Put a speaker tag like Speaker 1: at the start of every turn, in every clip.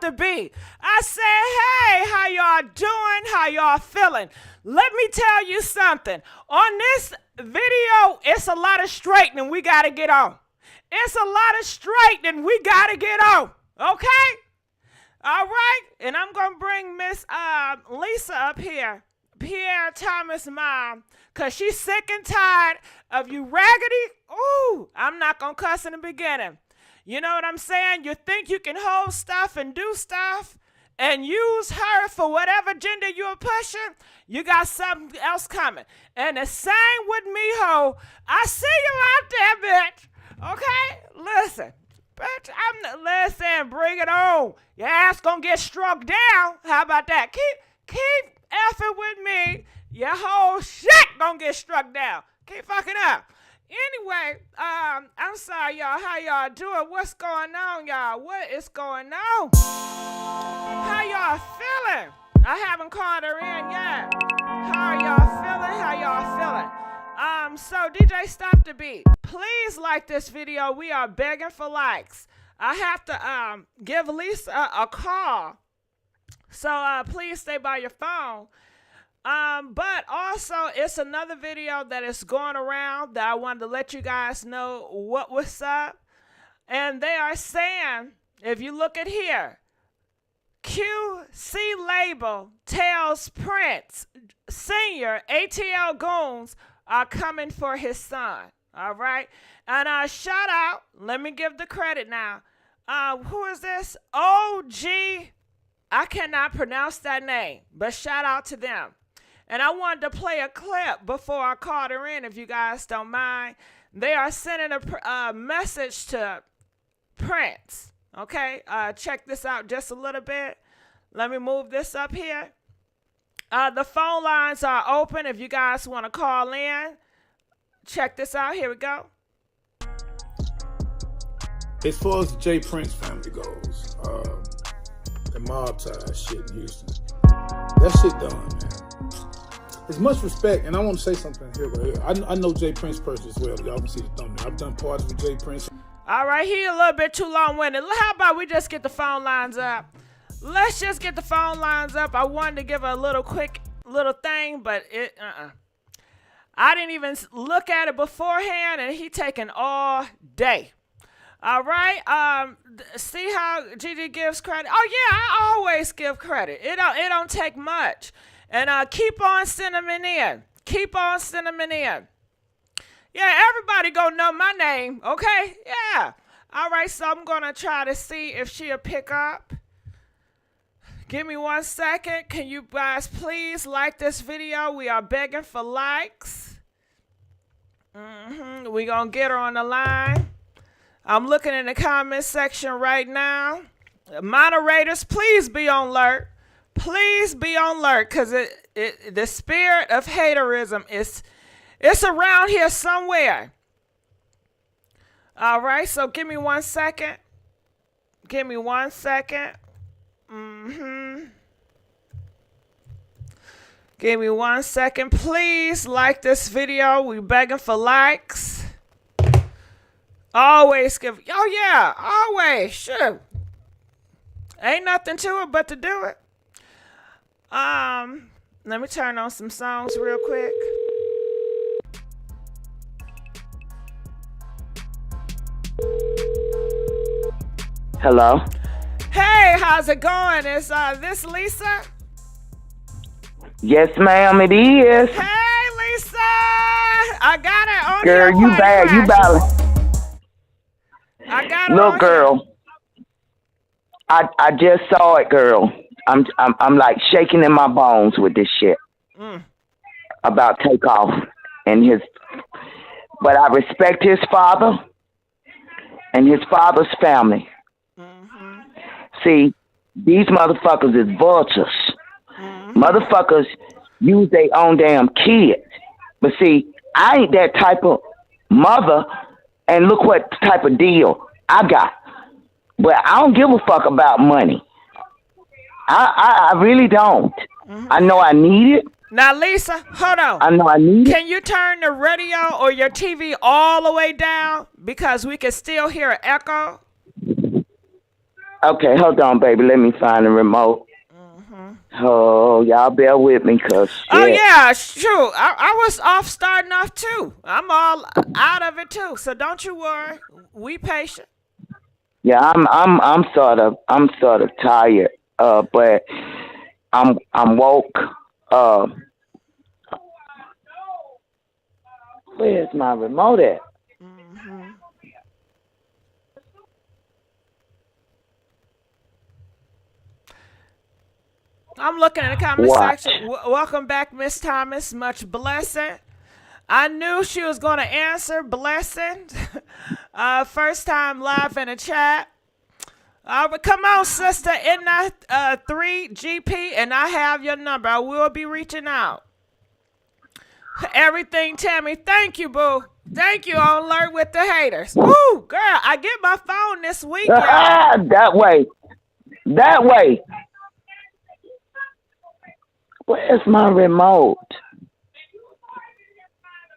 Speaker 1: the beat. I said, hey, how y'all doing? How y'all feeling? Let me tell you something. On this video, it's a lot of straightening we got to get on. It's a lot of straightening we got to get on. Okay? All right? And I'm going to bring Miss Lisa up here. Pierre Thomas' mom. Because she's sick and tired of you raggedy. Ooh, I'm not going to cuss in the beginning. You know what I'm saying? You think you can hold stuff and do stuff and use her for whatever gender you're pushing? You got something else coming. And the same with me, ho. I see you out there, bitch. Okay? Listen. Bitch, listen, bring it on. Your ass gonna get struck down. How about that? Keep effing with me. Your whole shit gonna get struck down. Keep fucking up. Anyway, I'm sorry, y'all. How y'all doing? What's going on, y'all? What is going on? How y'all feeling? I haven't called her in yet. How y'all feeling? How y'all feeling? So DJ Stop the Beat. Please like this video. We are begging for likes. I have to give Lisa a call. So please stay by your phone. But also, it's another video that is going around that I wanted to let you guys know what was up. And they are saying, if you look at here, QC label tells Prince Senior ATL Goons are coming for his son. All right. And shout out, let me give the credit now. Who is this? OG. I cannot pronounce that name, but shout out to them. And I wanted to play a clip before I called her in, if you guys don't mind. They are sending a message to Prince. Okay, check this out just a little bit. Let me move this up here. The phone lines are open if you guys want to call in. Check this out. Here we go.
Speaker 2: As far as the J. Prince family goes, the mob ties shit in Houston, that shit done, man. As much respect, and I want to say something here, but I know J. Prince personally as well. Y'all can see the thumbnail. I've done parts with J. Prince.
Speaker 1: All right, he a little bit too long-winded. How about we just get the phone lines up? Let's just get the phone lines up. I wanted to give a little quick little thing, but I didn't even look at it beforehand, and he taking all day. All right. See how Gigi gives credit? Oh yeah, I always give credit. It don't take much. And keep on sending them in. Keep on sending them in. Yeah, everybody gonna know my name, okay? Yeah. All right, so I'm gonna try to see if she'll pick up. Give me 1 second. Can you guys please like this video? We are begging for likes. We gonna get her on the line. I'm looking in the comment section right now. Moderators, please be on alert. Please be on alert, because the spirit of haterism it's around here somewhere. All right, so give me 1 second. Give me 1 second. Give me 1 second. Please like this video. We begging for likes. Always give. Oh yeah, always. Sure. Ain't nothing to it but to do it. Let me turn on some songs real quick.
Speaker 3: Hello.
Speaker 1: Hey, how's it going? Is this Lisa?
Speaker 3: Yes, ma'am, it is.
Speaker 1: Hey, Lisa. I got it on
Speaker 3: girl,
Speaker 1: here.
Speaker 3: you bad. You bad.
Speaker 1: I got it.
Speaker 3: Look,
Speaker 1: on
Speaker 3: girl.
Speaker 1: Here.
Speaker 3: I just saw it, girl. I'm like shaking in my bones with this shit about Takeoff and his. But I respect his father and his father's family. See, these motherfuckers is vultures. Motherfuckers use their own damn kids. But see, I ain't that type of mother, and look what type of deal I got. But I don't give a fuck about money. I really don't. I know I need it.
Speaker 1: Now, Lisa, hold on.
Speaker 3: I know I need it.
Speaker 1: Can you turn the radio or your TV all the way down? Because we can still hear an echo.
Speaker 3: Okay, hold on, baby. Let me find the remote. Oh, y'all bear with me, cause
Speaker 1: Oh
Speaker 3: shit.
Speaker 1: yeah, true. I was starting off too. I'm all out of it too. So don't you worry. We patient.
Speaker 3: Yeah, I'm sort of tired. But I'm woke. Uh, where's my remote at?
Speaker 1: I'm looking at the comment
Speaker 3: What?
Speaker 1: section. Welcome back, Miss Thomas. Much blessing. I knew she was going to answer. Blessing. First time live in the chat. But come on, sister. In that 3GP, and I have your number. I will be reaching out. Everything, Tammy. Thank you, boo. Thank you. On alert with the haters. Woo, girl. I get my phone this week, y'all.
Speaker 3: That way. That way. Where's my remote?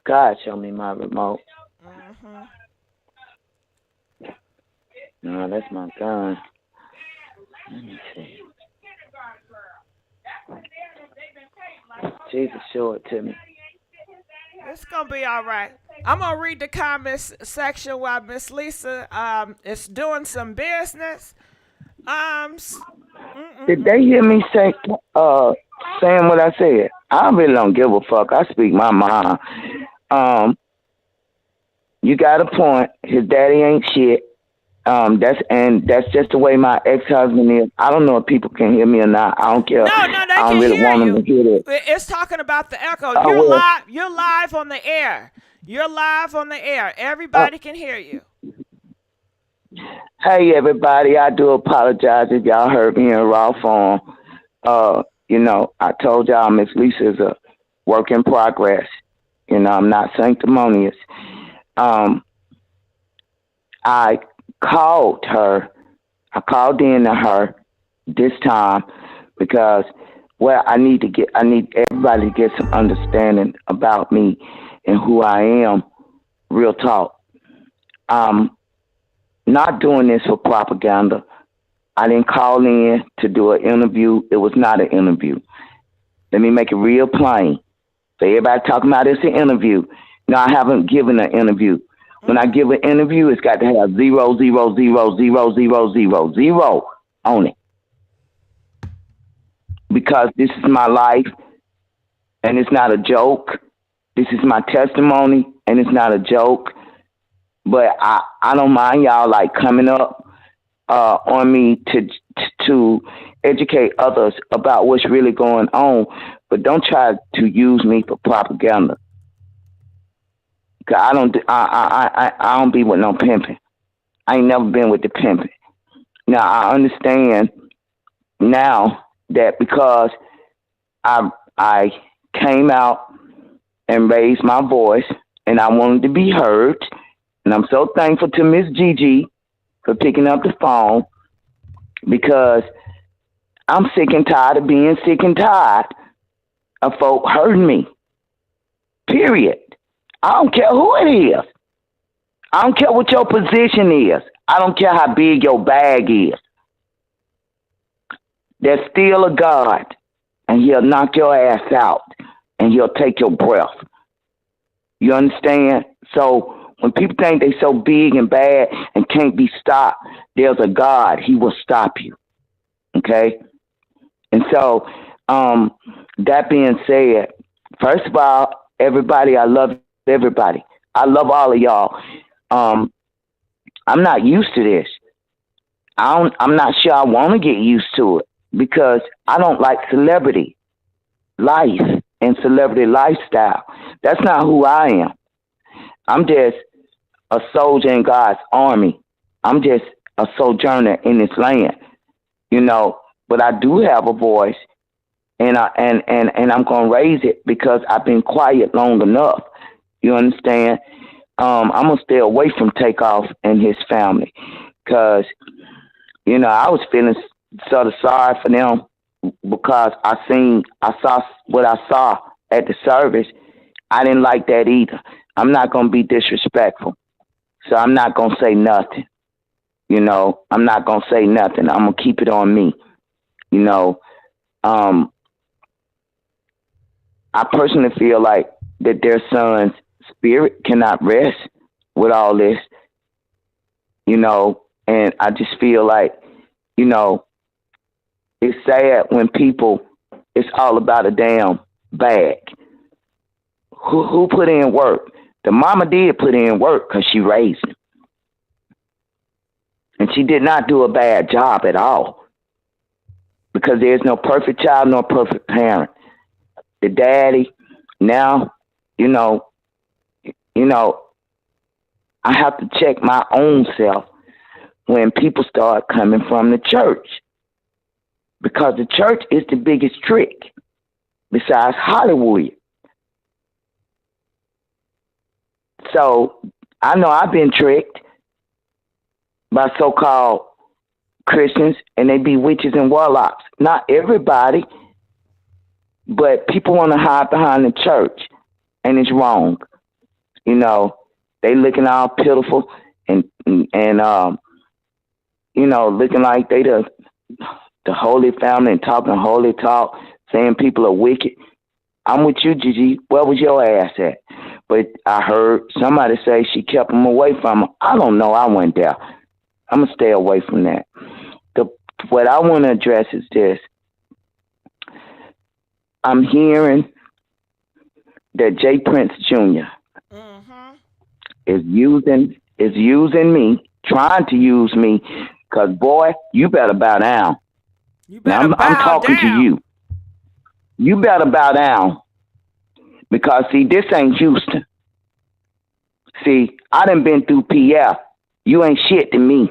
Speaker 3: God, show me my remote. No, that's my gun. Let me see. Jesus, show it to me.
Speaker 1: It's gonna be all right. I'm gonna read the comments section while Miss Lisa is doing some business.
Speaker 3: Did they hear me saying what I said? I really don't give a fuck. I speak my mind. You got a point. His daddy ain't shit. That's just the way my ex-husband is. I don't know if people can hear me or not. I don't care.
Speaker 1: No, they
Speaker 3: I don't
Speaker 1: can
Speaker 3: really
Speaker 1: hear
Speaker 3: want
Speaker 1: you.
Speaker 3: them to hear it.
Speaker 1: It's talking about the echo.
Speaker 3: Oh,
Speaker 1: You're
Speaker 3: well.
Speaker 1: live. You're live on the air. You're live on the air. Everybody can hear you.
Speaker 3: Hey, everybody. I do apologize if y'all heard me in raw form. I told y'all Miss Lisa is a work in progress. I'm not sanctimonious. I called in to her this time because I need everybody to get some understanding about me and who I am. Real talk. Not doing this for propaganda. I didn't call in to do an interview. It was not an interview. Let me make it real plain. So everybody talking about it's an interview. No, I haven't given an interview. When I give an interview, it's got to have 0, on it. Because this is my life, and it's not a joke. This is my testimony, and it's not a joke. But I don't mind y'all like coming up on me to educate others about what's really going on. But don't try to use me for propaganda. Cause I don't be with no pimping. I ain't never been with the pimping. Now I understand now that because I came out and raised my voice and I wanted to be heard, and I'm so thankful to Miss GIGI for picking up the phone because I'm sick and tired of being sick and tired of folk hurting me. Period. I don't care who it is. I don't care what your position is. I don't care how big your bag is. There's still a God, and he'll knock your ass out, and he'll take your breath. You understand? So when people think they so big and bad and can't be stopped, there's a God. He will stop you. Okay? And so, that being said, first of all, everybody, I love everybody. I love all of y'all. I'm not used to this. I'm not sure I want to get used to it because I don't like celebrity life and celebrity lifestyle. That's not who I am. I'm just a soldier in God's army. I'm just a sojourner in this land, but I do have a voice, and I'm gonna raise it because I've been quiet long enough. You understand? I'm gonna stay away from Takeoff and his family because I was feeling sort of sorry for them because I saw what I saw at the service. I didn't like that either. I'm not gonna be disrespectful, so I'm not gonna say nothing. You know, I'm not gonna say nothing. I'm gonna keep it on me. You know, I personally feel like that their son's spirit cannot rest with all this. You know, and I just feel like, you know, it's sad when people, it's all about a damn bag. Who put in work? The mama did put in work because she raised him. And she did not do a bad job at all. Because there's no perfect child, no perfect parent. The daddy, now, you know, I have to check my own self when people start coming from the church. Because the church is the biggest trick besides Hollywood. So I know I've been tricked by so-called Christians, and they be witches and warlocks. Not everybody, but people want to hide behind the church, and it's wrong. You know, they looking all pitiful and you know, looking like they the holy family and talking holy talk, saying people are wicked. I'm with you, Gigi. Where was your ass at? But I heard somebody say she kept him away from her. I don't know. I went there. I'm going to stay away from that. What I want to address is this. I'm hearing that J. Prince Jr. is using me, trying to use me, because, boy, you better bow down. I'm talking to you. You better bow down. Because, see, this ain't Houston. See, I done been through Pierre. You ain't shit to me.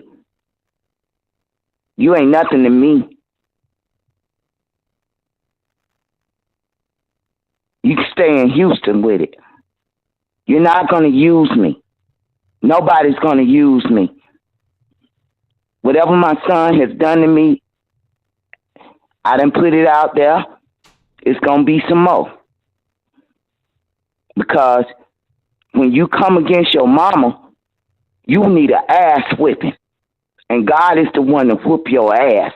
Speaker 3: You ain't nothing to me. You can stay in Houston with it. You're not going to use me. Nobody's going to use me. Whatever my son has done to me, I done put it out there. It's going to be some more. Because when you come against your mama, you need an ass whipping. And God is the one to whoop your ass.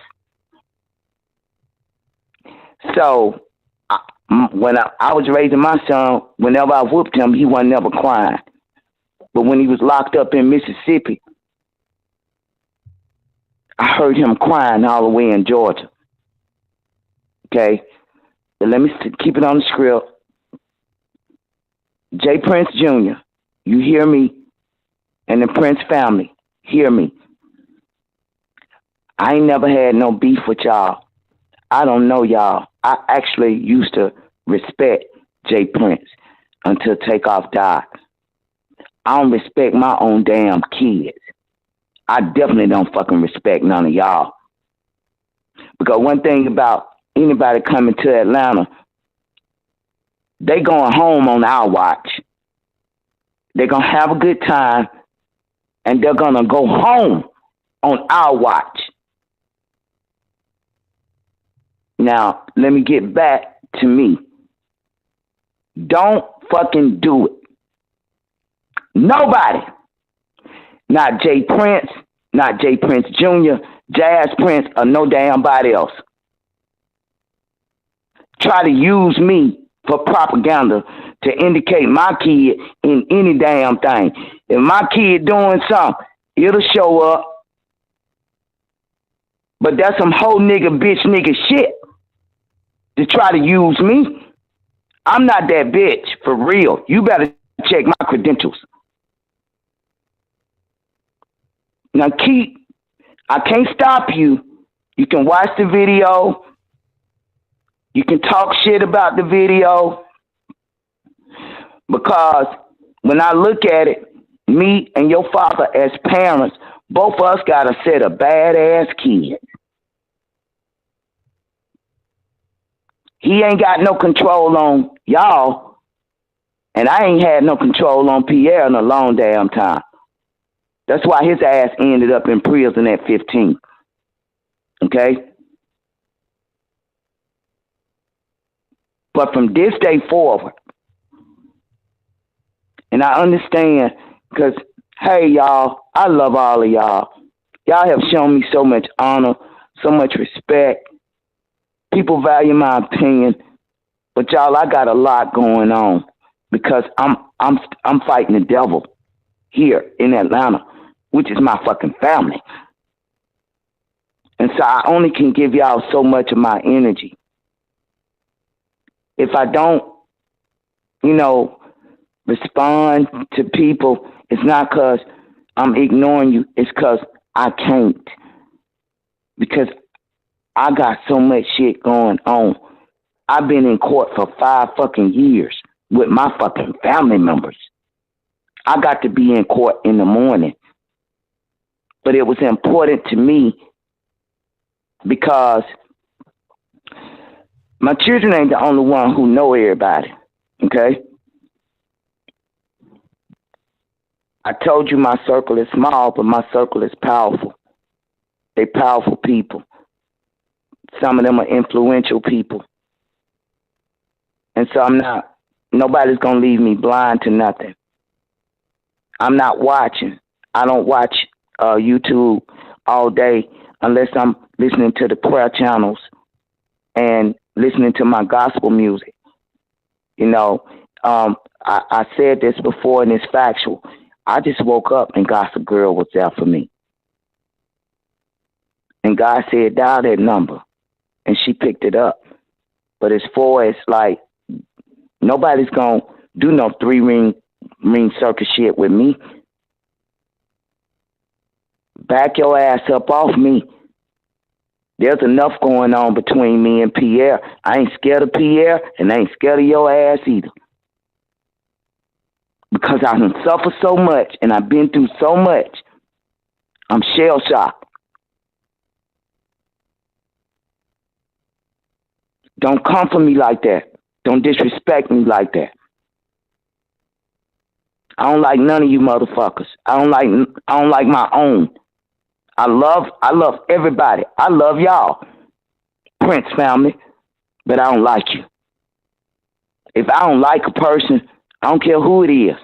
Speaker 3: So, when I was raising my son, whenever I whooped him, he wasn't never crying. But when he was locked up in Mississippi, I heard him crying all the way in Georgia. Okay? But let me keep it on the script. J. Prince Jr., you hear me? And the Prince family, hear me. I ain't never had no beef with y'all. I don't know y'all. I actually used to respect J. Prince until Takeoff died. I don't respect my own damn kids. I definitely don't fucking respect none of y'all. Because one thing about anybody coming to Atlanta, they going home on our watch. They're going to have a good time, and they're going to go home on our watch. Now, let me get back to me. Don't fucking do it. Nobody. Not J. Prince, not J. Prince Jr., Jazz Prince, or no damn body else. Try to use me for propaganda to indicate my kid in any damn thing. If my kid doing something, it'll show up. But that's some whole nigga, bitch nigga shit to try to use me. I'm not that bitch, for real. You better check my credentials. Now I can't stop you. You can watch the video. You can talk shit about the video. Because when I look at it, me and your father as parents, both of us got a set of badass kids. He ain't got no control on y'all, and I ain't had no control on Pierre in a long damn time. That's why his ass ended up in prison at 15. Okay? But from this day forward, and I understand, because, hey, y'all, I love all of y'all. Y'all have shown me so much honor, so much respect. People value my opinion, but y'all, I got a lot going on because I'm fighting the devil here in Atlanta, which is my fucking family. And so I only can give y'all so much of my energy. If I don't, respond to people, it's not because I'm ignoring you. It's because I can't. Because I got so much shit going on. I've been in court for 5 fucking years with my fucking family members. I got to be in court in the morning. But it was important to me because my children ain't the only one who know everybody, okay? I told you my circle is small, but my circle is powerful. They powerful people. Some of them are influential people. And so nobody's going to leave me blind to nothing. I'm not watching. I don't watch YouTube all day unless I'm listening to the prayer channels and listening to my gospel music. I said this before and it's factual. I just woke up and Gossip Girl was there for me. And God said, dial that number. And she picked it up. But as far as like, nobody's going to do no 3-ring circus shit with me. Back your ass up off me. There's enough going on between me and Pierre. I ain't scared of Pierre and I ain't scared of your ass either. Because I done suffered so much and I've been through so much. I'm shell-shocked. Don't come for me like that. Don't disrespect me like that. I don't like none of you motherfuckers. I don't like my own. I love everybody. I love y'all, Prince family, but I don't like you. If I don't like a person, I don't care who it is.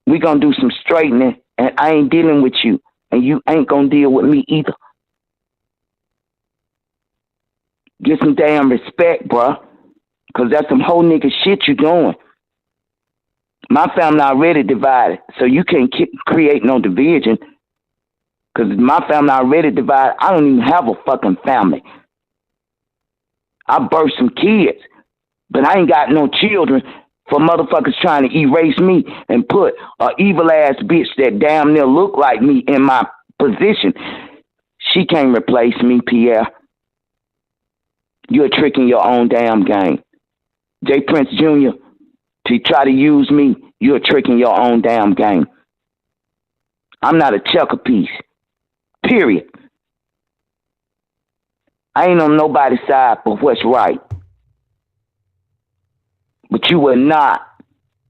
Speaker 3: We gonna do some straightening, and I ain't dealing with you, and you ain't gonna deal with me either. Get some damn respect, bruh, because that's some whole nigga shit you doing. My family already divided, so you can't create no division, because my family already divided. I don't even have a fucking family. I birthed some kids, but I ain't got no children for motherfuckers trying to erase me and put a evil ass bitch that damn near look like me in my position. She can't replace me, Pierre. You're tricking your own damn game. J. Prince Jr., to try to use me, you're tricking your own damn game. I'm not a checker piece. Period. I ain't on nobody's side but what's right. But you will not.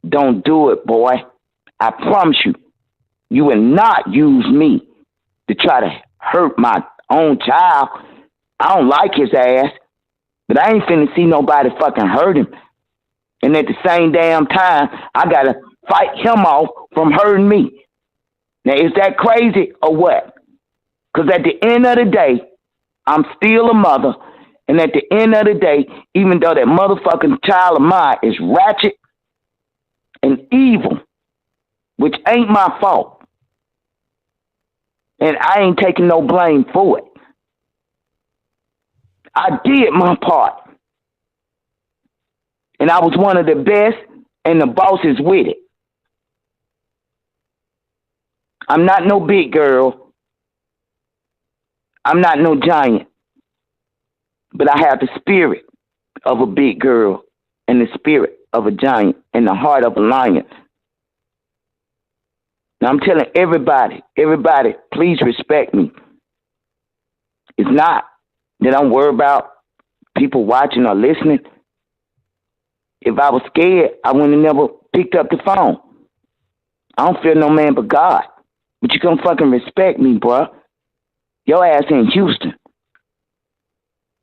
Speaker 3: Don't do it, boy. I promise you. You will not use me to try to hurt my own child. I don't like his ass, but I ain't finna see nobody fucking hurt him. And at the same damn time, I gotta fight him off from hurting me. Now, is that crazy or what? Because at the end of the day, I'm still a mother. And at the end of the day, even though that motherfucking child of mine is ratchet and evil, which ain't my fault, and I ain't taking no blame for it. I did my part. And I was one of the best, and the boss is with it. I'm not no big girl. I'm not no giant. But I have the spirit of a big girl and the spirit of a giant and the heart of a lion. Now I'm telling everybody, please respect me. It's not that I'm worried about people watching or listening. If I was scared, I wouldn't have never picked up the phone. I don't fear no man but God. But you gonna fucking respect me, bruh. Your ass in Houston.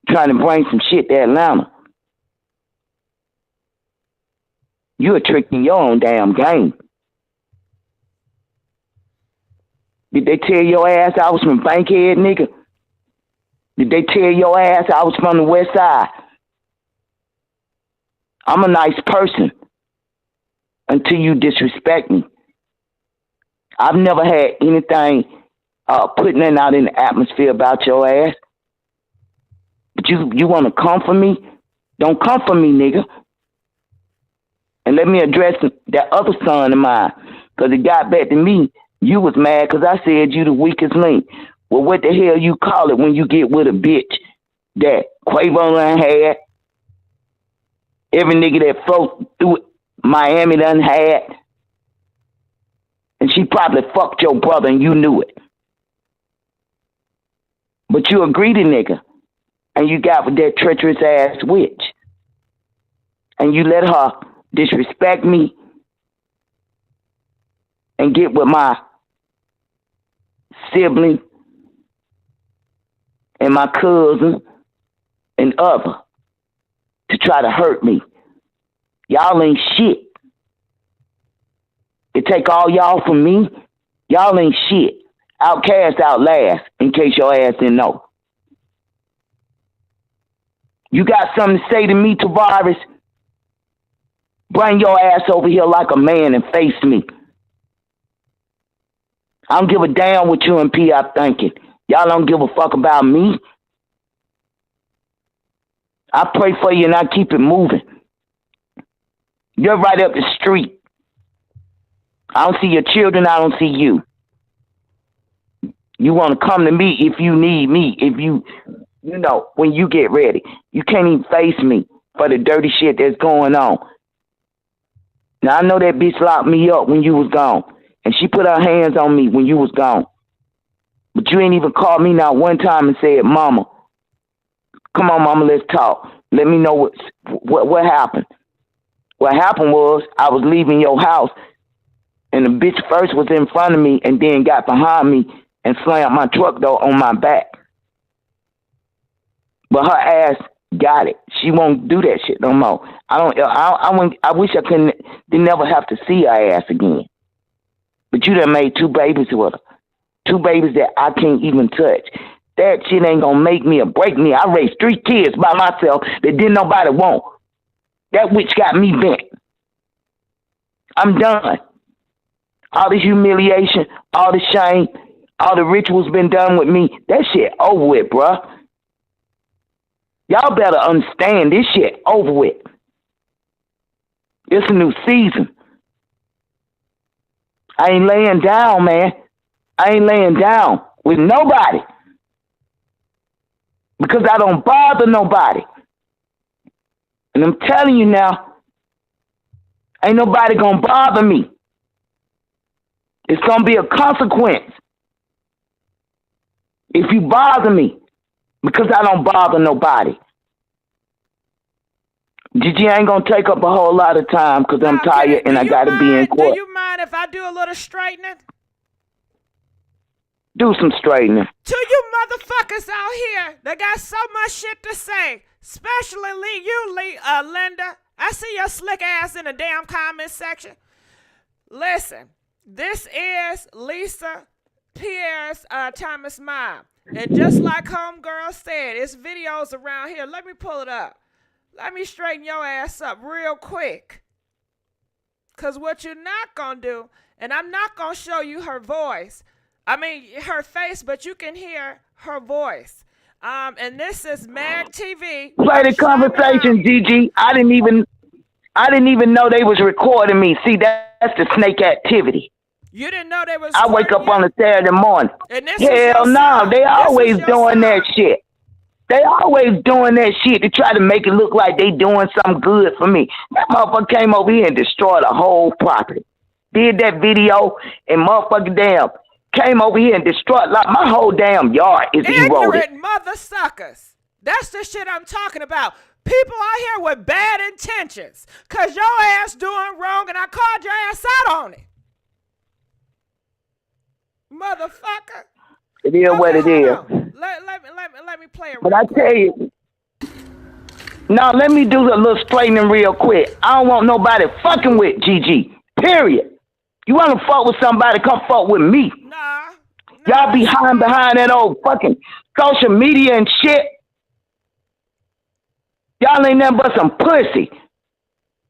Speaker 3: Trying to bring some shit to Atlanta. You are tricking your own damn game. Did they tell your ass I was from Bankhead, nigga? Did they tell your ass I was from the West Side? I'm a nice person until you disrespect me. I've never had anything putting it out in the atmosphere about your ass. But you want to come for me? Don't come for me, nigga. And let me address that other son of mine, because it got back to me. You was mad because I said you the weakest link. Well, what the hell you call it when you get with a bitch that Quavo done had? Every nigga that float through Miami done had. And she probably fucked your brother and you knew it. But you a greedy nigga. And you got with that treacherous ass witch. And you let her disrespect me and get with my sibling and my cousin and other to try to hurt me. Y'all ain't shit. It take all y'all from me. Y'all ain't shit. Outcast outlast, in case your ass didn't know. You got something to say to me, Tavares? Bring your ass over here like a man and face me. I don't give a damn what you and P are thinking. Y'all don't give a fuck about me. I pray for you and I keep it moving. You're right up the street. I don't see your children, I don't see you. You want to come to me if you need me, if you know, when you get ready. You can't even face me for the dirty shit that's going on. Now, I know that bitch locked me up when you was gone, and she put her hands on me when you was gone. But you ain't even called me not one time and said, Mama, come on, Mama, let's talk. Let me know what happened. What happened was I was leaving your house, and the bitch first was in front of me and then got behind me and slammed my truck door on my back. But her ass got it. She won't do that shit no more. I wish I didn't never have to see her ass again. But you done made 2 babies with her. 2 babies that I can't even touch. That shit ain't gonna make me or break me. I raised 3 kids by myself that didn't nobody want. That witch got me bent. I'm done. All the humiliation, all the shame, all the rituals been done with me. That shit over with, bruh. Y'all better understand this shit over with. It's a new season. I ain't laying down, man. I ain't laying down with nobody. Because I don't bother nobody. And I'm telling you now, ain't nobody gonna bother me. It's gonna be a consequence if you bother me, because I don't bother nobody. Gigi ain't gonna take up a whole lot of time because I'm tired and I gotta be in court.
Speaker 1: Do you mind if I do a little straightening?
Speaker 3: Do some straightening.
Speaker 1: To you motherfuckers out here that got so much shit to say, especially Linda. I see your slick ass in the damn comment section. Listen, this is Lisa Pierre's Thomas' mom. And just like homegirl said, it's videos around here. Let me pull it up. Let me straighten your ass up real quick. Because what you're not going to do, and I'm not going to show you her voice. I mean, her face, but you can hear her voice. And this is Mag TV.
Speaker 3: Play the conversation, Gigi. I didn't even know they was recording me. See, that's the snake activity.
Speaker 1: You didn't know they was.
Speaker 3: I wake up on a Saturday morning.
Speaker 1: And this
Speaker 3: Hell no, they always doing that shit. They always doing that shit to try to make it look like they doing something good for me. That motherfucker came over here and destroyed the whole property. Did that video and motherfucker damn came over here and destroyed like my whole damn yard is eroded.
Speaker 1: Ignorant mother suckers. That's the shit I'm talking about. People out here with bad intentions. Cause your ass doing wrong and I called your ass out on it. Motherfucker.
Speaker 3: It is what it is.
Speaker 1: Let me play it.
Speaker 3: But I tell you, now let me do a little straightening real quick. I don't want nobody fucking with GG. Period. You want to fuck with somebody, come fuck with me.
Speaker 1: Nah.
Speaker 3: Y'all be hiding behind that old fucking social media and shit. Y'all ain't nothing but some pussy.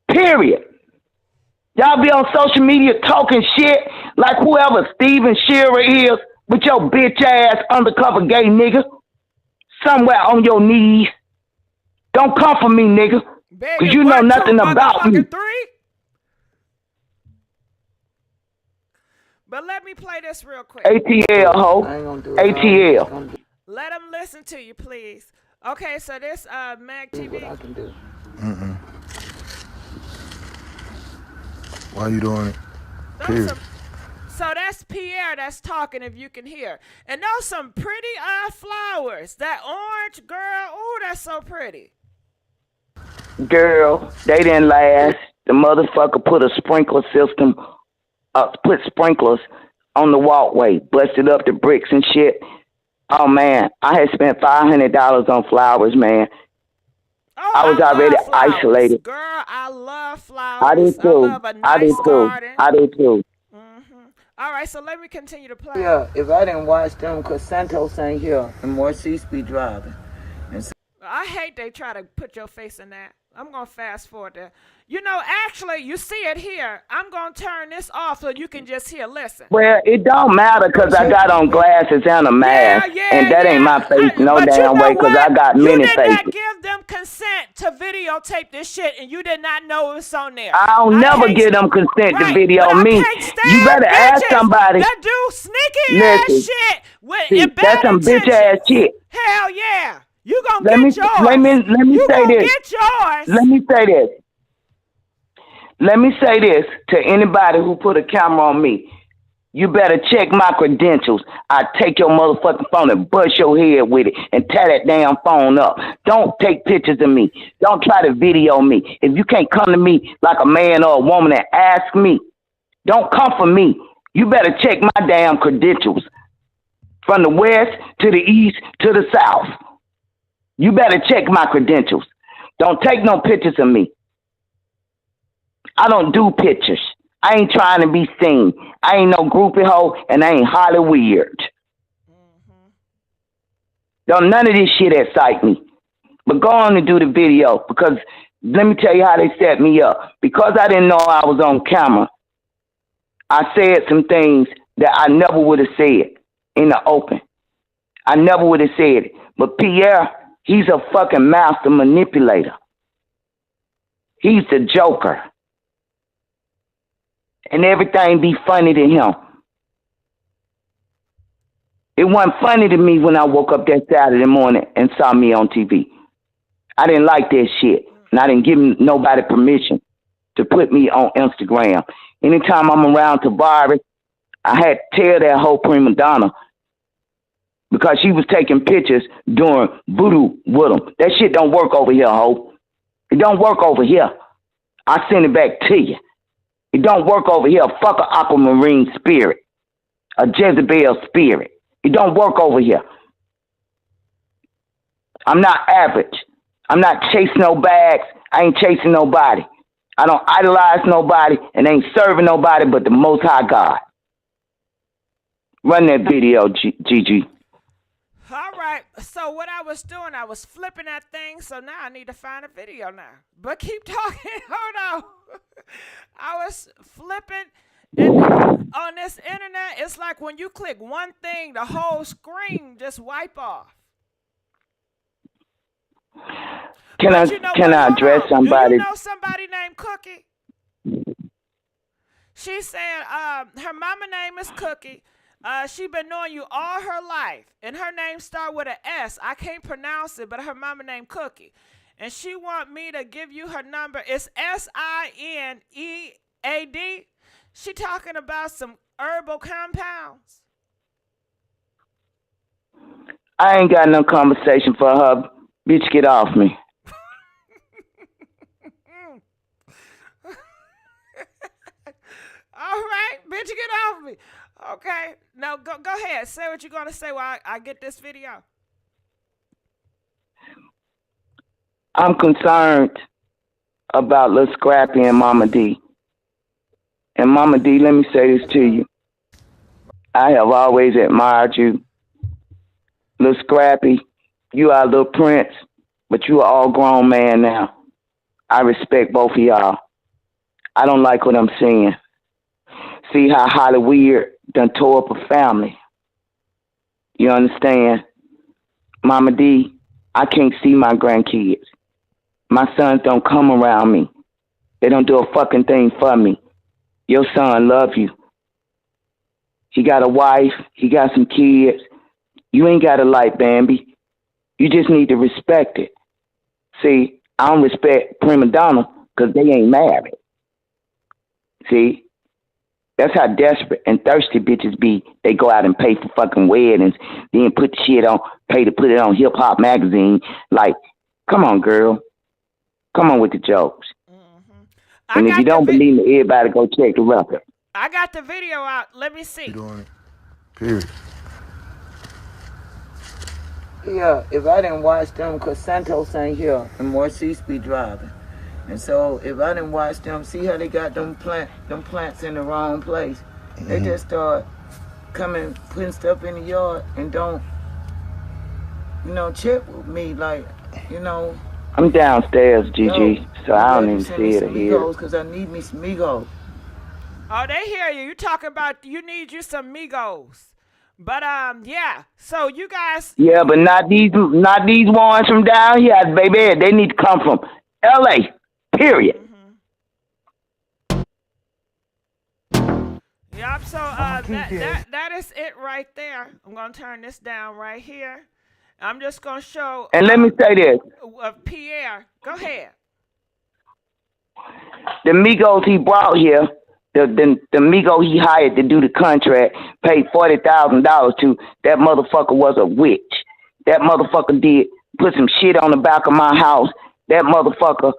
Speaker 3: Period. Y'all be on social media talking shit like whoever Steven Shearer is with your bitch ass undercover gay nigga somewhere on your knees. Don't come for me, nigga, because you know nothing about me.
Speaker 1: 3? But let me play this real quick.
Speaker 3: ATL, ho. ATL.
Speaker 1: Let them listen to you, please. Okay, so this Mag TV.
Speaker 4: What I can do. Why you doing it? Period.
Speaker 1: So that's Pierre that's talking, if you can hear. And those some pretty flowers. That orange, girl, oh, that's so pretty.
Speaker 3: Girl, they didn't last. The motherfucker put a sprinkler system, put sprinklers on the walkway, busted up the bricks and shit. Oh, man, I had spent $500 on flowers, man.
Speaker 1: Oh,
Speaker 3: I was already isolated.
Speaker 1: Girl, I love flowers.
Speaker 3: I do too.
Speaker 1: I love a nice garden.
Speaker 3: I do too.
Speaker 1: All right, so let me continue to play.
Speaker 5: Yeah, if I didn't watch them, because Santos ain't here, and Maurice be driving. And so
Speaker 1: I hate they try to put your face in that. I'm going to fast forward there. You know, actually, you see it here. I'm going to turn this off so you can just hear, listen.
Speaker 3: Well, it don't matter because I got on glasses and a mask, and that ain't my face no damn way because I got many faces.
Speaker 1: You did not give them consent to videotape this shit, and you did not know it was on there.
Speaker 3: I'll never give them consent to video me. You better ask somebody.
Speaker 1: That do sneaky ass shit with embedded
Speaker 3: that's some bitch ass shit.
Speaker 1: Hell yeah. You gonna get yours.
Speaker 3: Let me say this.
Speaker 1: Get yours.
Speaker 3: Let me say this. Let me say this to anybody who put a camera on me. You better check my credentials. I take your motherfucking phone and bust your head with it and tear that damn phone up. Don't take pictures of me. Don't try to video me. If you can't come to me like a man or a woman and ask me, don't come for me. You better check my damn credentials. From the west to the east to the south. You better check my credentials. Don't take no pictures of me. I don't do pictures. I ain't trying to be seen. I ain't no groupie hoe, and I ain't Holly weird. Don't none of this shit excite me. But go on and do the video, because let me tell you how they set me up. Because I didn't know I was on camera, I said some things that I never would have said in the open. I never would have said it. But Pierre, he's a fucking master manipulator. He's the Joker. And everything be funny to him. It wasn't funny to me when I woke up that Saturday morning and saw me on TV. I didn't like that shit. And I didn't give nobody permission to put me on Instagram. Anytime I'm around Tabari, I had to tell that whole prima donna because she was taking pictures doing voodoo with them. That shit don't work over here, ho. It don't work over here. I send it back to you. It don't work over here. Fuck a aquamarine spirit. A Jezebel spirit. It don't work over here. I'm not average. I'm not chasing no bags. I ain't chasing nobody. I don't idolize nobody and ain't serving nobody but the Most High God. Run that video, GIGI.
Speaker 1: All right. So what I was doing, I was flipping that thing. So now I need to find a video now. But keep talking. Hold on. I was flipping. And on this internet, it's like when you click one thing, the whole screen just wipe off.
Speaker 3: Can I address somebody?
Speaker 1: Do you know somebody named Cookie? She said her mama name is Cookie. She been knowing you all her life, and her name start with an S. I can't pronounce it, but her mama named Cookie, and she want me to give you her number. It's SINEAD. She talking about some herbal compounds.
Speaker 3: I ain't got no conversation for her. Bitch, get off me.
Speaker 1: All right, bitch, get off me. Okay, now go ahead. Say what you're going to say while I get this video.
Speaker 3: I'm concerned about Lil Scrappy and Mama D. And Mama D, let me say this to you. I have always admired you. Little Scrappy, you are a little prince, but you are all grown man now. I respect both of y'all. I don't like what I'm seeing. See how Holly Weird done tore up a family. You understand? Mama D, I can't see my grandkids. My sons don't come around me. They don't do a fucking thing for me. Your son love you. He got a wife. He got some kids. You ain't got a light, Bambi. You just need to respect it. See, I don't respect prima donna because they ain't married. See? That's how desperate and thirsty bitches be. They go out and pay for fucking weddings, then put the shit on, pay to put it on Hip Hop Magazine. Like, come on, girl. Come on with the jokes. And if you don't believe me, everybody go check the record.
Speaker 1: I got the video out. Let me see.
Speaker 4: You doing it? Period.
Speaker 5: Yeah, if I didn't watch them, because Santos ain't here, and Morseese be driving. And so if I didn't watch them, see how they got them plants in the wrong place. They just start coming, putting stuff in the yard and don't, check with me, like,
Speaker 3: I'm downstairs, Gigi, so I don't even see it here.
Speaker 5: Because I need me some Migos.
Speaker 1: Oh, they hear you. You talking about you need you some Migos. But yeah. So you guys.
Speaker 3: Yeah, but not these ones from down here, baby. They need to come from L.A. Period.
Speaker 1: Yep. So that is it right there. I'm gonna turn this down right here. I'm just gonna show.
Speaker 3: And let me say this.
Speaker 1: Pierre, go ahead.
Speaker 3: The Migos he brought here, the Migo he hired to do the contract, paid $40,000 to. That motherfucker was a witch. That motherfucker did put some shit on the back of my house. That motherfucker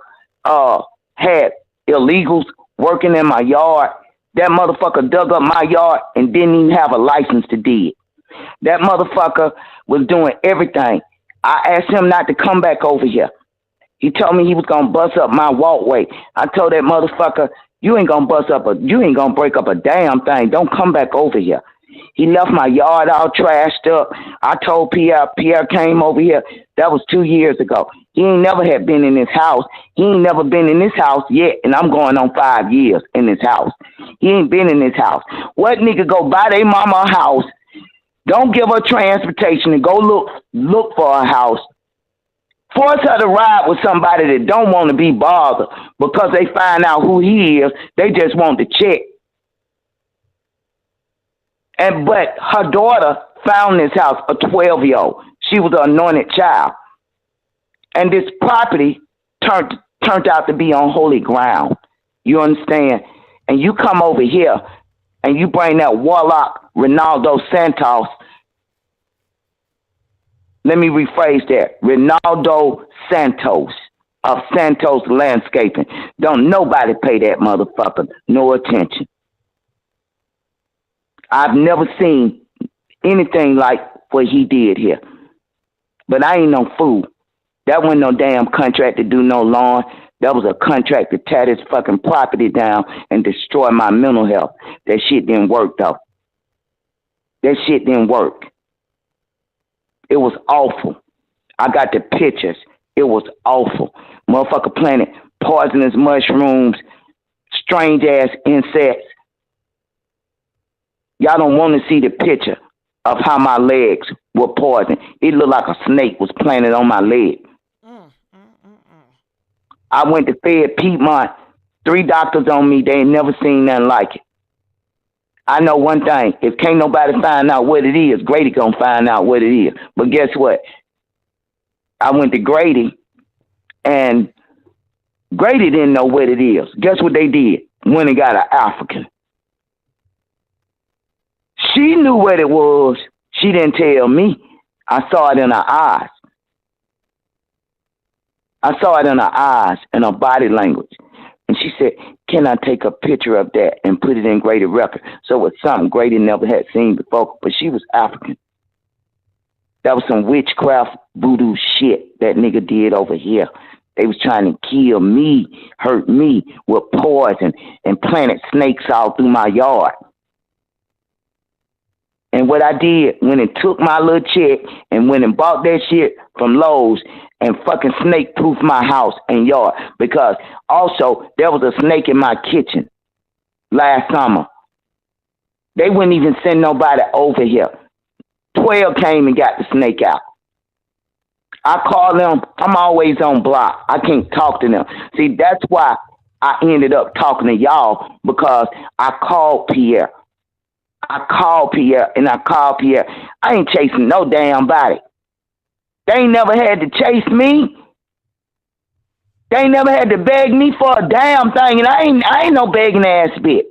Speaker 3: had illegals working in my yard. That motherfucker dug up my yard and didn't even have a license to do it. That motherfucker was doing everything. I asked him not to come back over here. He told me he was gonna bust up my walkway. I told that motherfucker, you ain't gonna break up a damn thing. Don't come back over here. He left my yard all trashed up. I told Pierre came over here. That was 2 years ago. He ain't never had been in this house. He ain't never been in this house yet, and I'm going on 5 years in this house. He ain't been in this house. What nigga go buy their mama a house, don't give her transportation and go look for a house, force her to ride with somebody that don't want to be bothered because they find out who he is, they just want to check. But her daughter found this house, a 12-year-old. She was an anointed child. And this property turned out to be on holy ground. You understand? And you come over here and you bring that warlock Ronaldo Santos. Let me rephrase that. Ronaldo Santos of Santos Landscaping. Don't nobody pay that motherfucker no attention. I've never seen anything like what he did here. But I ain't no fool. That wasn't no damn contract to do no lawn. That was a contract to tear this fucking property down and destroy my mental health. That shit didn't work, though. That shit didn't work. It was awful. I got the pictures. It was awful. Motherfucker planted poisonous mushrooms, strange-ass insects. Y'all don't want to see the picture of how my legs were poisoned. It looked like a snake was planted on my leg. I went to Fed Piedmont, 3 doctors on me. They ain't never seen nothing like it. I know one thing. If can't nobody find out what it is, Grady gonna find out what it is. But guess what? I went to Grady, and Grady didn't know what it is. Guess what they did? Went and got an African. She knew what it was. She didn't tell me. I saw it in her eyes. I saw it in her eyes and her body language. And she said, can I take a picture of that and put it in Grady record? So it's something Grady never had seen before, but she was African. That was some witchcraft voodoo shit that nigga did over here. They was trying to kill me, hurt me with poison and planted snakes all through my yard. And what I did, went and took my little check and went and bought that shit from Lowe's and fucking snake-proof my house and yard. Because also, there was a snake in my kitchen last summer. They wouldn't even send nobody over here. 12 came and got the snake out. I call them. I'm always on block. I can't talk to them. See, that's why I ended up talking to y'all, because I called Pierre. I called Pierre. I ain't chasing no damn body. They ain't never had to chase me. They ain't never had to beg me for a damn thing. And I ain't no begging ass bitch.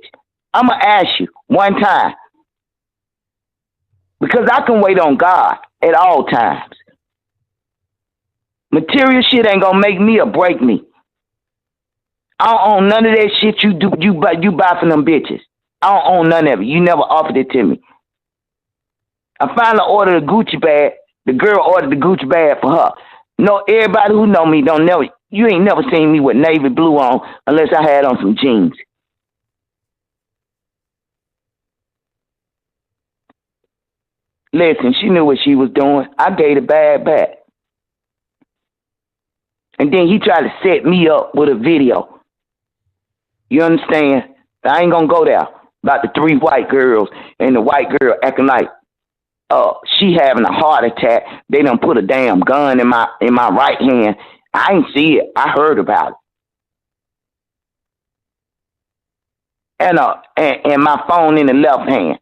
Speaker 3: I'ma ask you one time. Because I can wait on God at all times. Material shit ain't gonna make me or break me. I don't own none of that shit you buy from them bitches. I don't own none of it. You never offered it to me. I finally ordered a Gucci bag. The girl ordered the Gucci bag for her. No, everybody who know me don't know it. You ain't never seen me with navy blue on unless I had on some jeans. Listen, she knew what she was doing. I gave the bag back. And then he tried to set me up with a video. You understand? I ain't gonna go there. About the 3 white girls and the white girl acting like she having a heart attack. They done put a damn gun in my right hand. I ain't see it. I heard about it. And my phone in the left hand.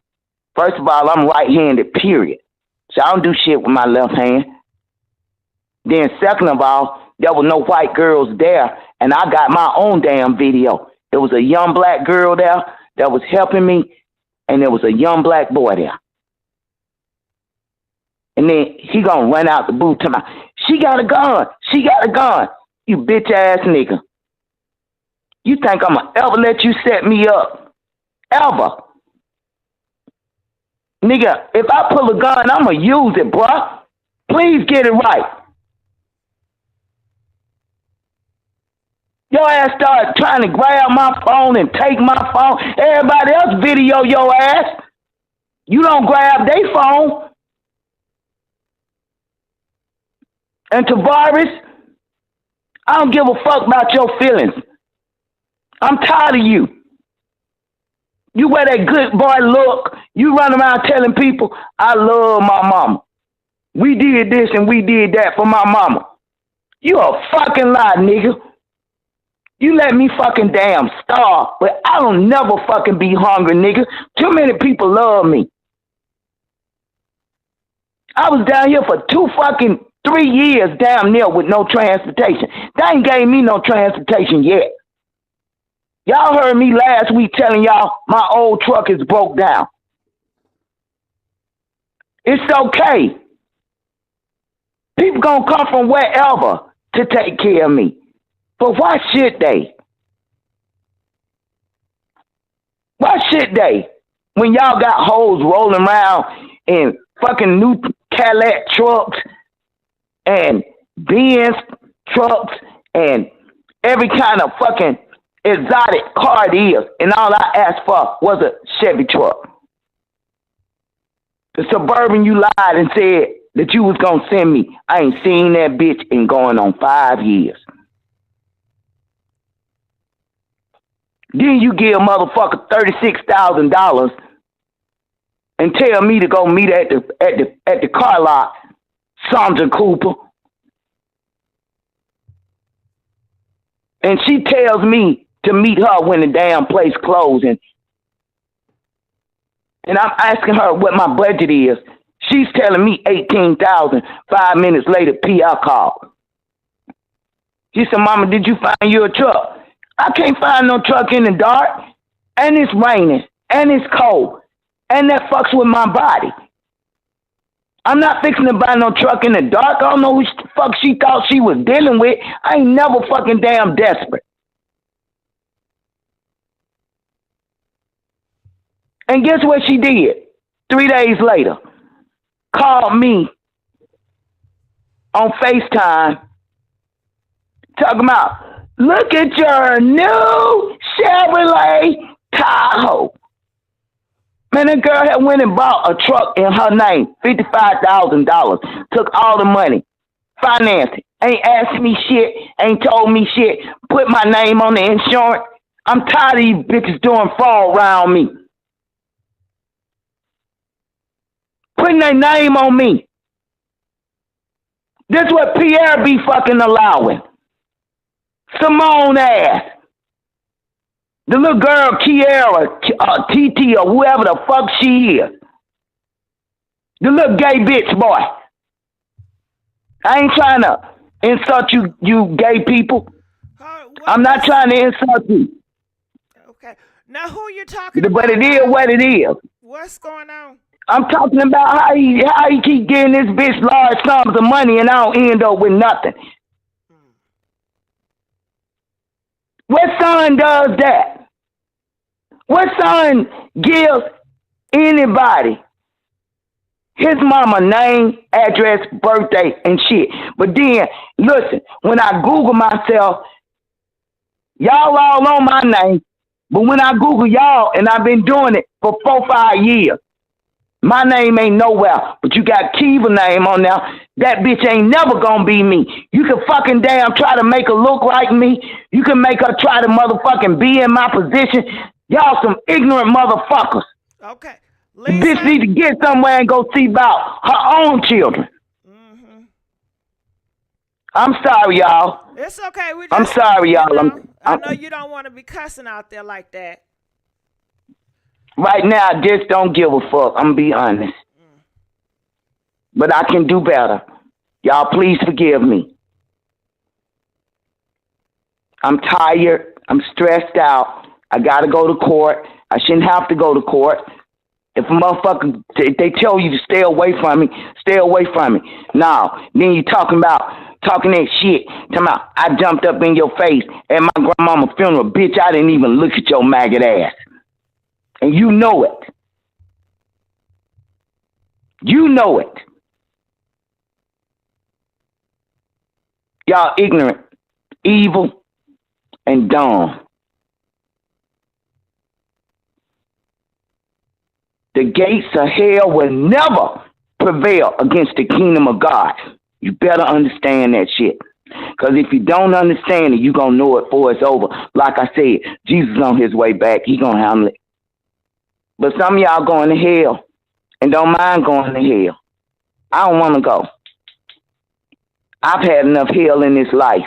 Speaker 3: First of all, I'm right-handed, period. So I don't do shit with my left hand. Then second of all, there were no white girls there, and I got my own damn video. There was a young black girl there that was helping me, and there was a young black boy there. And then he gonna run out the booth to my, she got a gun. She got a gun. You bitch ass nigga. You think I'ma ever let you set me up? Ever? Nigga, if I pull a gun, I'ma use it, bruh. Please get it right. Your ass started trying to grab my phone and take my phone. Everybody else video your ass. You don't grab their phone. And Tavares, I don't give a fuck about your feelings. I'm tired of you. You wear that good boy look. You run around telling people, I love my mama. We did this and we did that for my mama. You a fucking lie, nigga. You let me fucking damn starve, but I don't never fucking be hungry, nigga. Too many people love me. I was down here for 3 years damn near with no transportation. They ain't gave me no transportation yet. Y'all heard me last week telling y'all my old truck is broke down. It's okay. People gonna come from wherever to take care of me. But why should they? Why should they? When y'all got hoes rolling around in fucking new Cadillac trucks and Benz trucks and every kind of fucking exotic car it is, and all I asked for was a Chevy truck. The Suburban you lied and said that you was gonna send me. I ain't seen that bitch in going on 5 years. Then you give a motherfucker $36,000 and tell me to go meet at the car lot, Sandra Cooper. And she tells me to meet her when the damn place closing. And I'm asking her what my budget is. She's telling me $18,000. 5 minutes later, Pierre called. She said, Mama, did you find you a truck? I can't find no truck in the dark. And it's raining. And it's cold. And that fucks with my body. I'm not fixing to buy no truck in the dark. I don't know who the fuck she thought she was dealing with. I ain't never fucking damn desperate. And guess what she did? 3 days later. Called me on FaceTime. Talking about, look at your new Chevrolet Tahoe. Man, Man, that girl had went and bought a truck in her name, $55,000. Took all the money, financed it. Ain't asked me shit, ain't told me shit. Put my name on the insurance. I'm tired of these bitches doing fraud around me. Putting their name on me. This what Pierre be fucking allowing. Simone ass. The little girl, Kiara, TT, or whoever the fuck she is. The little gay bitch boy. I ain't trying to insult you gay people. I'm not trying to insult you.
Speaker 1: Okay. Now who you talking about?
Speaker 3: But it is what it is.
Speaker 1: What's going on?
Speaker 3: I'm talking about how he keep getting this bitch large sums of money and I don't end up with nothing. What son does that? What son gives anybody his mama name, address, birthday, and shit? But then, listen, when I Google myself, y'all all on my name, but when I Google y'all, and I've been doing it for 4-5 years, my name ain't nowhere, but you got Kiva name on there. That bitch ain't never gonna be me. You can fucking damn try to make her look like me. You can make her try to motherfucking be in my position. Y'all some ignorant motherfuckers.
Speaker 1: Okay.
Speaker 3: The bitch need to get somewhere and go see about her own children.
Speaker 1: Mm-hmm.
Speaker 3: I'm sorry, y'all.
Speaker 1: It's okay.
Speaker 3: I'm sorry, y'all.
Speaker 1: You know, I know you don't want to be cussing out there like that.
Speaker 3: Right now, I just don't give a fuck. I'm gonna be honest. But I can do better. Y'all, please forgive me. I'm tired. I'm stressed out. I gotta go to court. I shouldn't have to go to court. If a motherfucker, they tell you to stay away from me, stay away from me. Now, then you talking that shit. Talking about, I jumped up in your face at my grandmama's funeral. Bitch, I didn't even look at your maggot ass. And you know it. You know it. Y'all ignorant, evil, and dumb. The gates of hell will never prevail against the kingdom of God. You better understand that shit. Because if you don't understand it, you're going to know it before it's over. Like I said, Jesus on his way back. He going to handle it. But some of y'all going to hell and don't mind going to hell. I don't want to go. I've had enough hell in this life.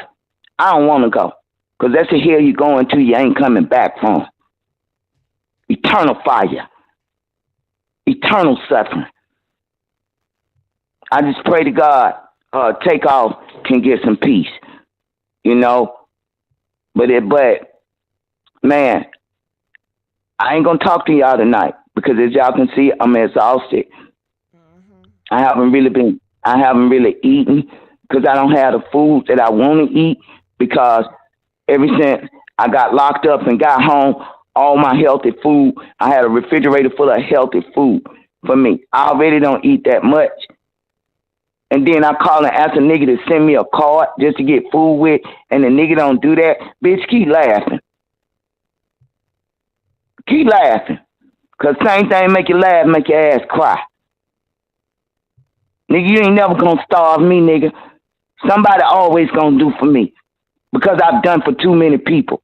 Speaker 3: I don't want to go. Because that's the hell you're going to, you ain't coming back from. Eternal fire. Eternal suffering. I just pray to God, Takeoff can get some peace. You know? But man, I ain't gonna talk to y'all tonight because as y'all can see, I'm exhausted. Mm-hmm. I haven't really eaten because I don't have the food that I want to eat because ever since I got locked up and got home, all my healthy food, I had a refrigerator full of healthy food for me. I already don't eat that much. And then I call and ask a nigga to send me a card just to get food with, and the nigga don't do that. Bitch, keep laughing. Keep laughing. Because same thing make you laugh, make your ass cry. Nigga, you ain't never gonna starve me, nigga. Somebody always gonna do for me. Because I've done for too many people.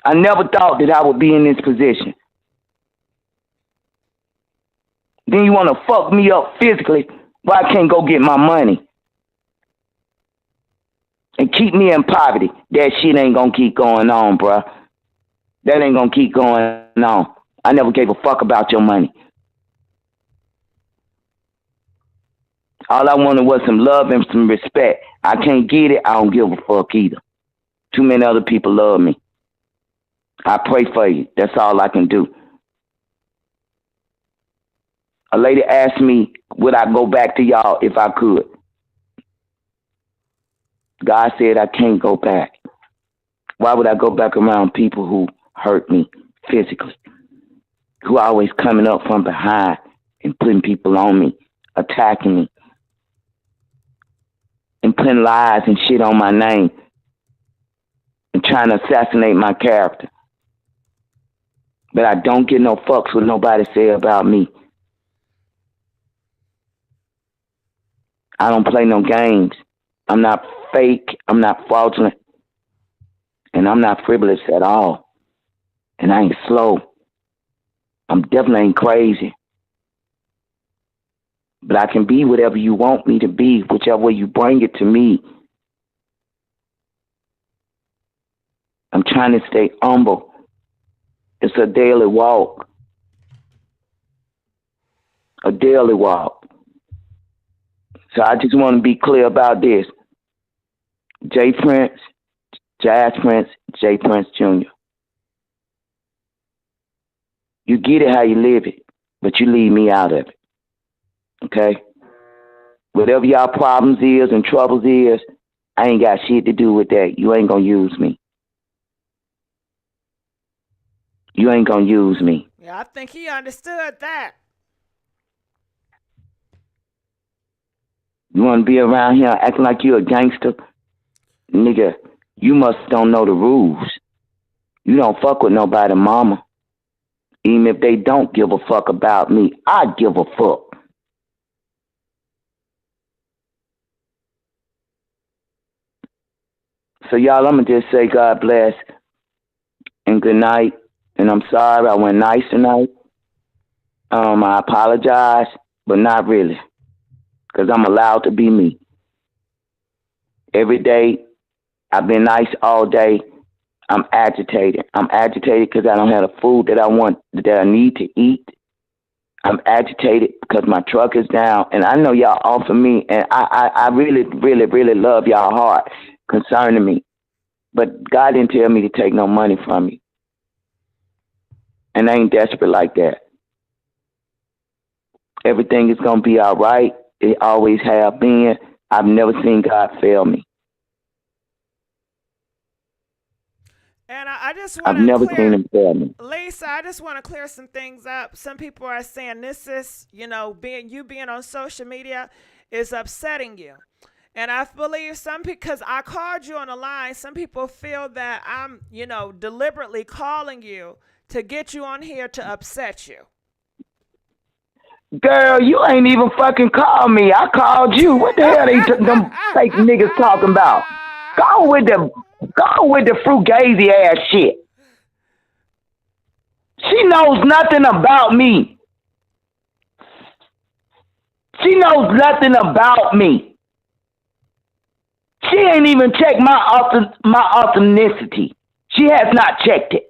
Speaker 3: I never thought that I would be in this position. Then you want to fuck me up physically why I can't go get my money. And keep me in poverty. That shit ain't gonna keep going on, bruh. That ain't gonna keep going on. I never gave a fuck about your money. All I wanted was some love and some respect. I can't get it. I don't give a fuck either. Too many other people love me. I pray for you. That's all I can do. A lady asked me, would I go back to y'all if I could? God said I can't go back. Why would I go back around people who hurt me physically? Who are always coming up from behind and putting people on me, attacking me, and putting lies and shit on my name and trying to assassinate my character. But I don't get no fucks what nobody say about me. I don't play no games. I'm not fake. I'm not fraudulent. And I'm not frivolous at all. And I ain't slow. I'm definitely ain't crazy. But I can be whatever you want me to be, whichever way you bring it to me. I'm trying to stay humble. It's a daily walk. A daily walk. So I just want to be clear about this. J Prince, Jazz Prince, J Prince Jr. You get it how you live it, but you leave me out of it. Okay? Whatever y'all problems is and troubles is, I ain't got shit to do with that. You ain't gonna use me. You ain't gonna use me.
Speaker 1: Yeah, I think he understood that.
Speaker 3: You wanna be around here acting like you a gangster? Nigga, you must don't know the rules. You don't fuck with nobody, mama. Even if they don't give a fuck about me, I give a fuck. So y'all, I'ma just say God bless and good night. And I'm sorry I went nice tonight. I apologize, but not really. Because I'm allowed to be me. Every day, I've been nice all day. I'm agitated. I'm agitated because I don't have the food that I want, that I need to eat. I'm agitated because my truck is down. And I know y'all offer me, and I really, really, really love y'all heart concerning me. But God didn't tell me to take no money from you. And I ain't desperate like that. Everything is going to be all right. It always have been. I've never seen God fail me.
Speaker 1: And I just
Speaker 3: I've
Speaker 1: want to
Speaker 3: never
Speaker 1: clear,
Speaker 3: seen him fail me.
Speaker 1: Lisa, I just want to clear some things up. Some people are saying this is, being on social media is upsetting you. And I believe because I called you on the line, some people feel that I'm, deliberately calling you to get you on here to upset you.
Speaker 3: Girl, you ain't even fucking called me. I called you. What the hell them fake niggas talking about? Go with the frugazi ass shit. She knows nothing about me. She knows nothing about me. She ain't even checked my authenticity. She has not checked it.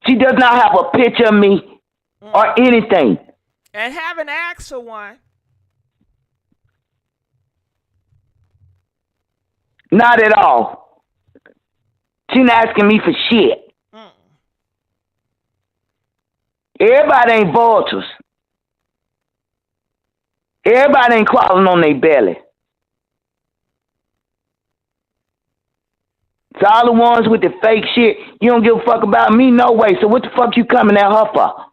Speaker 3: She does not have a picture of me or anything.
Speaker 1: And haven't asked for one.
Speaker 3: Not at all. She not asking me for shit. Everybody ain't vultures. Everybody ain't crawling on their belly. So all the ones with the fake shit, you don't give a fuck about me, no way. So what the fuck you coming at her for?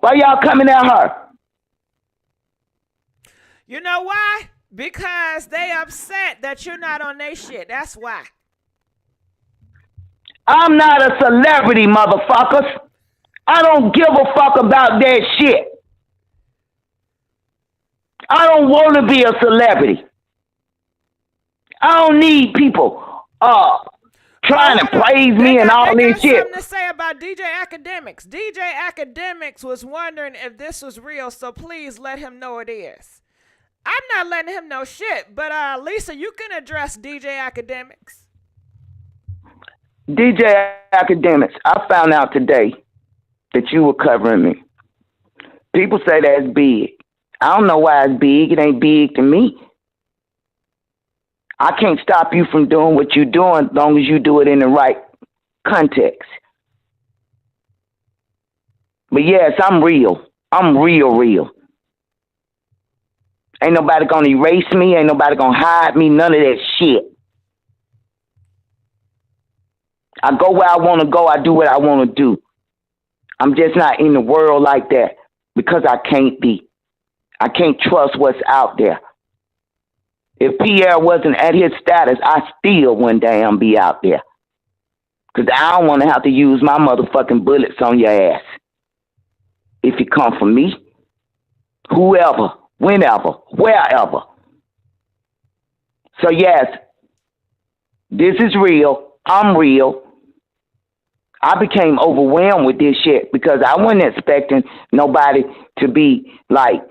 Speaker 3: Why y'all coming at her?
Speaker 1: You know why? Because they upset that you're not on their shit. That's why.
Speaker 3: I'm not a celebrity, motherfuckers. I don't give a fuck about that shit. I don't want to be a celebrity. I don't need people trying to praise me and all this shit.
Speaker 1: They got something to say about DJ Academics. DJ Academics was wondering if this was real, so please let him know it is. I'm not letting him know shit, but Lisa, you can address DJ Academics.
Speaker 3: DJ Academics, I found out today that you were covering me. People say that's big. I don't know why it's big. It ain't big to me. I can't stop you from doing what you're doing as long as you do it in the right context. But yes, I'm real. I'm real. Ain't nobody gonna erase me. Ain't nobody gonna hide me. None of that shit. I go where I want to go. I do what I want to do. I'm just not in the world like that because I can't be. I can't trust what's out there. If Pierre wasn't at his status, I still one day I'm be out there. Because I don't want to have to use my motherfucking bullets on your ass. If you come for me, whoever, whenever, wherever. So yes, this is real. I'm real. I became overwhelmed with this shit because I wasn't expecting nobody to be like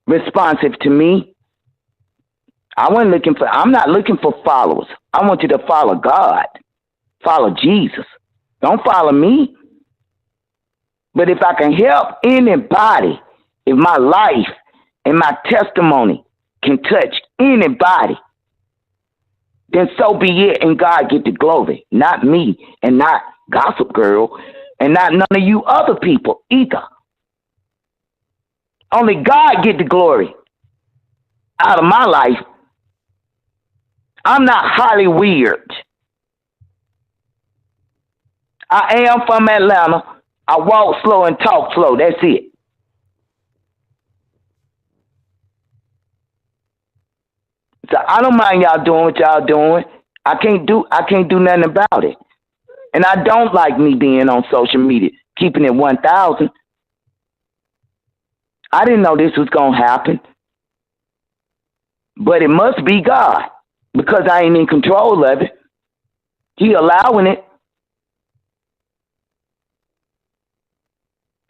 Speaker 3: responsive to me. I'm not looking for followers. I want you to follow God. Follow Jesus. Don't follow me. But if I can help anybody, if my life and my testimony can touch anybody, then so be it, and God get the glory. Not me, and not Gossip Girl, and not none of you other people either. Only God get the glory out of my life. I'm not highly weird. I am from Atlanta. I walk slow and talk slow. That's it. So I don't mind y'all doing what y'all doing. I can't do nothing about it. And I don't like me being on social media, keeping it 1,000. I didn't know this was gonna happen. But it must be God, because I ain't in control of it. He allowing it.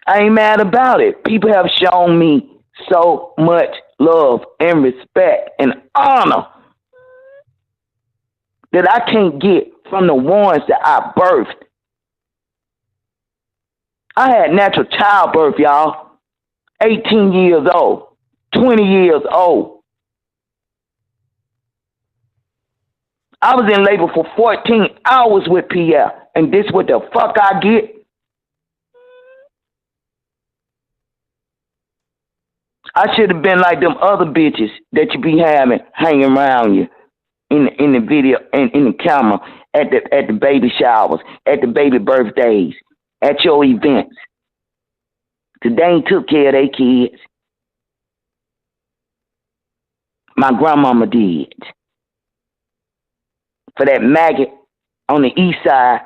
Speaker 3: I ain't mad about it. People have shown me so much love and respect and honor that I can't get from the ones that I birthed. I had natural childbirth, y'all. 18 years old, 20 years old. I was in labor for 14 hours with Pierre, and this what the fuck I get? I should have been like them other bitches that you be having hanging around you in the video and in the camera at the baby showers, at the baby birthdays, at your events. They ain't took care of their kids. My grandmama did. For that maggot on the east side,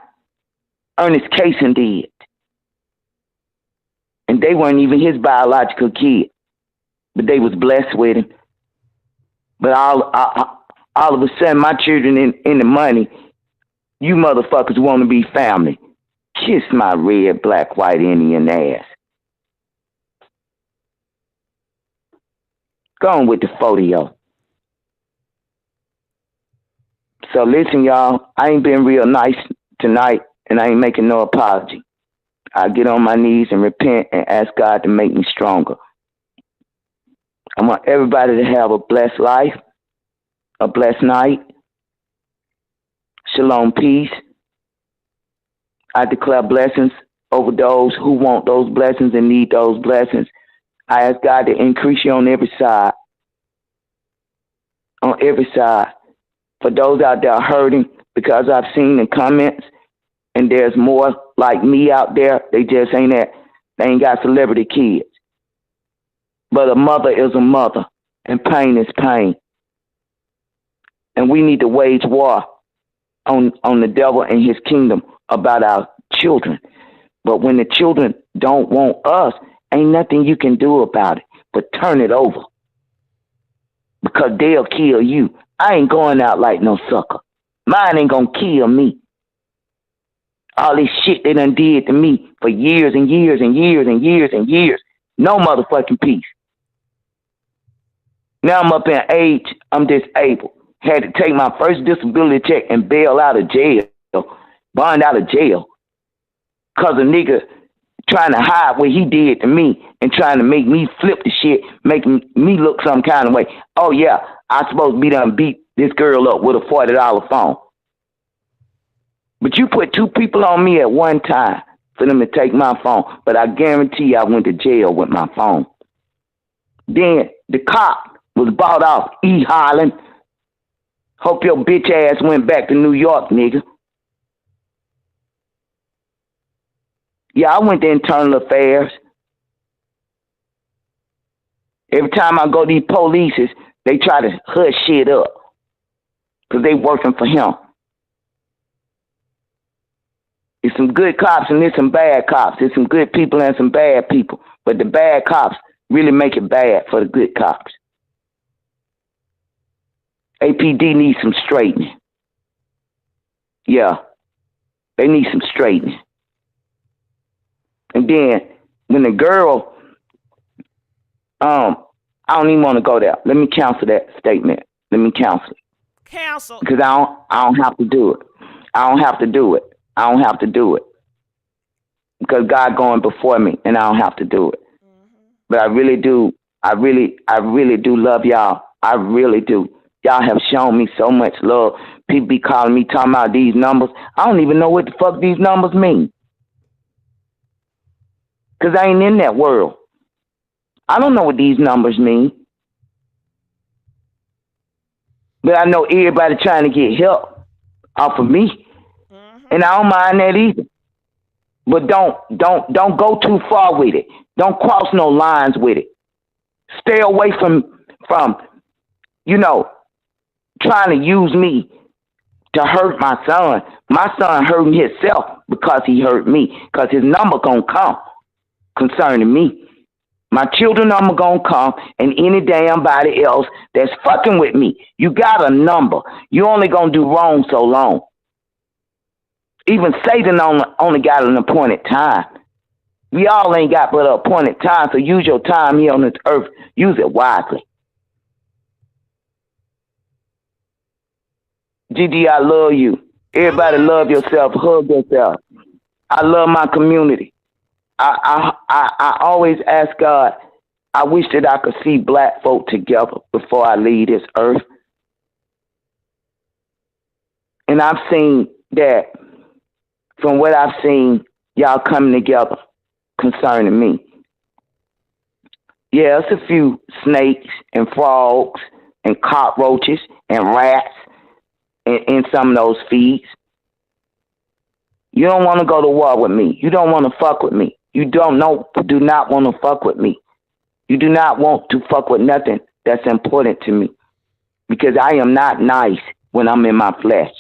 Speaker 3: Ernest Cason did. And they weren't even his biological kid. But they was blessed with him. But all of a sudden, my children in the money, you motherfuckers want to be family. Kiss my red, black, white Indian ass. Go on with the photo. So listen, y'all, I ain't been real nice tonight, and I ain't making no apology. I get on my knees and repent and ask God to make me stronger. I want everybody to have a blessed life, a blessed night. Shalom, peace. I declare blessings over those who want those blessings and need those blessings. I ask God to increase you on every side. On every side. For those out there hurting, because I've seen the comments, and there's more like me out there, they just ain't that. They ain't got celebrity kids. But a mother is a mother, and pain is pain. And we need to wage war on the devil and his kingdom about our children. But when the children don't want us, ain't nothing you can do about it but turn it over. Because they'll kill you. I ain't going out like no sucker. Mine ain't gonna kill me. All this shit they done did to me for years and years and years and years and years. No motherfucking peace. Now I'm up in age, I'm disabled. Had to take my first disability check and bail out of jail, bond out of jail. Cause a nigga trying to hide what he did to me and trying to make me flip the shit, making me look some kind of way. Oh yeah, I supposed to be done beat this girl up with a $40 phone. But you put two people on me at one time for them to take my phone. But I guarantee I went to jail with my phone. Then the cop was bought off, E. Holland. Hope your bitch ass went back to New York, nigga. Yeah, I went to internal affairs. Every time I go to these polices, they try to hush shit up because they working for him. some good cops and there's some bad cops. There's some good people and some bad people. But the bad cops really make it bad for the good cops. APD needs some straightening. Yeah. They need some straightening. And then when the girl, I don't even want to go there. Let me cancel that statement. Let me cancel it.
Speaker 1: Cancel.
Speaker 3: Because I don't have to do it. I don't have to do it. I don't have to do it. Because God going before me and I don't have to do it. But I really do. I really do love y'all. I really do. Y'all have shown me so much love. People be calling me, talking about these numbers. I don't even know what the fuck these numbers mean. Because I ain't in that world. I don't know what these numbers mean. But I know everybody trying to get help off of me. And I don't mind that either. But don't go too far with it. Don't cross no lines with it. Stay away from trying to use me to hurt my son. My son hurting himself because he hurt me. Because his number gonna come concerning me. My children number gonna come, and any damn body else that's fucking with me. You got a number. You only gonna do wrong so long. Even Satan only got an appointed time. We all ain't got but an appointed time, so use your time here on this earth. Use it wisely. GG, I love you. Everybody love yourself. Hug yourself. I love my community. I always ask God, I wish that I could see black folk together before I leave this earth. And I've seen that, from what I've seen, y'all coming together concerning me. Yeah, it's a few snakes and frogs and cockroaches and rats in some of those feeds. You don't want to go to war with me. You don't want to fuck with me. You do not want to fuck with me. You do not want to fuck with nothing that's important to me. Because I am not nice when I'm in my flesh.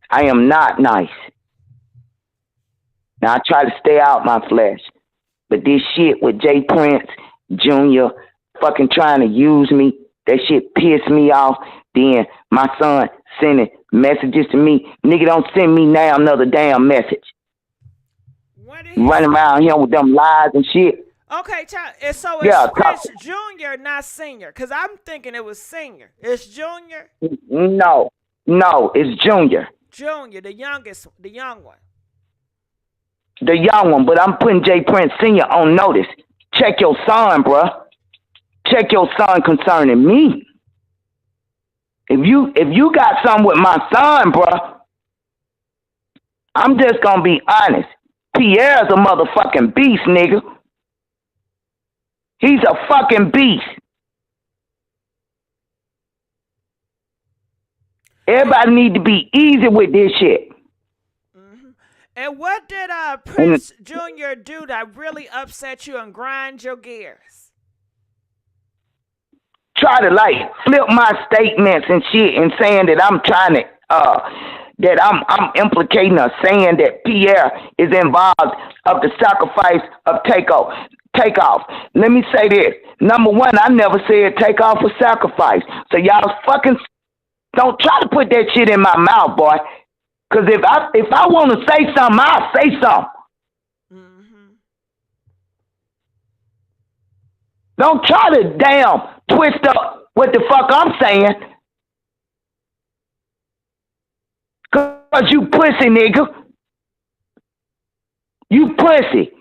Speaker 3: I am not nice. Now, I try to stay out my flesh. But this shit with J. Prince Jr. fucking trying to use me, that shit pissed me off. Then my son sending messages to me. Nigga, don't send me now another damn message. Running around here with them lies and shit.
Speaker 1: Okay, so it's Prince Jr., not Senior. Because I'm thinking it was Senior. It's Junior?
Speaker 3: No, it's Junior.
Speaker 1: Junior, the youngest, the young one.
Speaker 3: The young one, but I'm putting J. Prince Sr. on notice. Check your son, bruh. Check your son concerning me. If you got something with my son, bruh, I'm just gonna be honest. Pierre's a motherfucking beast, nigga. He's a fucking beast. Everybody need to be easy with this shit.
Speaker 1: And what did Prince Jr. do that really upset you and grind your gears?
Speaker 3: Try to flip my statements and shit and saying that I'm trying to that I'm implicating or saying that Pierre is involved of the sacrifice of takeoff. Let me say this. Number one, I never said takeoff or sacrifice. So y'all fucking don't try to put that shit in my mouth, boy. Cause if I want to say something, I'll say something. Don't try to damn twist up what the fuck I'm saying. Cause you pussy, nigga. You pussy.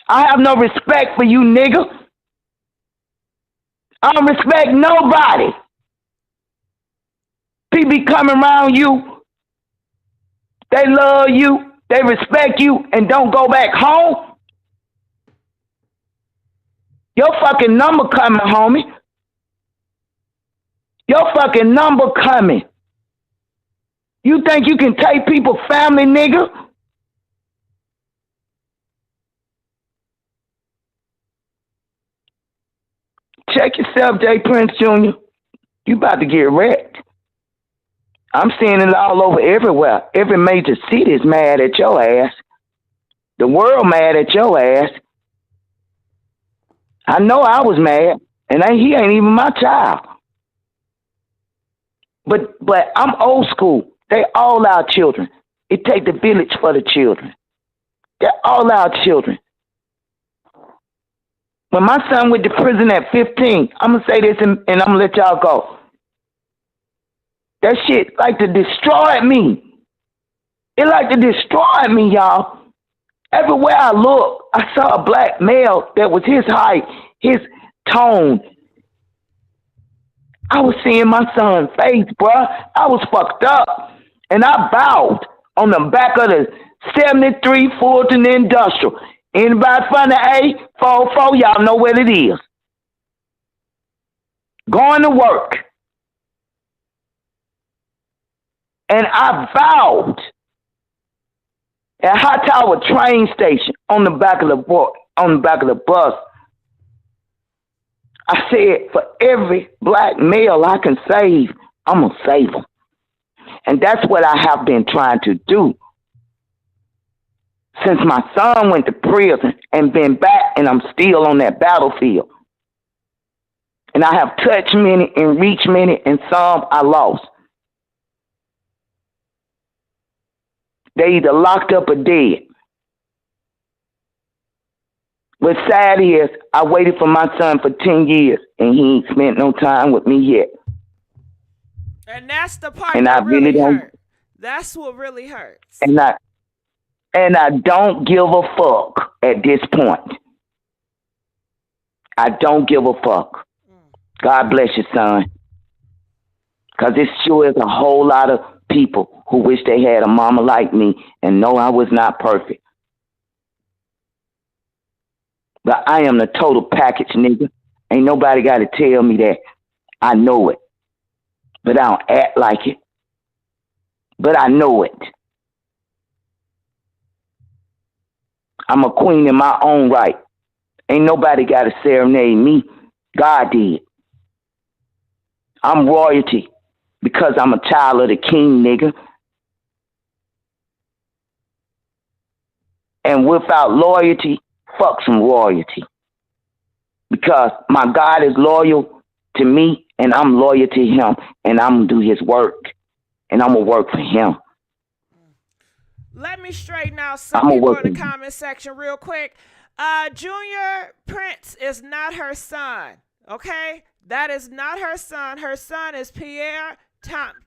Speaker 3: I have no respect for you, nigga. I don't respect nobody. People be coming around you. They love you. They respect you and don't go back home. Your fucking number coming, homie. Your fucking number coming. You think you can take people's family, nigga? Check yourself, J. Prince Jr. You about to get wrecked. I'm seeing it all over everywhere. Every major city is mad at your ass. The world mad at your ass. I know I was mad, and he ain't even my child. But I'm old school. They all our children. It take the village for the children. They're all our children. When my son went to prison at 15, I'm going to say this and I'm going to let y'all go. That shit like to destroy me. It like to destroy me, y'all. Everywhere I look, I saw a black male that was his height, his tone. I was seeing my son's face, bruh. I was fucked up. And I bowed on the back of the 73 Fulton Industrial. Anybody from the A44, y'all know what it is. Going to work. And I vowed at Hightower train station on the back of the bus. I said, for every black male I can save, I'm going to save them. And that's what I have been trying to do. Since my son went to prison and been back, and I'm still on that battlefield. And I have touched many and reached many, and some I lost. They either locked up or dead. What's sad is I waited for my son for 10 years, and he ain't spent no time with me yet.
Speaker 1: And that's the part that really hurt. That's what really hurts.
Speaker 3: And I don't give a fuck at this point. I don't give a fuck. God bless you, son. Because it sure is a whole lot of people who wish they had a mama like me, and no, I was not perfect. But I am the total package, nigga. Ain't nobody got to tell me that. I know it. But I don't act like it. But I know it. I'm a queen in my own right. Ain't nobody got to serenade me. God did. I'm royalty because I'm a child of the king, nigga. And without loyalty, fuck some royalty. Because my God is loyal to me, and I'm loyal to him, and I'm going to do his work, and I'm going to work for him.
Speaker 1: Let me straighten out some people in the comment section real quick. Junior Prince is not her son, okay? That is not her son. Her son is Pierre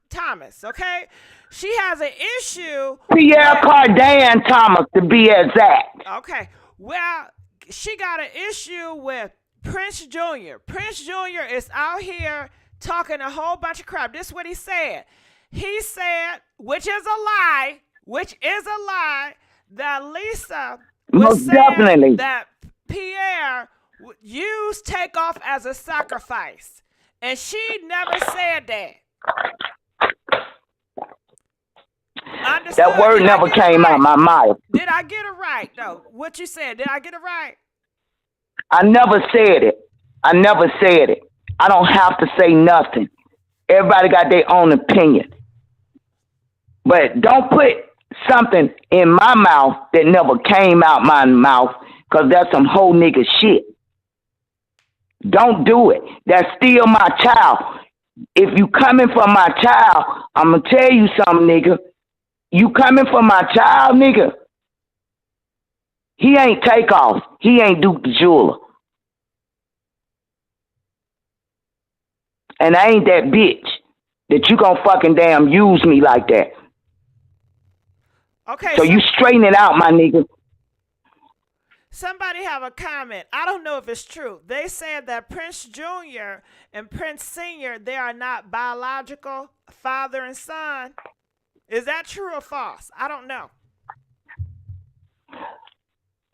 Speaker 1: Thomas, okay? She has an issue.
Speaker 3: Pierre Cardan Thomas, to be exact.
Speaker 1: Okay. Well, she got an issue with Prince Jr. Prince Jr. is out here talking a whole bunch of crap. This is what he said. He said, which is a lie, that Lisa was saying that Pierre used Takeoff as a sacrifice. And she never said that. Understood?
Speaker 3: That word never came out my mouth.
Speaker 1: Did I get it right, though? What you said, did I get it right?
Speaker 3: I never said it. I don't have to say nothing. Everybody got their own opinion. But don't put something in my mouth that never came out my mouth, because that's some whole nigga shit. Don't do it. That's still my child. If you coming for my child, I'm going to tell you something, nigga. You coming for my child, nigga? He ain't Takeoff. He ain't Duke the Jeweler. And I ain't that bitch that you gonna fucking damn use me like that.
Speaker 1: Okay.
Speaker 3: So you straighten it out, my nigga.
Speaker 1: Somebody have a comment. I don't know if it's true. They said that Prince Jr. and Prince Sr., they are not biological father and son. Is that true or false? I don't know.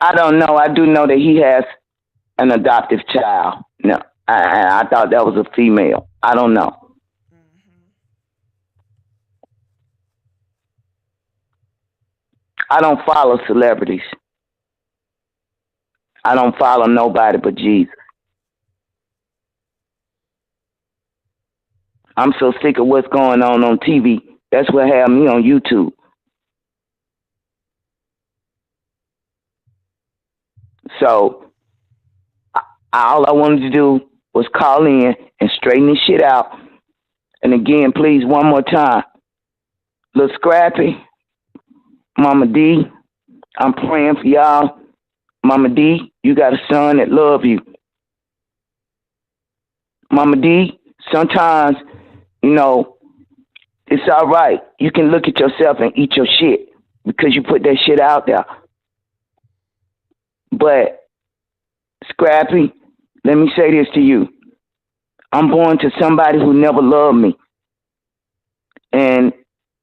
Speaker 3: I don't know. I do know that he has an adoptive child. No, I thought that was a female. I don't know. I don't follow celebrities. I don't follow nobody but Jesus. I'm so sick of what's going on TV. That's what had me on YouTube. So all I wanted to do was call in and straighten this shit out. And again, please, one more time. Little Scrappy, Mama D, I'm praying for y'all. Mama D, you got a son that love you. Mama D, sometimes, you know, it's all right. You can look at yourself and eat your shit because you put that shit out there. But, Scrappy, let me say this to you. I'm born to somebody who never loved me. And,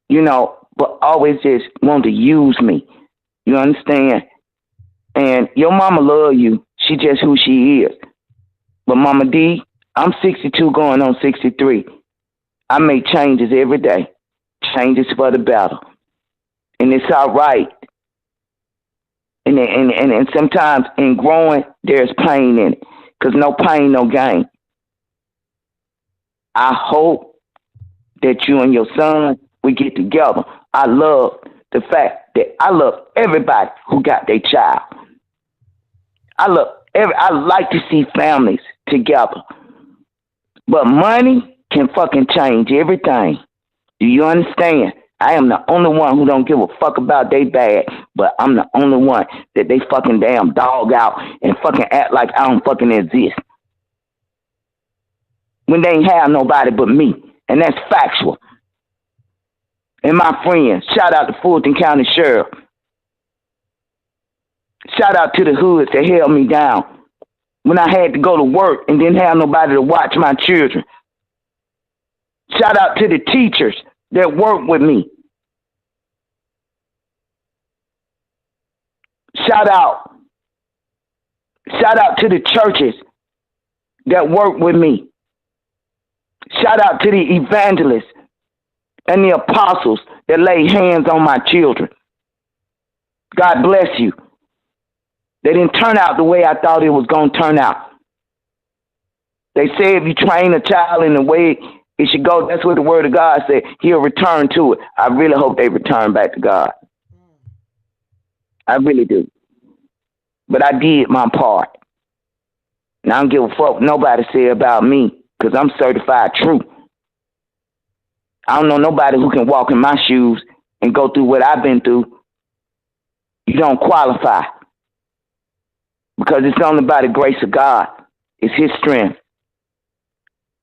Speaker 3: you know, but always just want to use me. You understand? And your mama love you. She just who she is. But Mama D, I'm 62 going on 63. I make changes every day. Changes for the better. And it's all right. And sometimes in growing, there's pain in it. Because no pain, no gain. I hope that you and your son, we get together. I love the fact that I love everybody who got their child. I like to see families together. But money can fucking change everything. Do you understand? I am the only one who don't give a fuck about they bad, but I'm the only one that they fucking damn dog out and fucking act like I don't fucking exist. When they ain't have nobody but me. And that's factual. And my friends, shout out to Fulton County Sheriff. Shout out to the hoods that held me down when I had to go to work and didn't have nobody to watch my children. Shout out to the teachers that work with me. Shout out to the churches that work with me. Shout out to the evangelists and the apostles that lay hands on my children. God bless you. They didn't turn out the way I thought it was going to turn out. They say if you train a child in the way it should go, that's what the word of God said. He'll return to it. I really hope they return back to God. I really do. But I did my part. And I don't give a fuck what nobody say about me because I'm certified true. I don't know nobody who can walk in my shoes and go through what I've been through. You don't qualify. Because it's only by the grace of God. It's his strength.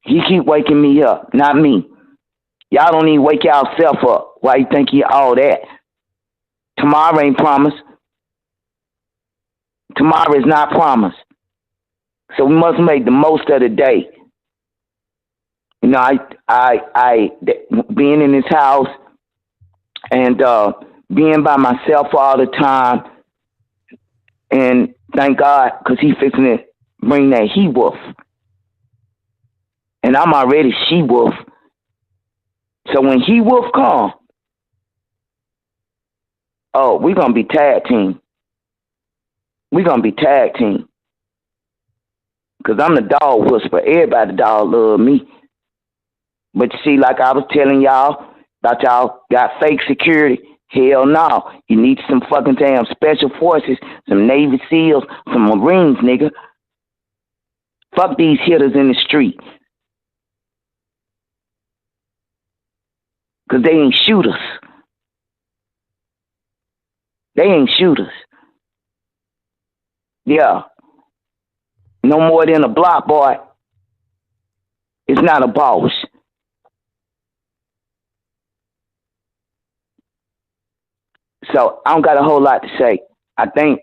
Speaker 3: He keep waking me up, not me. Y'all don't even wake yourself up. Why you think you all that? Tomorrow ain't promised. Tomorrow is not promised. So we must make the most of the day. You know, I being in this house and being by myself all the time, and thank God, because he fixing to bring that he-wolf. And I'm already she-wolf. So when he-wolf come, oh, we're going to be tag team. We're going to be tag team. Because I'm the dog whisperer. Everybody dog love me. But you see, like I was telling y'all, about y'all got fake security. Hell no. You need some fucking damn special forces, some Navy SEALs, some Marines, nigga. Fuck these hitters in the street. Because they ain't shooters. They ain't shooters. Yeah. No more than a block boy. It's not a boss. So I don't got a whole lot to say. I think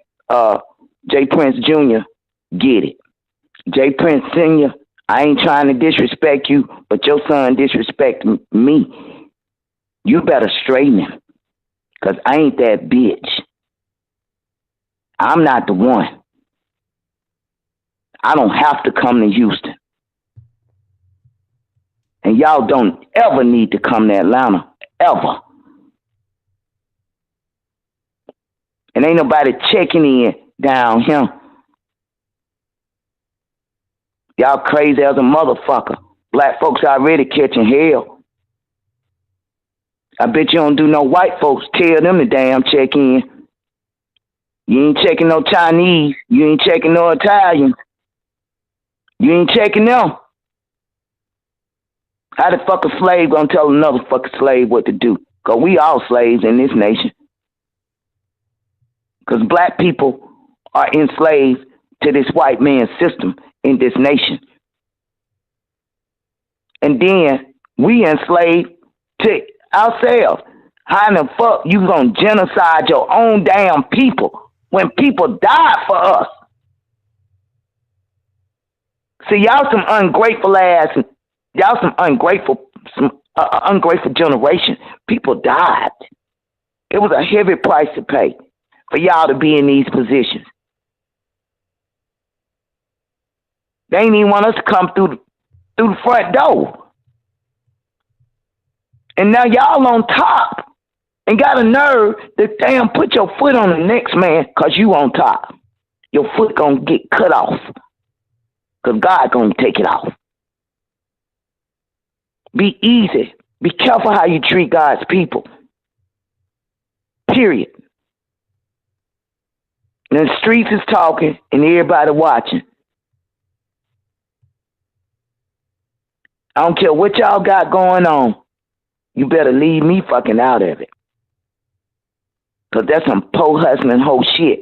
Speaker 3: J. Prince Jr. get it. J. Prince Sr., I ain't trying to disrespect you, but your son disrespect me. You better straighten him, because I ain't that bitch. I'm not the one. I don't have to come to Houston. And y'all don't ever need to come to Atlanta, ever. And ain't nobody checking in down here. Y'all crazy as a motherfucker. Black folks already catching hell. I bet you don't do no white folks. Tell them to damn check in. You ain't checking no Chinese. You ain't checking no Italians. You ain't checking them. How the fuck a slave gonna tell another fucking slave what to do? Because we all slaves in this nation. Because black people are enslaved to this white man's system in this nation. And then we enslaved to ourselves. How in the fuck you gonna genocide your own damn people when people died for us? See, y'all some ungrateful ass, y'all some ungrateful generation. People died. It was a heavy price to pay for y'all to be in these positions. They ain't even want us to come through the front door. And now y'all on top and got a nerve to damn put your foot on the next man because you on top. Your foot gonna get cut off because God gonna take it off. Be easy. Be careful how you treat God's people. Period. And the streets is talking and everybody watching. I don't care what y'all got going on. You better leave me fucking out of it. Because that's some po hustling whole shit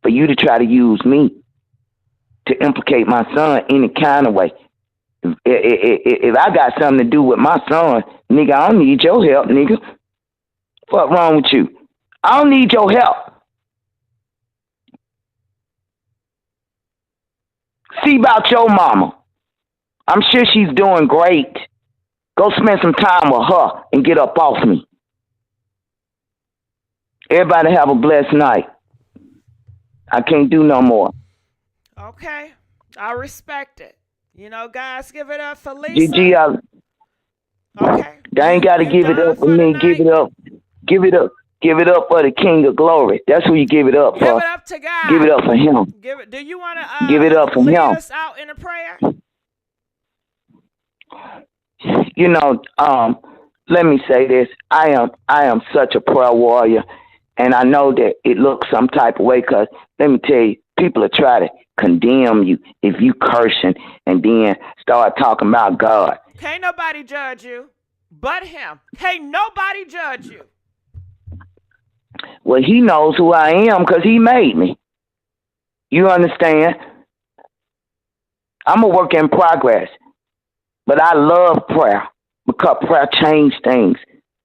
Speaker 3: for you to try to use me to implicate my son any kind of way. If I got something to do with my son, nigga, I don't need your help, nigga. Fuck wrong with you? I don't need your help. See about your mama. I'm sure she's doing great. Go spend some time with her and get up off me. Everybody have a blessed night. I can't do no more.
Speaker 1: Okay. I respect it. You know, guys, give it up for Lisa.
Speaker 3: GG,
Speaker 1: okay.
Speaker 3: They ain't got to give it up for me. Give it up. Give it up. Give it up for the King of Glory. That's who you give it up for.
Speaker 1: Give it up to God.
Speaker 3: Give it up for him.
Speaker 1: Do you want to
Speaker 3: give it up for
Speaker 1: lead
Speaker 3: him.
Speaker 1: us out in a prayer?
Speaker 3: You know, let me say this. I am such a prayer warrior, and I know that it looks some type of way because let me tell you, people will try to condemn you if you cursing and then start talking about God.
Speaker 1: Can't nobody judge you but him. Can't nobody judge you.
Speaker 3: Well, he knows who I am because he made me. You understand? I'm a work in progress. But I love prayer because prayer changes things.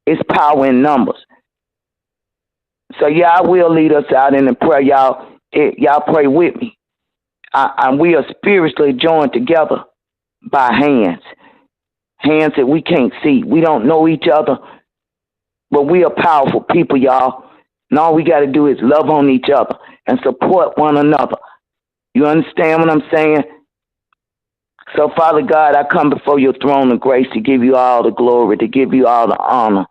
Speaker 3: It's power in numbers. So, yeah, I will lead us out in the prayer. Y'all pray with me. We are spiritually joined together by hands. Hands that we can't see. We don't know each other, but we are powerful people, y'all. And all we got to do is love on each other and support one another. You understand what I'm saying? So, Father God, I come before your throne of grace to give you all the glory, to give you all the honor,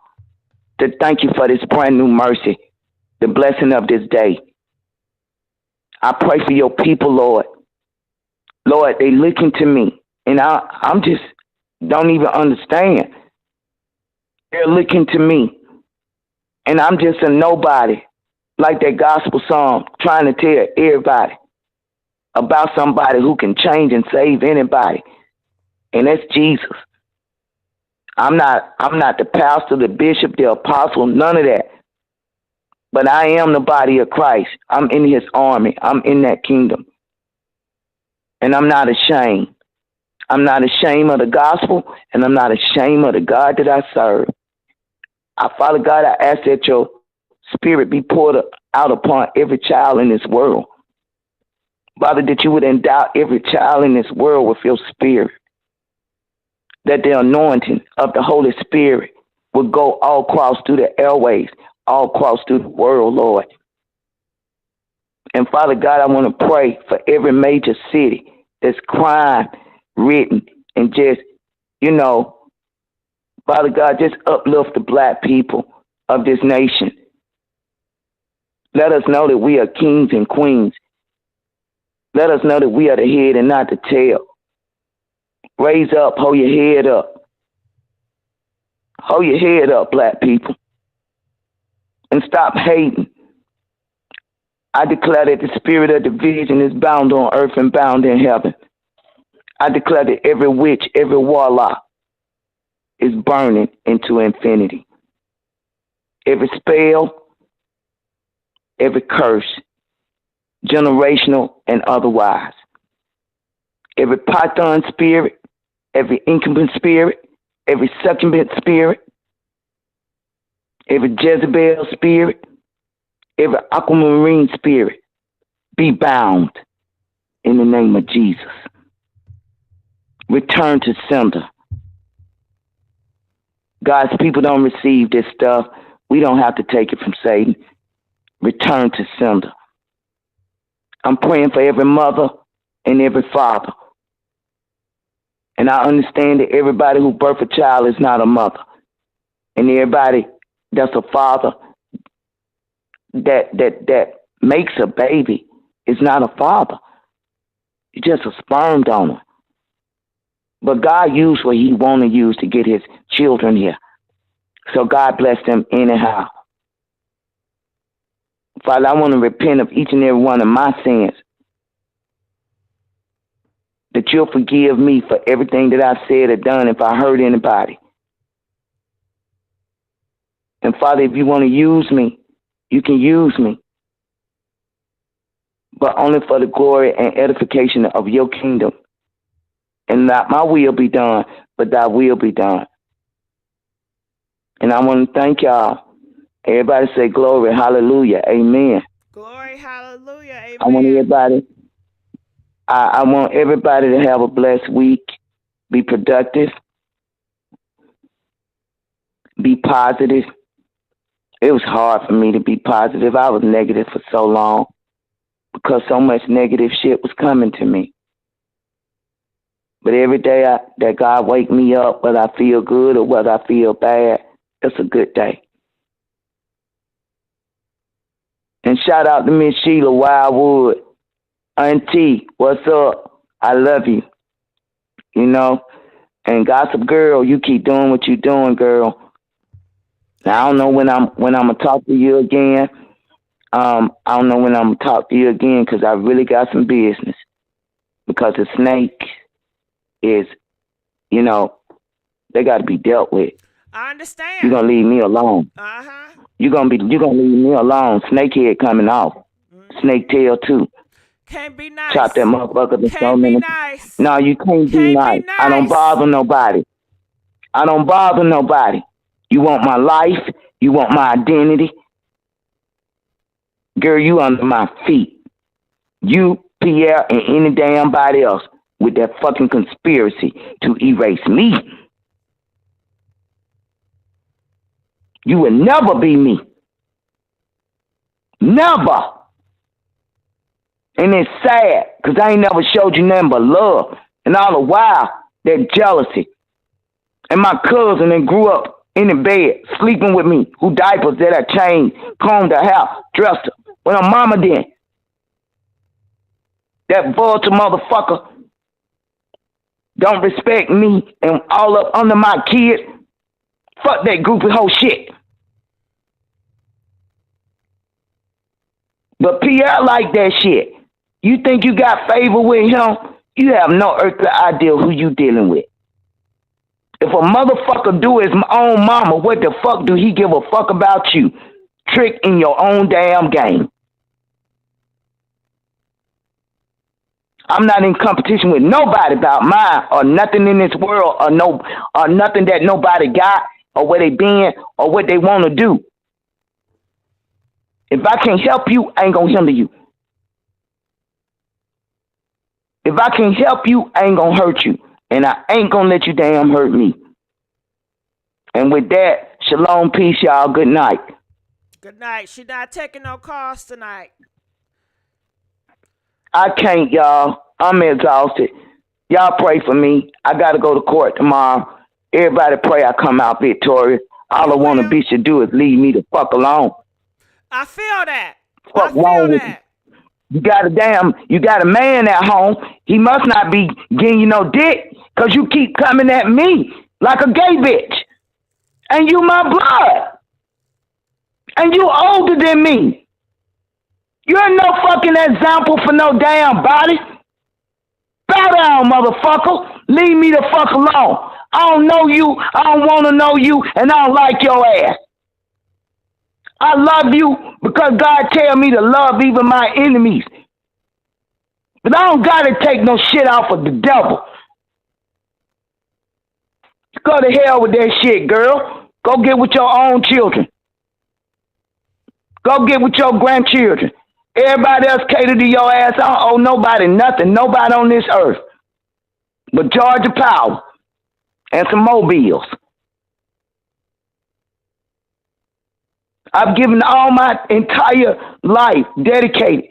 Speaker 3: to thank you for this brand new mercy, the blessing of this day. I pray for your people, Lord. Lord, they looking to me, and I'm just don't even understand. They're looking to me, and I'm just a nobody, like that gospel song, trying to tell everybody about somebody who can change and save anybody. And that's Jesus. I'm not the pastor, the bishop, the apostle, none of that. But I am the body of Christ. I'm in his army. I'm in that kingdom. And I'm not ashamed. I'm not ashamed of the gospel, and I'm not ashamed of the God that I serve. Father God, I ask that your spirit be poured out upon every child in this world. Father, that you would endow every child in this world with your spirit. That the anointing of the Holy Spirit would go all across through the airways, all across through the world, Lord. And Father God, I want to pray for every major city that's crime ridden and just, Father God, just uplift the black people of this nation. Let us know that we are kings and queens. Let us know that we are the head and not the tail. Raise up, hold your head up. Hold your head up, black people. and stop hating. I declare that the spirit of division is bound on earth and bound in heaven. I declare that every witch, every warlock is burning into infinity. Every spell, every curse, generational and otherwise. Every python spirit, every incubant spirit, every succubant spirit, every Jezebel spirit, every aquamarine spirit, be bound in the name of Jesus. Return to sender. God's people don't receive this stuff. We don't have to take it from Satan. Return to sender. I'm praying for every mother and every father. And I understand that everybody who birthed a child is not a mother. And everybody that's a father that makes a baby is not a father. It's just a sperm donor. But God used what he want to use to get his children here. So God bless them anyhow. Father, I want to repent of each and every one of my sins. That you'll forgive me for everything that I said or done if I hurt anybody. And Father, if you want to use me, you can use me. But only for the glory and edification of your kingdom. And not my will be done, but thy will be done. And I want to thank y'all. Everybody say glory, hallelujah, amen.
Speaker 1: Glory, hallelujah, amen.
Speaker 3: I want everybody to have a blessed week. Be productive. Be positive. It was hard for me to be positive. I was negative for so long because so much negative shit was coming to me. But every day that God wake me up, whether I feel good or whether I feel bad, it's a good day. And shout out to Miss Sheila Wildwood. Auntie, what's up? I love you. You know? And Gossip Girl, you keep doing what you're doing, girl. Now, I don't know when I'm gonna talk to you again. I don't know when I'm gonna talk to you again because I really got some business. Because the snake is, you know, they got to be dealt with.
Speaker 1: I understand.
Speaker 3: You're gonna leave me alone. You're gonna leave me alone. Snakehead coming off. Snake tail too.
Speaker 1: Can't be nice.
Speaker 3: Chop that motherfucker to so many.
Speaker 1: Nice.
Speaker 3: No, you can't be nice. I don't bother nobody. You want my life? You want my identity? Girl, you under my feet. You, Pierre, and any damn body else with that fucking conspiracy to erase me. You will never be me. Never. And it's sad, because I ain't never showed you nothing but love. And all the while, that jealousy. And my cousin that grew up in the bed, sleeping with me, who diapers that I changed, combed her hair, dressed her, when her mama did. That vulture motherfucker don't respect me and all up under my kids. Fuck that groupie whole shit. But Pierre like that shit. You think you got favor with him? You have no earthly idea who you dealing with. If a motherfucker do his own mama, what the fuck do he give a fuck about you? Trick in your own damn game. I'm not in competition with nobody about mine or nothing in this world or nothing that nobody got or where they been or what they want to do. If I can't help you, I ain't gonna hinder you. If I can't help you, I ain't gonna hurt you. And I ain't gonna let you damn hurt me. And with that, shalom, peace, y'all. Good night.
Speaker 1: Good night. She not taking no calls tonight.
Speaker 3: I can't, y'all. I'm exhausted. Y'all pray for me. I gotta go to court tomorrow. Everybody pray I come out victorious. All I want a bitch to do is leave me the fuck alone.
Speaker 1: I feel that.
Speaker 3: Fuck wrong with you? You got a man at home. He must not be getting you no dick because you keep coming at me like a gay bitch. And you my blood. And you older than me. You're no fucking example for no damn body. Bow down, motherfucker. Leave me the fuck alone. I don't know you. I don't want to know you. And I don't like your ass. I love you because God tell me to love even my enemies. But I don't got to take no shit off of the devil. Go to hell with that shit, girl. Go get with your own children. Go get with your grandchildren. Everybody else cater to your ass. I don't owe nobody nothing. Nobody on this earth. But Georgia Power and some mobiles. I've given all my entire life dedicated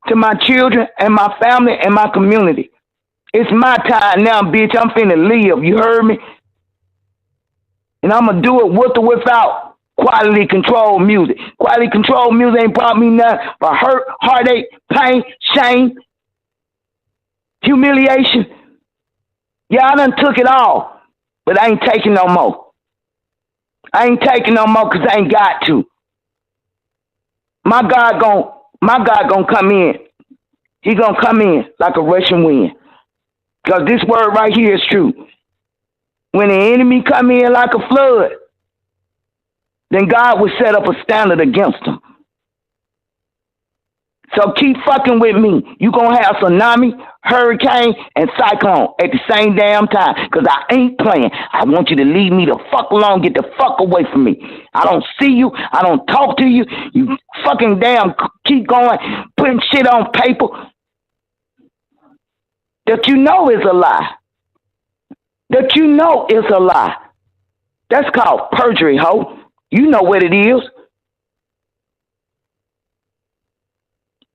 Speaker 3: to my children and my family and my community. It's my time now, bitch. I'm finna live. You heard me? And I'm going to do it with or without quality control music. Quality control music ain't brought me nothing but hurt, heartache, pain, shame, humiliation. Yeah, I done took it all, but I ain't taking no more. I ain't taking no more because I ain't got to. My God gon' come in. He gonna come in like a rushing wind. Because this word right here is true. When the enemy come in like a flood, then God will set up a standard against them. So keep fucking with me. You gonna have tsunami, hurricane, and cyclone at the same damn time. Because I ain't playing. I want you to leave me the fuck alone. Get the fuck away from me. I don't see you. I don't talk to you. You fucking damn keep going, putting shit on paper that you know is a lie. That you know is a lie. That's called perjury, ho. You know what it is.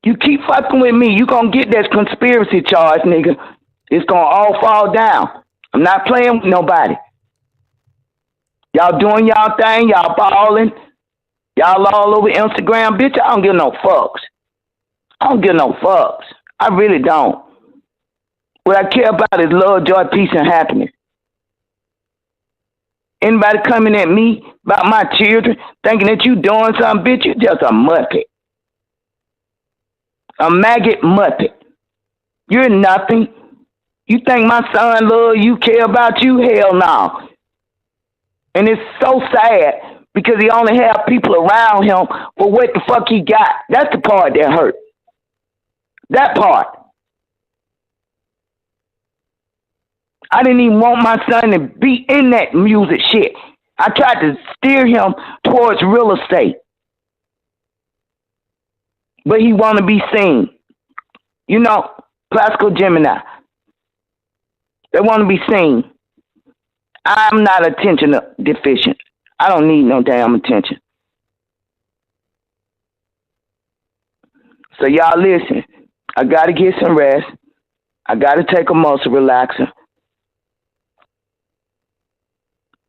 Speaker 3: You keep fucking with me, you gonna get that conspiracy charge, nigga. It's gonna all fall down. I'm not playing with nobody. Y'all doing y'all thing, y'all balling. Y'all all over Instagram, bitch. I don't give no fucks. I don't give no fucks. I really don't. What I care about is love, joy, peace, and happiness. Anybody coming at me about my children, thinking that you doing something, bitch, you just a muppet. A maggot muppet. You're nothing. You think my son love you, care about you? Hell no. And it's so sad because he only have people around him for what the fuck he got. That's the part that hurt. That part. I didn't even want my son to be in that music shit. I tried to steer him towards real estate. But he want to be seen. You know, classical Gemini. They want to be seen. I'm not attention deficient. I don't need no damn attention. So y'all listen. I got to get some rest. I got to take a muscle relaxer.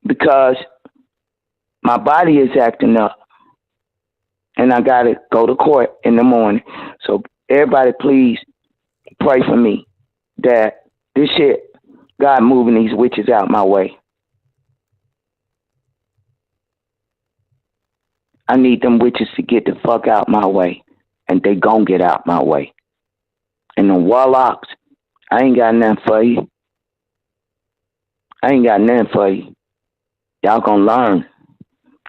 Speaker 3: Because my body is acting up. And I got to go to court in the morning. So everybody please pray for me that this shit, God moving these witches out my way. I need them witches to get the fuck out my way. And they gon' get out my way. And the warlocks, I ain't got nothing for you. I ain't got nothing for you. Y'all gonna learn.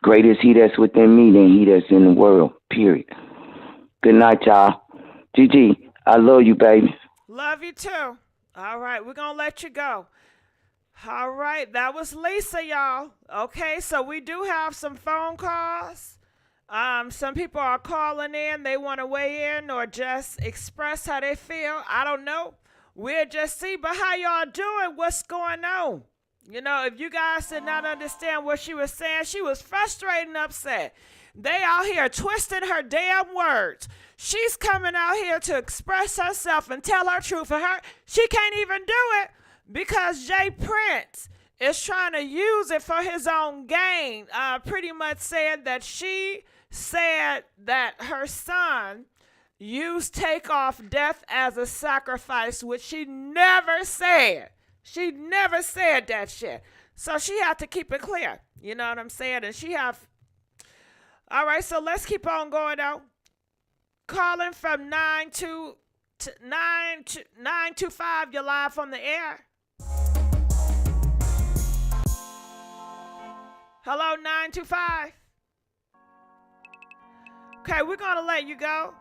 Speaker 3: Great is he that's within me than he that's in the world, period. Good night, y'all. GG, I love you, baby.
Speaker 1: Love you too. All right, we're going to let you go. All right, that was Lisa, y'all. Okay, so we do have some phone calls. Some people are calling in. They want to weigh in or just express how they feel. I don't know. We'll just see. But how y'all doing? What's going on? You know, if you guys did not understand what she was saying, she was frustrated and upset. They out here twisting her damn words. She's coming out here to express herself and tell her truth. For her, she can't even do it because Jay Prince is trying to use it for his own gain. Pretty much said that she said that her son used Takeoff death as a sacrifice, which she never said. She never said that shit. So she had to keep it clear. You know what I'm saying? And she have All right, so let's keep on going though. Calling from 925. You're live on the air. Hello, 925. Okay, we're gonna let you go.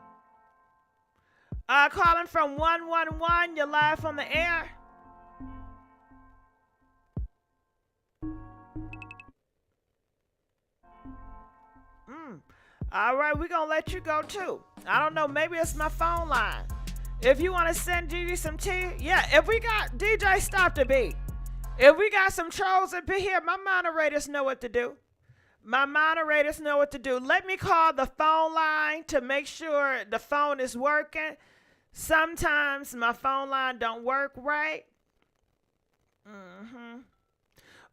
Speaker 1: Calling from 111. You're live on the air. All right, we're going to let you go too. I don't know, maybe it's my phone line. If you want to send Gigi some tea, yeah, if we got, DJ, stop the beat. If we got some trolls up in here, my moderators know what to do. My moderators know what to do. Let me call the phone line to make sure the phone is working. Sometimes my phone line don't work right.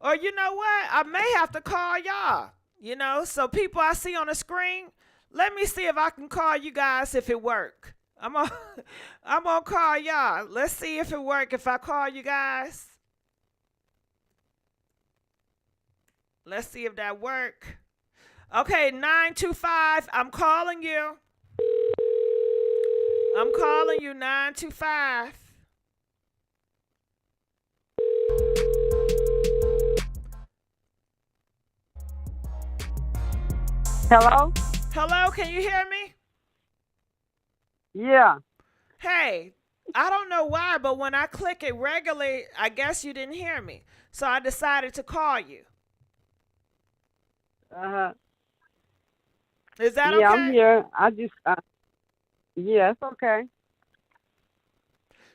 Speaker 1: Or you know what? I may have to call y'all. You know, so people I see on the screen, let me see if I can call you guys if it work. I'm gonna call y'all. Let's see if it work if I call you guys. Let's see if that work. Okay, 925, I'm calling you. I'm calling you, 925.
Speaker 6: Hello?
Speaker 1: Hello, can you hear me?
Speaker 6: Yeah.
Speaker 1: Hey, I don't know why, but when I click it regularly, I guess you didn't hear me. So I decided to call you. Is that okay?
Speaker 6: Yeah, I'm here. Yeah, it's okay.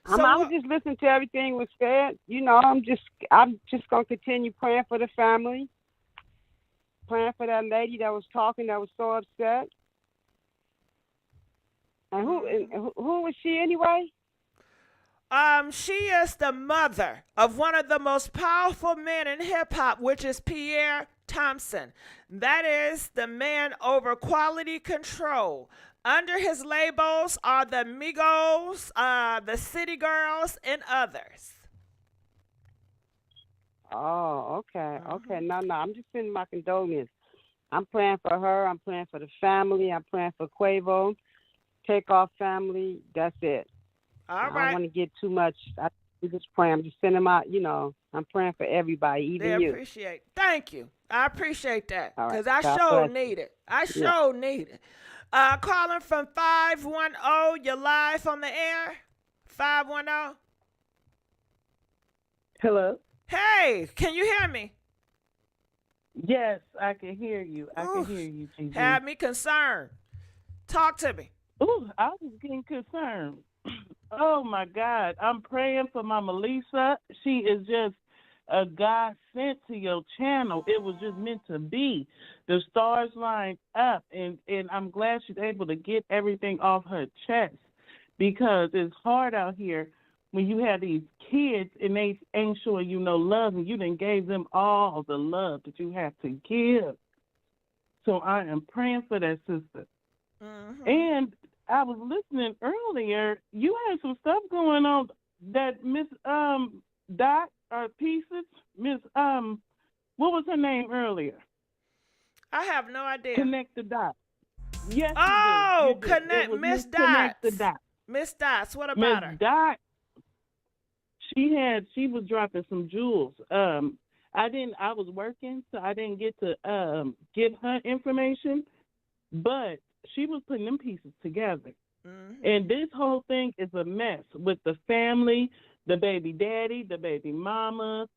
Speaker 1: So
Speaker 6: I was just listening to everything was said. You know, I'm just gonna continue praying for the family. Praying for that lady that was talking that was so upset. And who was she anyway?
Speaker 1: She is the mother of one of the most powerful men in hip hop, which is Pierre Thompson. That is the man over quality control. Under his labels are the Migos, the City Girls, and others.
Speaker 6: Oh, okay. Okay. No, I'm just sending my condolences. I'm praying for her. I'm praying for the family. I'm praying for Quavo. Takeoff family. That's it.
Speaker 1: All
Speaker 6: I
Speaker 1: right.
Speaker 6: don't want to get too much. I'm just praying. I'm just sending my, I'm praying for everybody, even you.
Speaker 1: Appreciate. Thank you. I appreciate that.
Speaker 6: All right.
Speaker 1: Because I sure need it. I sure need it. Calling from 510. You're live on the air. 510.
Speaker 7: Hello.
Speaker 1: Hey, can you hear me?
Speaker 7: Yes, I can hear you. I can hear you, GG.
Speaker 1: Had me concerned. Talk to me.
Speaker 7: Ooh, I was getting concerned. Oh my God. I'm praying for Mama Lisa. She is just a God sent to your channel. It was just meant to be. The stars lined up, and I'm glad she's able to get everything off her chest, because it's hard out here when you have these kids and they ain't showing you no love, and you done gave them all the love that you have to give. So I am praying for that sister. And I was listening earlier. You had some stuff going on that Miss Dot or Pieces, Miss what was her name earlier?
Speaker 1: I have no idea.
Speaker 7: Connect the Dot. Yes.
Speaker 1: Oh,
Speaker 7: you did.
Speaker 1: connect Miss Dots.
Speaker 7: Connect the Dot.
Speaker 1: Miss Dots. What about
Speaker 7: Miss
Speaker 1: her?
Speaker 7: Dot. She was dropping some jewels. I was working, so I didn't get to get her information, but she was putting them pieces together. And this whole thing is a mess with the family, the baby daddy, the baby mama,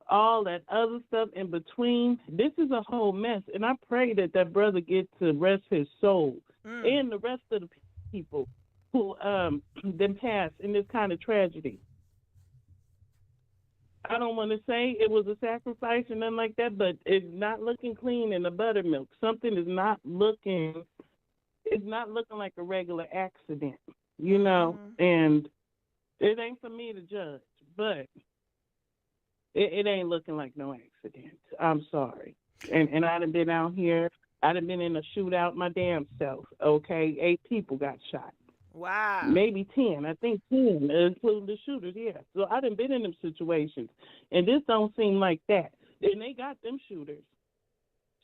Speaker 7: all that other stuff in between. This is a whole mess, and I pray that brother gets to rest his soul, and the rest of the people who then passed in this kind of tragedy. I don't want to say it was a sacrifice or nothing like that, but it's not looking clean in the buttermilk. Something is not looking. It's not looking like a regular accident, and it ain't for me to judge, but it ain't looking like no accident. I'm sorry. And I done been out here. I done been in a shootout my damn self, okay? 8 people got shot.
Speaker 1: Wow.
Speaker 7: Maybe 10. I think 10, including the shooters, yeah. So I done been in them situations, and this don't seem like that. And they got them shooters.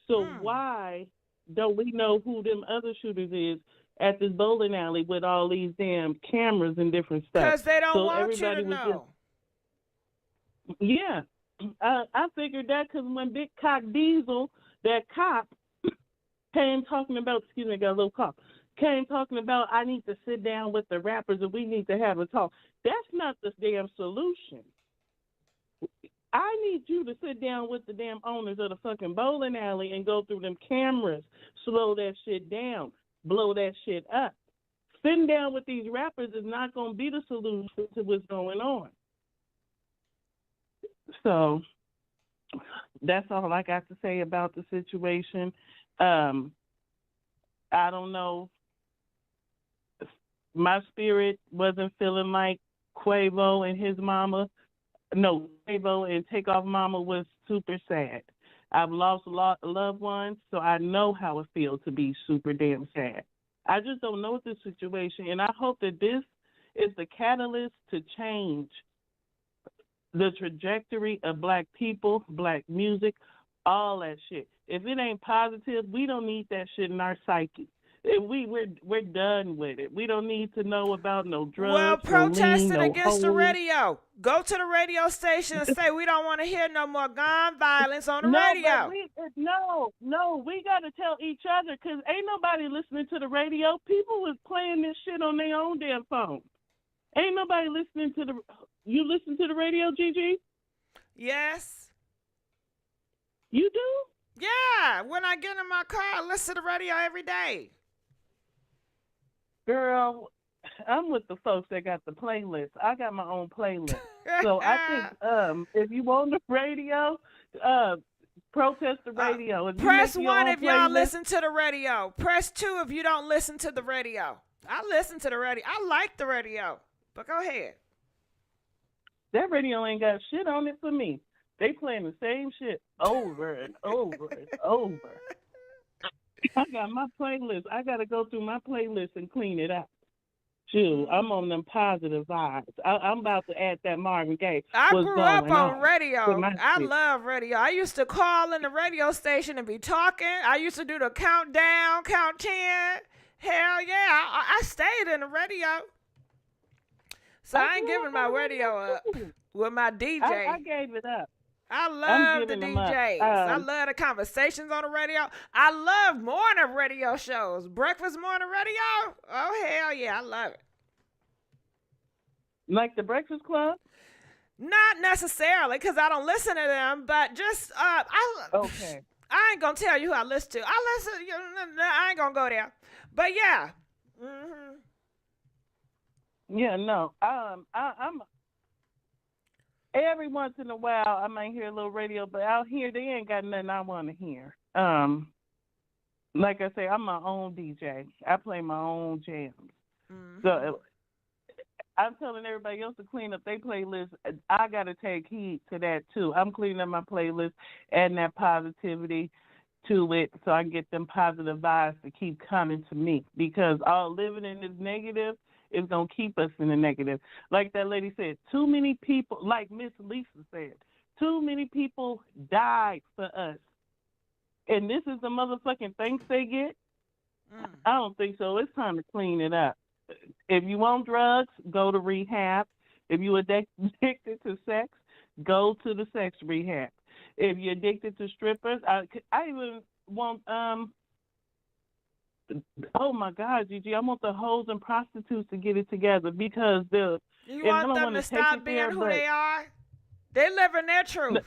Speaker 7: So why don't we know who them other shooters is at this bowling alley with all these damn cameras and different stuff?
Speaker 1: Because they don't
Speaker 7: So
Speaker 1: want you
Speaker 7: everybody
Speaker 1: to
Speaker 7: was
Speaker 1: know.
Speaker 7: yeah. I figured that because when Big Cock Diesel, that cop, came talking about, excuse me, I got a little cough, came talking about I need to sit down with the rappers and we need to have a talk. That's not the damn solution. I need you to sit down with the damn owners of the fucking bowling alley and go through them cameras, slow that shit down, blow that shit up. Sitting down with these rappers is not going to be the solution to what's going on. So that's all I got to say about the situation. I don't know. My spirit wasn't feeling like Quavo and his mama. No, Quavo and Takeoff Mama was super sad. I've lost a lot of loved ones, so I know how it feels to be super damn sad. I just don't know the situation, and I hope that this is the catalyst to change the trajectory of Black people, Black music, all that shit. If it ain't positive, we don't need that shit in our psyche. We're done with it. We don't need to know about no drugs.
Speaker 1: Well, protest
Speaker 7: no
Speaker 1: it
Speaker 7: lean,
Speaker 1: against the
Speaker 7: hoes.
Speaker 1: radio. Go to the radio station and say we don't want to hear no more gun violence on the
Speaker 7: No,
Speaker 1: radio.
Speaker 7: but we got to tell each other because ain't nobody listening to the radio. People was playing this shit on their own damn phone. Ain't nobody listening to the. You listen to the radio, Gigi?
Speaker 1: Yes.
Speaker 7: You do?
Speaker 1: Yeah. When I get in my car, I listen to the radio every day.
Speaker 7: Girl, I'm with the folks that got the playlist. I got my own playlist. So I think if you on the radio, protest the radio. If
Speaker 1: Press
Speaker 7: you make your
Speaker 1: 1
Speaker 7: own
Speaker 1: if y'all
Speaker 7: playlist-
Speaker 1: listen to the radio. Press 2 if you don't listen to the radio. I listen to the radio. I like the radio. But go ahead.
Speaker 7: That radio ain't got shit on it for me. They playing the same shit over and over and over. I got my playlist. I got to go through my playlist and clean it up. Shoot, I'm on them positive vibes. I'm about to add that Marvin Gaye.
Speaker 1: I
Speaker 7: What's
Speaker 1: grew up
Speaker 7: going
Speaker 1: on radio.
Speaker 7: with my
Speaker 1: I
Speaker 7: shit.
Speaker 1: love radio. I used to call in the radio station and be talking. I used to do the countdown, count 10. Hell yeah. I stayed in the radio. So I ain't giving my radio up with my DJ.
Speaker 7: I gave it up.
Speaker 1: I love the
Speaker 7: giving them up.
Speaker 1: DJs. I love the conversations on the radio. I love morning radio shows. Breakfast morning radio. Oh, hell yeah. I love it.
Speaker 7: Like the Breakfast Club?
Speaker 1: Not necessarily because I don't listen to them, but just,
Speaker 7: Okay.
Speaker 1: I ain't going to tell you who I listen to. I ain't going to go there. But yeah.
Speaker 7: Yeah, no. I'm every once in a while I might hear a little radio, but out here they ain't got nothing I want to hear. Like I say, I'm my own DJ. I play my own jams. So I'm telling everybody else to clean up their playlist. I got to take heed to that too. I'm cleaning up my playlist, adding that positivity to it so I can get them positive vibes to keep coming to me, because all living in this negative is going to keep us in the negative. Like that lady said, too many people, like Miss Lisa said, too many people died for us. And this is the motherfucking thanks they get? I don't think so. It's time to clean it up. If you want drugs, go to rehab. If you're addicted to sex, go to the sex rehab. If you're addicted to strippers, I even want, oh my God, Gigi, I want the hoes and prostitutes to get it together, because
Speaker 1: You want them to stop being who they are? They living their truth.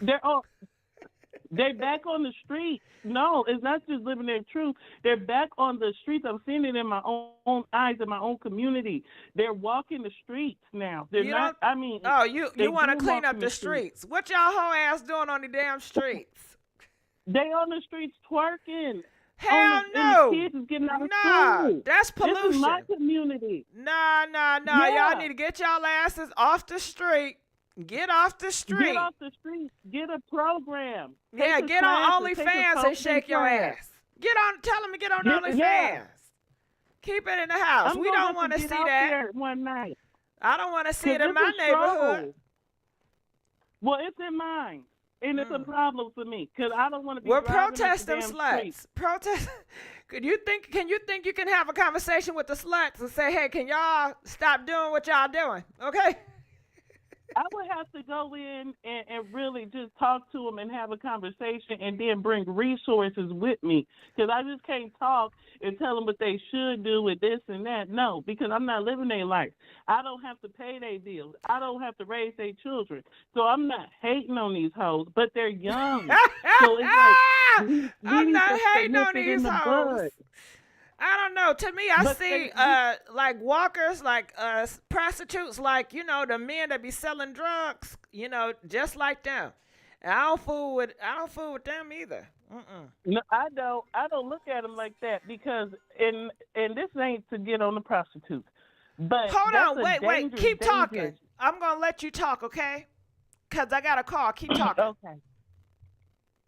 Speaker 7: They're back on the street. No, it's not just living their truth. They're back on the streets. I'm seeing it in my own eyes, in my own community. They're walking the streets now. They're not. I mean,
Speaker 1: oh, you want to clean up the streets? What y'all hoe ass doing on the damn streets?
Speaker 7: They on the streets twerking.
Speaker 1: Hell no.
Speaker 7: And the kids is getting out of school.
Speaker 1: That's pollution.
Speaker 7: This is my community.
Speaker 1: Nah.
Speaker 7: Yeah.
Speaker 1: Y'all need to get y'all asses off the street. Get off the street.
Speaker 7: Get off the street. Get a program.
Speaker 1: Yeah, get on OnlyFans and shake your ass. Tell them to get on OnlyFans.
Speaker 7: Yeah.
Speaker 1: Keep it in the house. We don't want to see that.
Speaker 7: One night.
Speaker 1: I don't want to see it in my neighborhood.
Speaker 7: Well, it's in mine. and it's a problem for me because I don't want to be
Speaker 1: Well,
Speaker 7: driving up
Speaker 1: protest
Speaker 7: the
Speaker 1: them
Speaker 7: damn street.
Speaker 1: sluts. Protest. Can you think you can have a conversation with the sluts and say, hey, can y'all stop doing what y'all doing? Okay.
Speaker 7: I would have to go in and really just talk to them and have a conversation and then bring resources with me because I just can't talk and tell them what they should do with this and that. No, because I'm not living their life. I don't have to pay their bills. I don't have to raise their children. So I'm not hating on these hoes, but they're young. So it's like
Speaker 1: I'm not hating on
Speaker 7: in
Speaker 1: these
Speaker 7: the
Speaker 1: hoes.
Speaker 7: bud.
Speaker 1: I don't know. To me, I
Speaker 7: But
Speaker 1: see like walkers, like prostitutes, like the men that be selling drugs, just like them. And I don't fool with them either.
Speaker 7: No, I don't look at them like that because and this ain't to get on the prostitutes. But
Speaker 1: Hold
Speaker 7: that's
Speaker 1: on,
Speaker 7: a
Speaker 1: wait, keep
Speaker 7: dangerous.
Speaker 1: talking. I'm gonna let you talk, okay? Cause I got a call. Keep talking.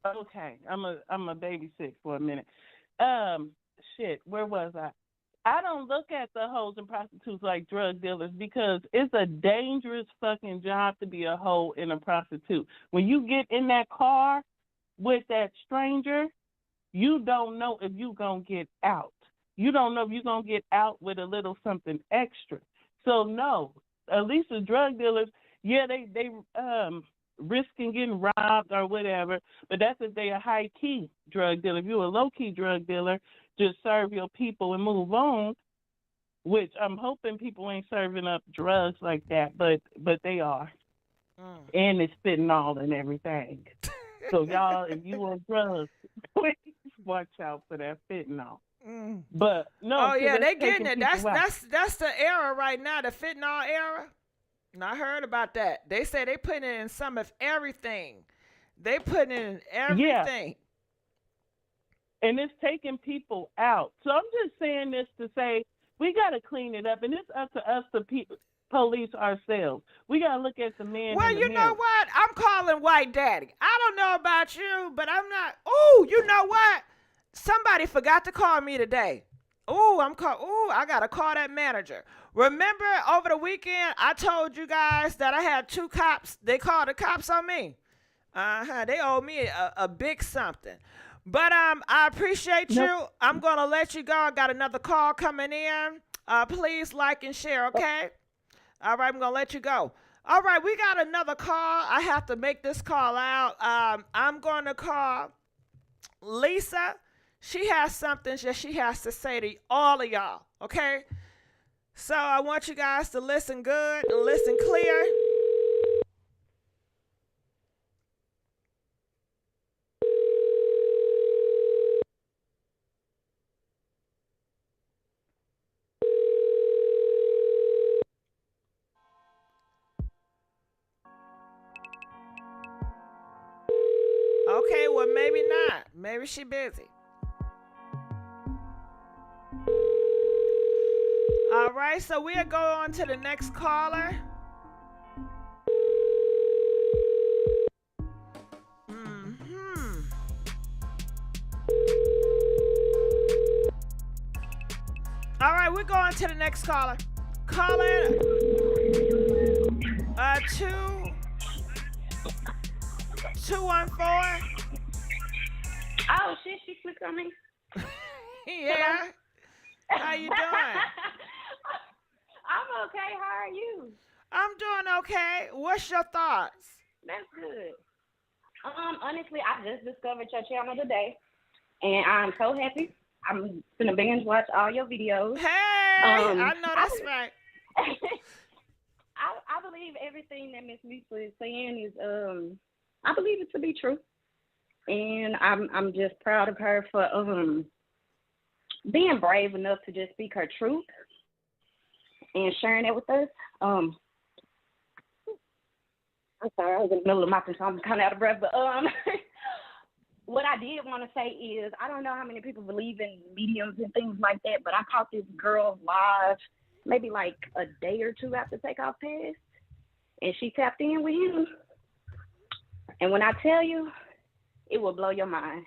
Speaker 7: Okay. I'm a babysit for a minute. Shit, where was I? I don't look at the hoes and prostitutes like drug dealers because it's a dangerous fucking job to be a hoe and a prostitute. When you get in that car with that stranger, you don't know if you gonna get out. You don't know if you're gonna get out with a little something extra. So no, at least the drug dealers, yeah, they risking getting robbed or whatever, but that's if they a high key drug dealer. If you're a low key drug dealer, just serve your people and move on. Which I'm hoping people ain't serving up drugs like that, but they are, and it's fentanyl and everything. So y'all, if you on drugs, please watch out for that fentanyl. But no,
Speaker 1: Oh yeah, they
Speaker 7: taking
Speaker 1: getting it.
Speaker 7: people out.
Speaker 1: That's the era right now, the fentanyl era. And I heard about that. They say they putting it in some of everything. They putting it in everything.
Speaker 7: And it's taking people out. So I'm just saying this to say we got to clean it up, and it's up to us to police ourselves. We got to look at the man.
Speaker 1: Well,
Speaker 7: in the
Speaker 1: you
Speaker 7: mirror.
Speaker 1: know what? I'm calling White Daddy. I don't know about you, but I'm not. Ooh, you know what? Somebody forgot to call me today. Ooh, I got to call that manager. Remember over the weekend, I told you guys that I had 2 cops. They called the cops on me. They owe me a big something. But I appreciate you. I'm going to let you go. I got another call coming in. Please like and share, okay? All right, I'm going to let you go. All right, we got another call. I have to make this call out. I'm going to call Lisa. She has something that she has to say to all of y'all, okay? So I want you guys to listen good and listen clear. Okay, well, maybe not. Maybe she busy. All right, so we'll go on to the next caller. All right, we're going to the next caller. Caller 214.
Speaker 8: Oh shit, she clicked on me.
Speaker 1: Yeah. How you doing?
Speaker 8: I'm okay. How are you?
Speaker 1: I'm doing okay. What's your thoughts?
Speaker 8: That's good. Honestly, I just discovered your channel today, and I'm so happy. I'm gonna binge watch all your videos.
Speaker 1: Hey, I know that's right.
Speaker 8: I believe everything that Miss Lisa is saying is I believe it to be true, and I'm just proud of her for being brave enough to just speak her truth and sharing it with us. I'm sorry, I was in the middle of my so I'm kind of out of breath, but what I did want to say is I don't know how many people believe in mediums and things like that, but I caught this girl live maybe like a day or two after Takeoff passed, and she tapped in with him. And when I tell you, it will blow your mind.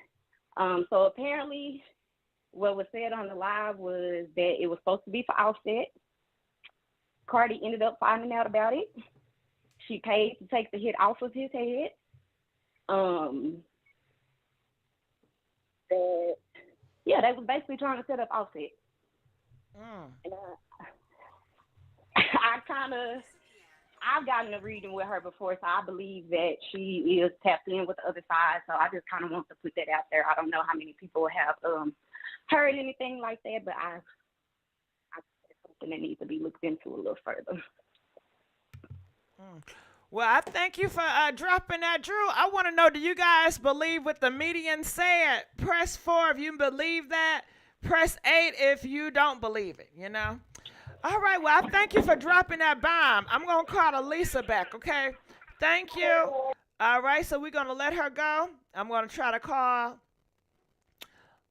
Speaker 8: So apparently what was said on the live was that it was supposed to be for Offset. Cardi ended up finding out about it. She paid to take the hit off of his head. That yeah, they was basically trying to set up Offset. And I've gotten a reading with her before, so I believe that she is tapped in with the other side. So I just kind of want to put that out there. I don't know how many people have heard anything like that, but I it's something that needs to be looked into a little further.
Speaker 1: Well, I thank you for dropping that, Drew. I want to know, do you guys believe what the median said? Press 4 if you believe that. Press 8 if you don't believe it, you know? All right, well, I thank you for dropping that bomb. I'm going to call Elisa back, okay? Thank you. All right, so we're going to let her go. I'm going to try to call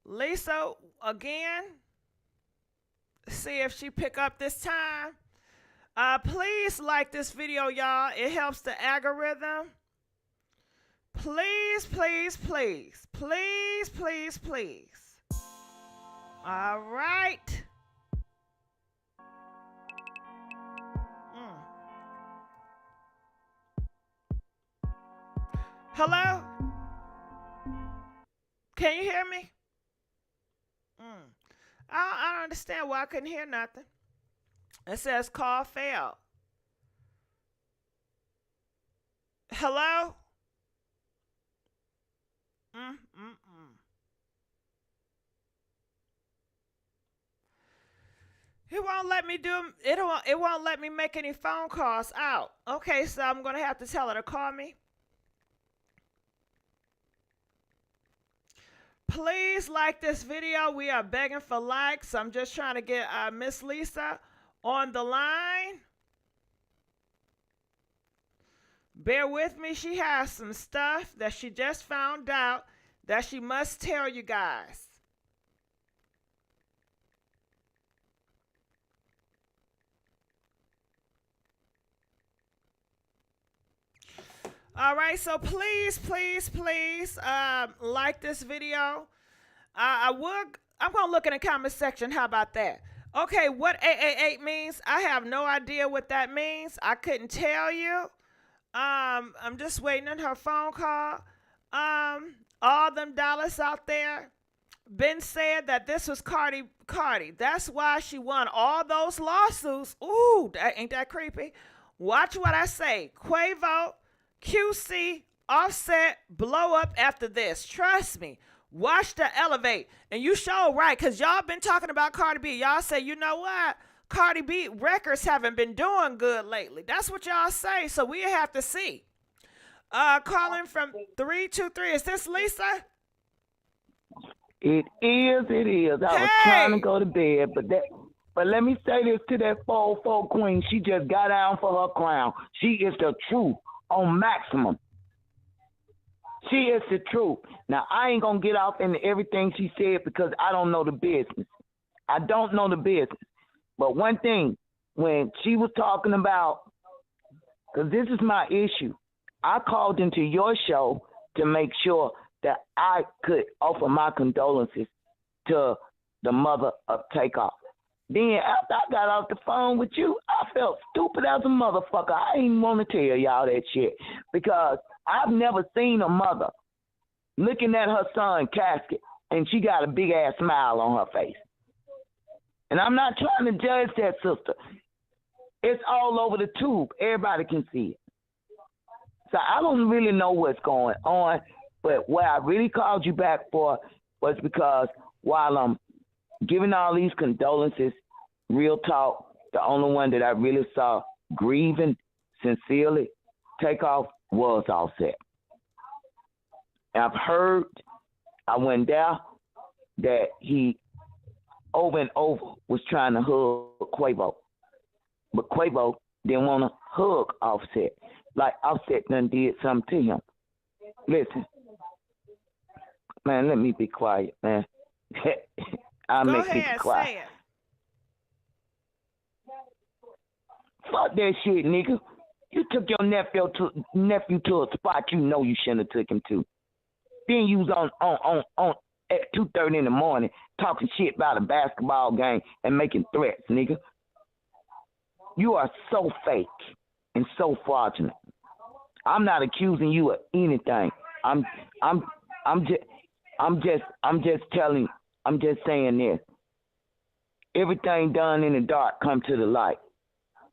Speaker 1: Lisa again. See if she pick up this time. Please like this video, y'all. It helps the algorithm. Please, please, please. Please, please, please. All right. Hello? Can you hear me? I don't understand why I couldn't hear nothing. It says call failed. Hello? It won't let me do it. It won't let me make any phone calls out. Okay, so I'm gonna have to tell her to call me. Please like this video. We are begging for likes. I'm just trying to get Miss Lisa on the line. Bear with me. She has some stuff that she just found out that she must tell you guys. All right, so please, please, please like this video. I'm going to look in the comment section. How about that? Okay, what 888 means, I have no idea what that means. I couldn't tell you. I'm just waiting on her phone call. All them dollars out there. Ben said that this was Cardi. That's why she won all those lawsuits. Ooh, ain't that creepy? Watch what I say. Quavo, QC, Offset, blow up after this. Trust me. Watch the elevate. And you show right, because y'all been talking about Cardi B. Y'all say, you know what? Cardi B records haven't been doing good lately. That's what y'all say. So we have to see. Calling from 323. Is this Lisa?
Speaker 3: It is. I was trying to go to bed, but let me say this to that 4-4 queen. She just got down for her crown. She is the truth on maximum. She is the truth. Now, I ain't going to get off into everything she said because I don't know the business. I don't know the business. But one thing, when she was talking about, because this is my issue, I called into your show to make sure that I could offer my condolences to the mother of Takeoff. Then after I got off the phone with you, I felt stupid as a motherfucker. I ain't want to tell y'all that shit because I've never seen a mother looking at her son's casket and she got a big ass smile on her face. And I'm not trying to judge that sister. It's all over the tube. Everybody can see it. So I don't really know what's going on, but what I really called you back for was because while I'm giving all these condolences, real talk, the only one that I really saw grieving sincerely, Takeoff was Offset. And I've heard, I went there, that he over and over was trying to hug Quavo. But Quavo didn't want to hug Offset. Like Offset done did something to him. Listen, man, let me be quiet, man. I'll
Speaker 1: Go
Speaker 3: make
Speaker 1: ahead,
Speaker 3: people quiet.
Speaker 1: say it.
Speaker 3: Fuck that shit, nigga. You took your nephew to a spot you know you shouldn't have took him to. Then you was on at 2:30 in the morning talking shit about a basketball game and making threats, nigga. You are so fake and so fraudulent. I'm not accusing you of anything. I'm I'm I'm just telling. I'm just saying this. Everything done in the dark come to the light.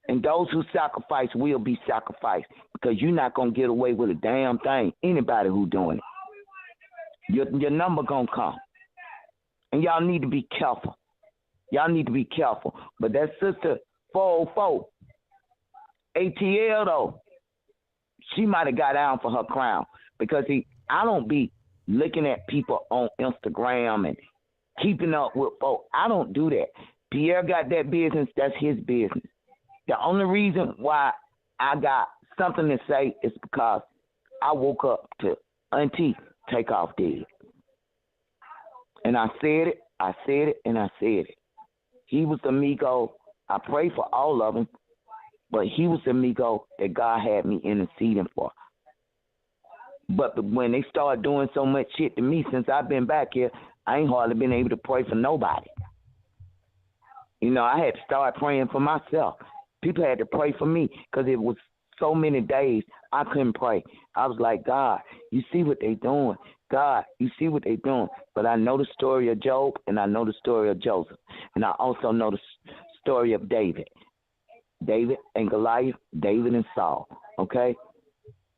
Speaker 3: And those who sacrifice will be sacrificed because you're not going to get away with a damn thing. Anybody who doing it. Your number going to come. And y'all need to be careful. Y'all need to be careful. But that sister 404, ATL though, she might have got down for her crown. Because I don't be looking at people on Instagram and keeping up with folks. I don't do that. Pierre got that business. That's his business. The only reason why I got something to say is because I woke up to Auntie Takeoff dead. And I said it, and I said it. He was the amigo. I pray for all of them, but he was the amigo that God had me interceding for. But when they started doing so much shit to me since I've been back here, I ain't hardly been able to pray for nobody. You know, I had to start praying for myself. People had to pray for me because it was so many days I couldn't pray. I was like, God, you see what they doing. God, you see what they doing. But I know the story of Job, and I know the story of Joseph. And I also know the story of David. David and Goliath, David and Saul, okay?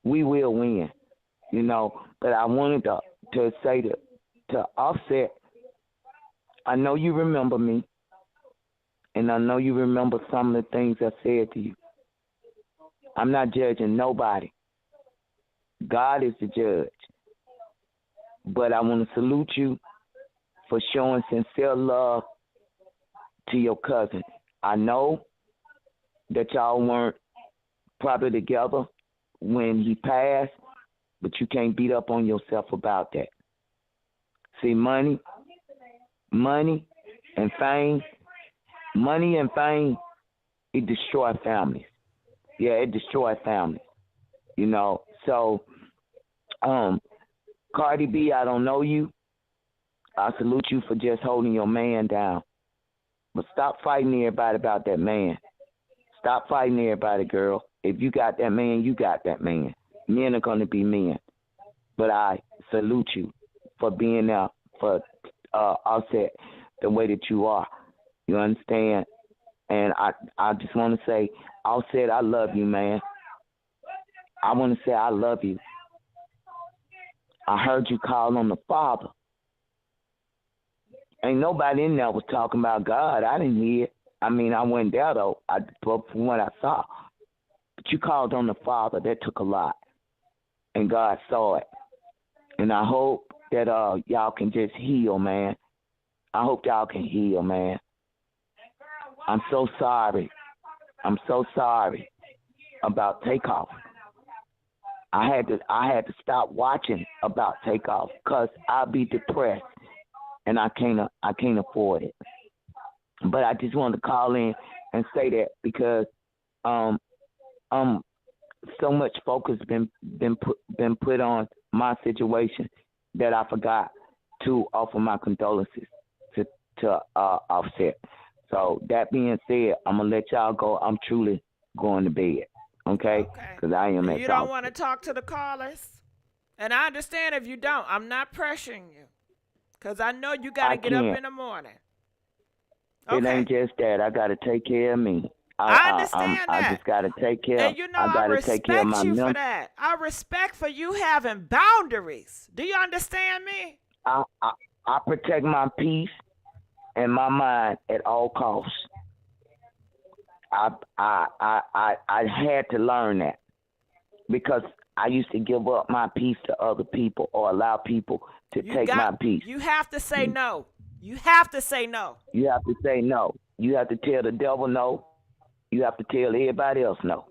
Speaker 3: We will win, you know. But I wanted to say to Offset, I know you remember me. And I know you remember some of the things I said to you. I'm not judging nobody. God is the judge. But I want to salute you for showing sincere love to your cousin. I know that y'all weren't probably together when he passed, but you can't beat up on yourself about that. See, money and fame, it destroys families. Yeah, it destroys families. You know, so, Cardi B, I don't know you. I salute you for just holding your man down. But stop fighting everybody about that man. Stop fighting everybody, girl. If you got that man, you got that man. Men are going to be men. But I salute you for being there for Offset the way that you are. You understand? And I just want to say, Offset, I love you, man. I want to say I love you. I heard you call on the Father. Ain't nobody in there was talking about God. I didn't hear it. I mean, I went there, though, from what I saw. But you called on the Father. That took a lot. And God saw it. And I hope that y'all can just heal, man. I hope y'all can heal, man. I'm so sorry. I'm so sorry about Takeoff. I had to stop watching about Takeoff because I'll be depressed and I can't afford it. But I just wanted to call in and say that because so much focus been put on my situation that I forgot to offer my condolences to Offset. So that being said, I'm gonna let y'all go. I'm truly going to bed. Okay? Because I am exhausted.
Speaker 1: You don't want to talk to the callers? And I understand if you don't. I'm not pressuring you. Because I know you got to get up in the morning. Okay.
Speaker 3: It ain't just that. I got to take care of me.
Speaker 1: I understand that.
Speaker 3: I just got to take care.
Speaker 1: And you know,
Speaker 3: I got to take care of my
Speaker 1: respect you for that. I respect for you having boundaries. Do you understand me?
Speaker 3: I protect my peace and my mind at all costs. I had to learn that because I used to give up my peace to other people or allow people to take my peace.
Speaker 1: You have to say no. You have to say no.
Speaker 3: You have to say no. You have to tell the devil no. You have to tell everybody else no.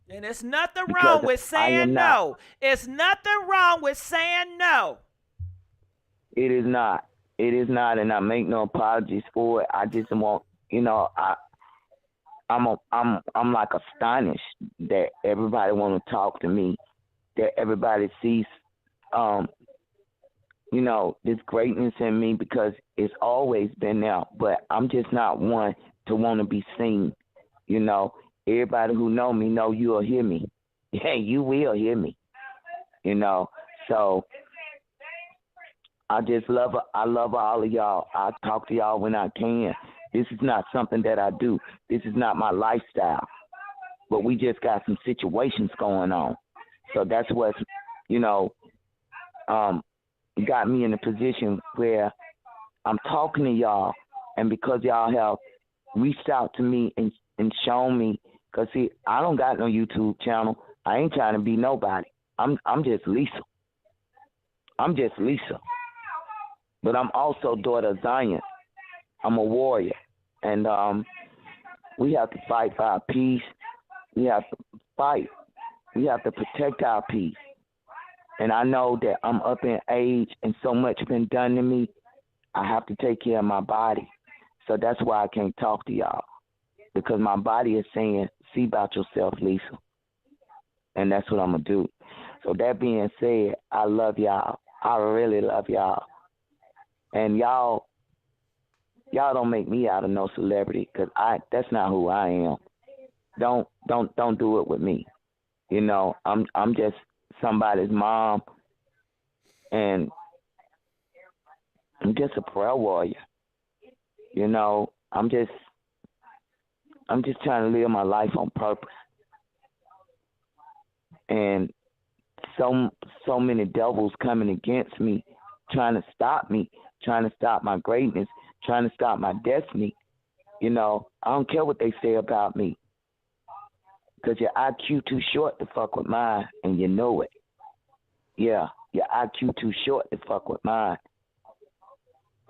Speaker 1: And it's nothing wrong with saying no. It's nothing wrong with saying no.
Speaker 3: It is not. It is not, and I make no apologies for it. I just want, you know, I'm like astonished that everybody want to talk to me, that everybody sees, you know, this greatness in me because it's always been there. But I'm just not one to want to be seen. You know, everybody who know me know you'll hear me. Yeah, you will hear me. You know, So I just love her. I love all of y'all. I talk to y'all when I can. This is not something that I do. This is not my lifestyle. But we just got some situations going on. So that's what's, you know, got me in a position where I'm talking to y'all, and because y'all have reached out to me and shown me, because see, I don't got no YouTube channel. I ain't trying to be nobody. I'm just Lisa. I'm just Lisa. But I'm also daughter of Zion. I'm a warrior. And we have to fight for our peace. We have to fight. We have to protect our peace. And I know that I'm up in age and so much been done to me. I have to take care of my body. So that's why I can't talk to y'all. Because my body is saying, see about yourself, Lisa. And that's what I'm going to do. So that being said, I love y'all. I really love y'all. And y'all don't make me out of no celebrity, because that's not who I am. Don't do it with me. You know, I'm just somebody's mom, and I'm just a prayer warrior. You know, I'm just trying to live my life on purpose. And so many devils coming against me, trying to stop me, trying to stop my greatness, trying to stop my destiny. You know, I don't care what they say about me, because your IQ too short to fuck with mine, and you know it. Yeah, your IQ too short to fuck with mine.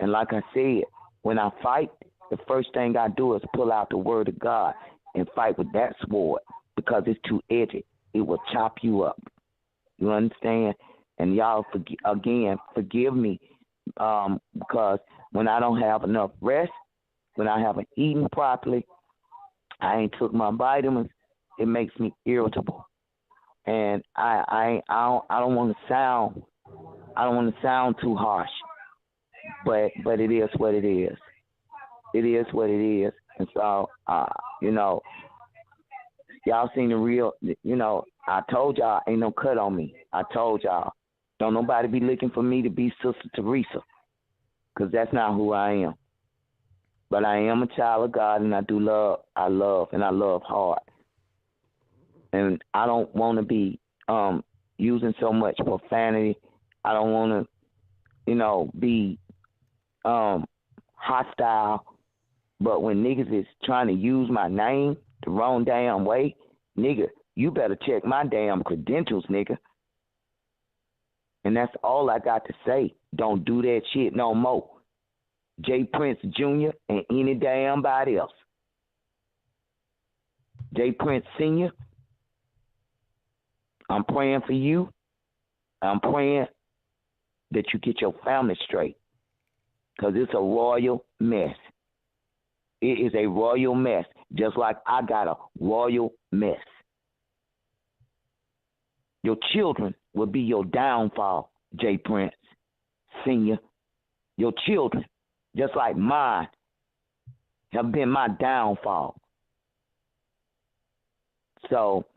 Speaker 3: And like I said, when I fight, the first thing I do is pull out the word of God and fight with that sword, because it's too edgy. It will chop you up. You understand? And y'all, forgive me, because when I don't have enough rest, when I haven't eaten properly, I ain't took my vitamins, it makes me irritable. And I don't want to sound too harsh, but it is what it is. It is what it is. And so, you know, y'all seen the real, you know, I told y'all ain't no cut on me. I told y'all, don't nobody be looking for me to be Sister Teresa, because that's not who I am. But I am a child of God, and I love hard. And I don't want to be using so much profanity. I don't want to, you know, be hostile. But when niggas is trying to use my name the wrong damn way, nigga, you better check my damn credentials, nigga. And that's all I got to say. Don't do that shit no more. J. Prince Jr. and any damn body else. J. Prince Sr., I'm praying for you. I'm praying that you get your family straight, because it's a royal mess. It is a royal mess, just like I got a royal mess. Your children will be your downfall, J. Prince Sr. Your children, just like mine, have been my downfall. So,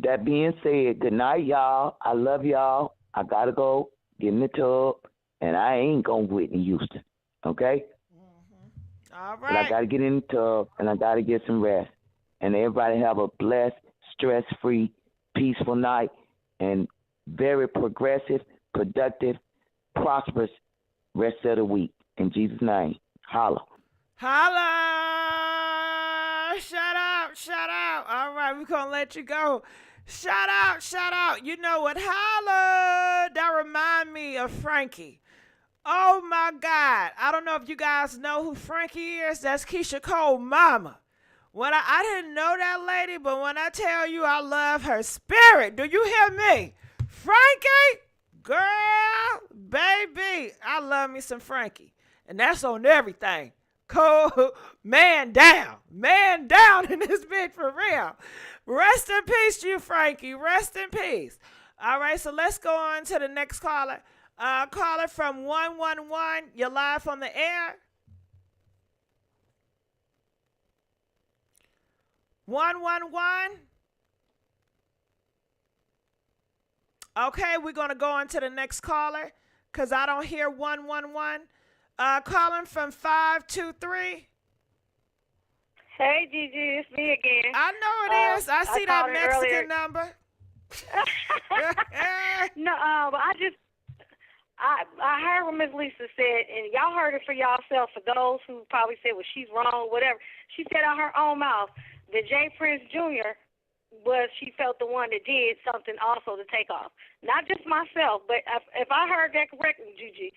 Speaker 3: that being said, good night, y'all. I love y'all. I got to go get in the tub, and I ain't going to Whitney Houston, okay?
Speaker 1: All
Speaker 3: But I
Speaker 1: right.
Speaker 3: got to get in the tub, and I got to get some rest. And everybody have a blessed, stress-free, peaceful night, and very progressive, productive, prosperous rest of the week. In Jesus' name, holla.
Speaker 1: Holla! Shout out, shout out. All right, we're going to let you go. Shout out, shout out. You know what? Holla! That remind me of Frankie. Oh, my God. I don't know if you guys know who Frankie is. That's Keisha Cole's mama. When I didn't know that lady, but when I tell you I love her spirit, do you hear me? Frankie, girl, baby, I love me some Frankie. And that's on everything. Cold, man down in this bitch for real. Rest in peace, you Frankie. Rest in peace. All right, so let's go on to the next caller. Caller from 111. You're live on the air. 111. Okay, we're going to go on to the next caller because I don't hear 111. Calling from 523.
Speaker 9: Hey, Gigi, it's me again.
Speaker 1: I know it is. I see that Mexican number.
Speaker 9: No, but I heard what Miss Lisa said, and y'all heard it for yourself. For those who probably said, well, she's wrong, whatever. She said out her own mouth that Jay Prince Jr. she felt the one that did something also to take off. Not just myself, but if I heard that correctly, Gigi,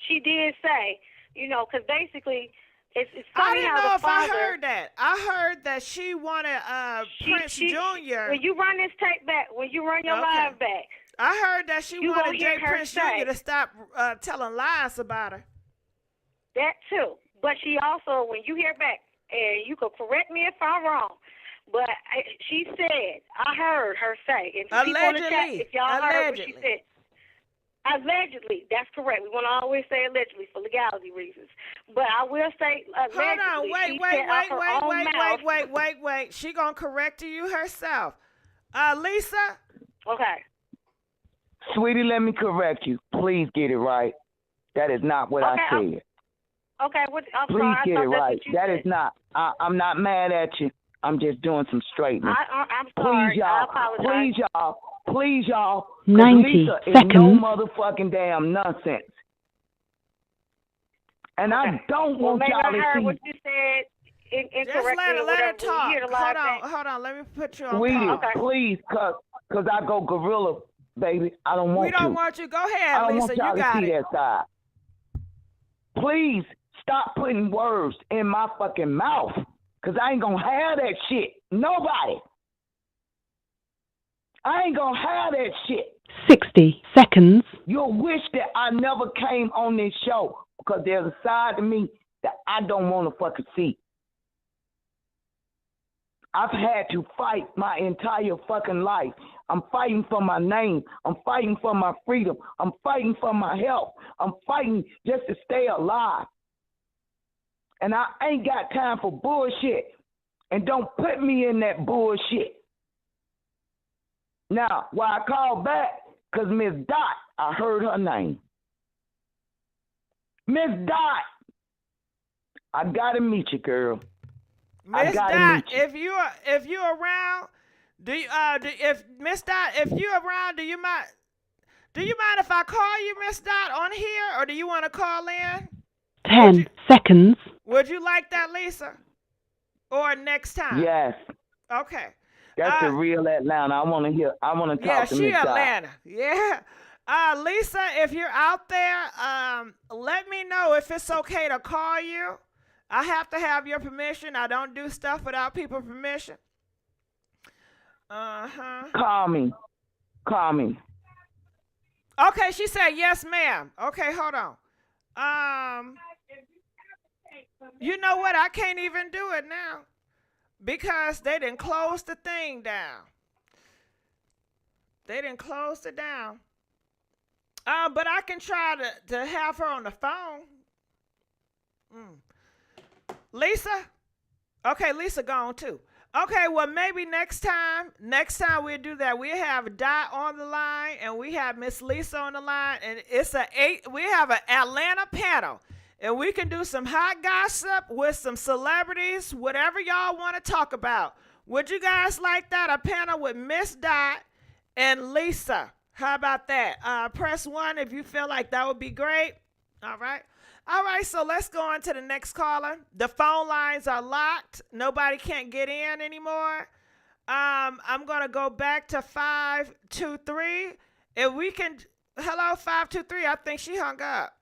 Speaker 9: she did say, because basically it's funny how the father.
Speaker 1: I didn't know if I heard that. I heard that she wanted Prince Jr.
Speaker 9: When you run this tape back, when you run your live back.
Speaker 1: I heard that she wanted Jay Prince Jr. to stop telling lies about her.
Speaker 9: That too. But she also, when you hear back, and you could correct me if I'm wrong, but she said, I heard her say, and people in the chat, if y'all heard what she said. Allegedly, that's correct. We want to always say allegedly for legality reasons. But I will say allegedly.
Speaker 1: Hold on, wait. She gonna correct you herself. Lisa?
Speaker 9: Okay.
Speaker 3: Sweetie, let me correct you. Please get it right. That is not what I said.
Speaker 9: Okay, I'm
Speaker 3: Please
Speaker 9: sorry.
Speaker 3: get it right. That is not. I'm not mad at you. I'm just doing some straightening.
Speaker 9: I'm sorry. I apologize.
Speaker 3: Please, y'all.
Speaker 10: 90
Speaker 3: Lisa
Speaker 10: seconds.
Speaker 3: Is no motherfucking damn nonsense. And I don't want y'all to see.
Speaker 9: I heard what you said incorrectly.
Speaker 1: Just let her talk. Hold on. Let me put you on.
Speaker 3: Sweetie, please, cause I go gorilla, baby. I don't want you.
Speaker 1: We don't want you. Go ahead,
Speaker 3: I don't
Speaker 1: Lisa.
Speaker 3: want y'all
Speaker 1: You got
Speaker 3: to see
Speaker 1: it.
Speaker 3: that side. Please stop putting words in my fucking mouth, cause I ain't gonna have that shit. Nobody. I ain't gonna have that shit.
Speaker 10: 60 seconds.
Speaker 3: You'll wish that I never came on this show because there's a side to me that I don't want to fucking see. I've had to fight my entire fucking life. I'm fighting for my name. I'm fighting for my freedom. I'm fighting for my health. I'm fighting just to stay alive. And I ain't got time for bullshit. And don't put me in that bullshit. Now, why I called back, because Miss Dot, I heard her name. Miss Dot, I gotta meet you, girl.
Speaker 1: Miss Dot, if you around, if Miss Dot, if you around, do you mind if I call you Miss Dot on here, or do you want to call in?
Speaker 10: 10 seconds.
Speaker 1: Would you like that, Lisa? Or next time?
Speaker 3: Yes.
Speaker 1: Okay.
Speaker 3: That's the real Atlanta. I want to talk to Miss Dot.
Speaker 1: Yeah, she Atlanta. Yeah. Lisa, if you're out there, let me know if it's okay to call you. I have to have your permission. I don't do stuff without people's permission.
Speaker 3: Call me.
Speaker 1: Okay, she said yes, ma'am. Okay, hold on. You know what? I can't even do it now because they didn't close the thing down. They didn't close it down. But I can try to have her on the phone. Lisa? Okay, Lisa gone too. Okay, well, maybe next time we'll do that. We have Dot on the line, and we have Miss Lisa on the line, and we have an Atlanta panel, and we can do some hot gossip with some celebrities, whatever y'all want to talk about. Would you guys like that? A panel with Miss Dot and Lisa. How about that? Press 1 if you feel like that would be great. All right, so let's go on to the next caller. The phone lines are locked. Nobody can't get in anymore. I'm going to go back to 523. If we can, hello, 523. I think she hung up.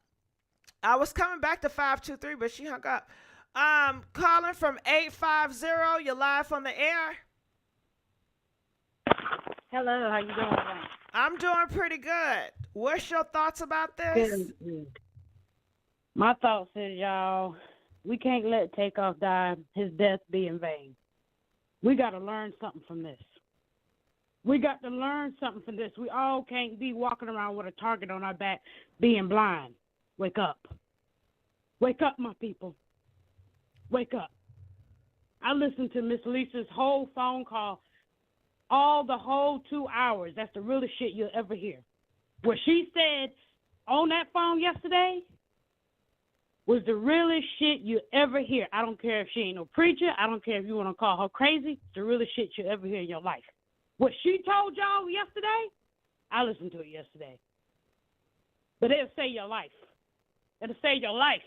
Speaker 1: I was coming back to 523, but she hung up. Calling from 850. You're live on the air.
Speaker 11: Hello, how you doing?
Speaker 1: I'm doing pretty good. What's your thoughts about this?
Speaker 11: Good. My thoughts is, y'all, we can't let Takeoff die, his death be in vain. We got to learn something from this. We got to learn something from this. We all can't be walking around with a target on our back being blind. Wake up. Wake up, my people. Wake up. I listened to Miss Lisa's whole phone call the whole 2 hours. That's the realest shit you'll ever hear. What she said on that phone yesterday was the realest shit you ever hear. I don't care if she ain't no preacher. I don't care if you want to call her crazy. It's the realest shit you ever hear in your life. What she told y'all yesterday, I listened to it yesterday. But it'll save your life. It'll save your life.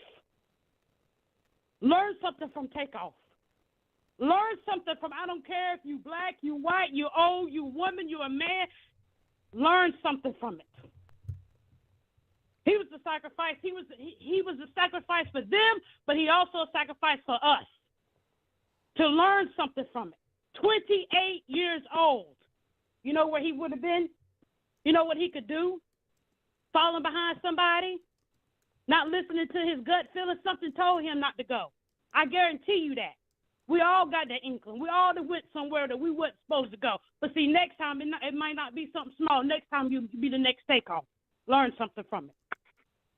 Speaker 11: Learn something from Takeoff. Learn something from, I don't care if you black, you white, you old, you woman, you a man. Learn something from it. He was the sacrifice. He was the sacrifice for them, but he also a sacrifice for us. To learn something from it. 28 years old. You know where he would have been? You know what he could do? Falling behind somebody? Not listening to his gut feeling. Something told him not to go. I guarantee you that. We all got that inkling. We all went somewhere that we weren't supposed to go. But see, next time, it might not be something small. Next time, you be the next Takeoff. Learn something from it.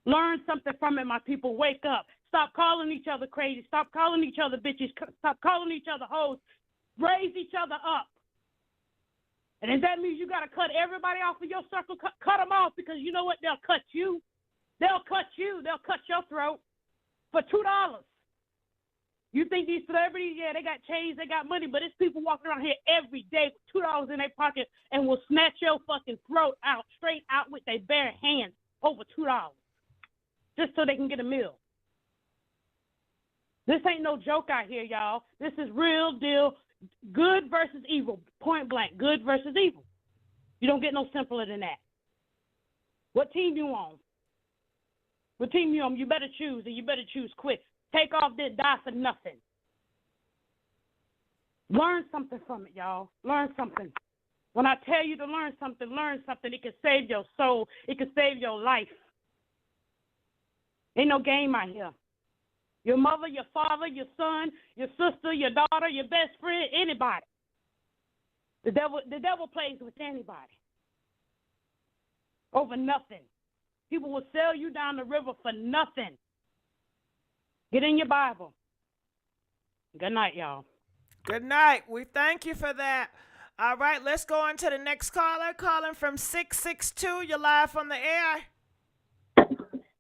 Speaker 11: Learn something from it, my people. Wake up. Stop calling each other crazy. Stop calling each other bitches. Stop calling each other hoes. Raise each other up. And if that means you got to cut everybody off of your circle, cut them off, because you know what? They'll cut you. They'll cut you. They'll cut your throat for $2. You think these celebrities, yeah, they got chains, they got money, but it's people walking around here every day with $2 in their pocket and will snatch your fucking throat out, straight out with their bare hands over $2, just so they can get a meal. This ain't no joke out here, y'all. This is real deal. Good versus evil, point blank. Good versus evil. You don't get no simpler than that. What team you on? What team you on? You better choose, and you better choose quick. Takeoff didn't die for nothing. Learn something from it, y'all. Learn something. When I tell you to learn something, it can save your soul. It can save your life. Ain't no game out here. Your mother, your father, your son, your sister, your daughter, your best friend, anybody. The devil plays with anybody. Over nothing. People will sell you down the river for nothing. Get in your Bible. Good night, y'all.
Speaker 1: Good night. We thank you for that. All right, let's go on to the next caller. Calling from 662. You're live on the air.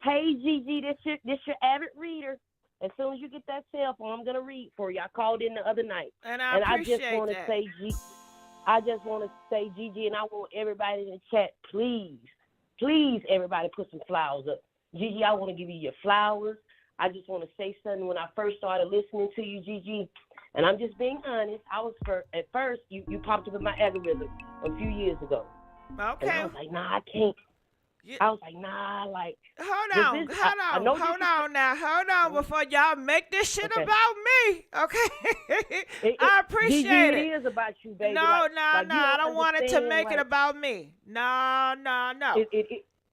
Speaker 12: Hey, Gigi, this your avid reader. As soon as you get that cell phone, I'm gonna read for you. I called in the other night,
Speaker 1: and I just want to
Speaker 12: say, Gigi, and I want everybody in the chat, please, everybody, put some flowers up. Gigi, I want to give you your flowers. I just want to say something. When I first started listening to you, Gigi, and I'm just being honest, at first you popped up in my algorithm a few years ago.
Speaker 1: Okay.
Speaker 12: And I was like, nah, I can't. I was like, nah, like.
Speaker 1: Hold on, before y'all make this shit about me, okay? I appreciate it.
Speaker 12: It is about you, baby.
Speaker 1: No, I don't want it to make it about me. No.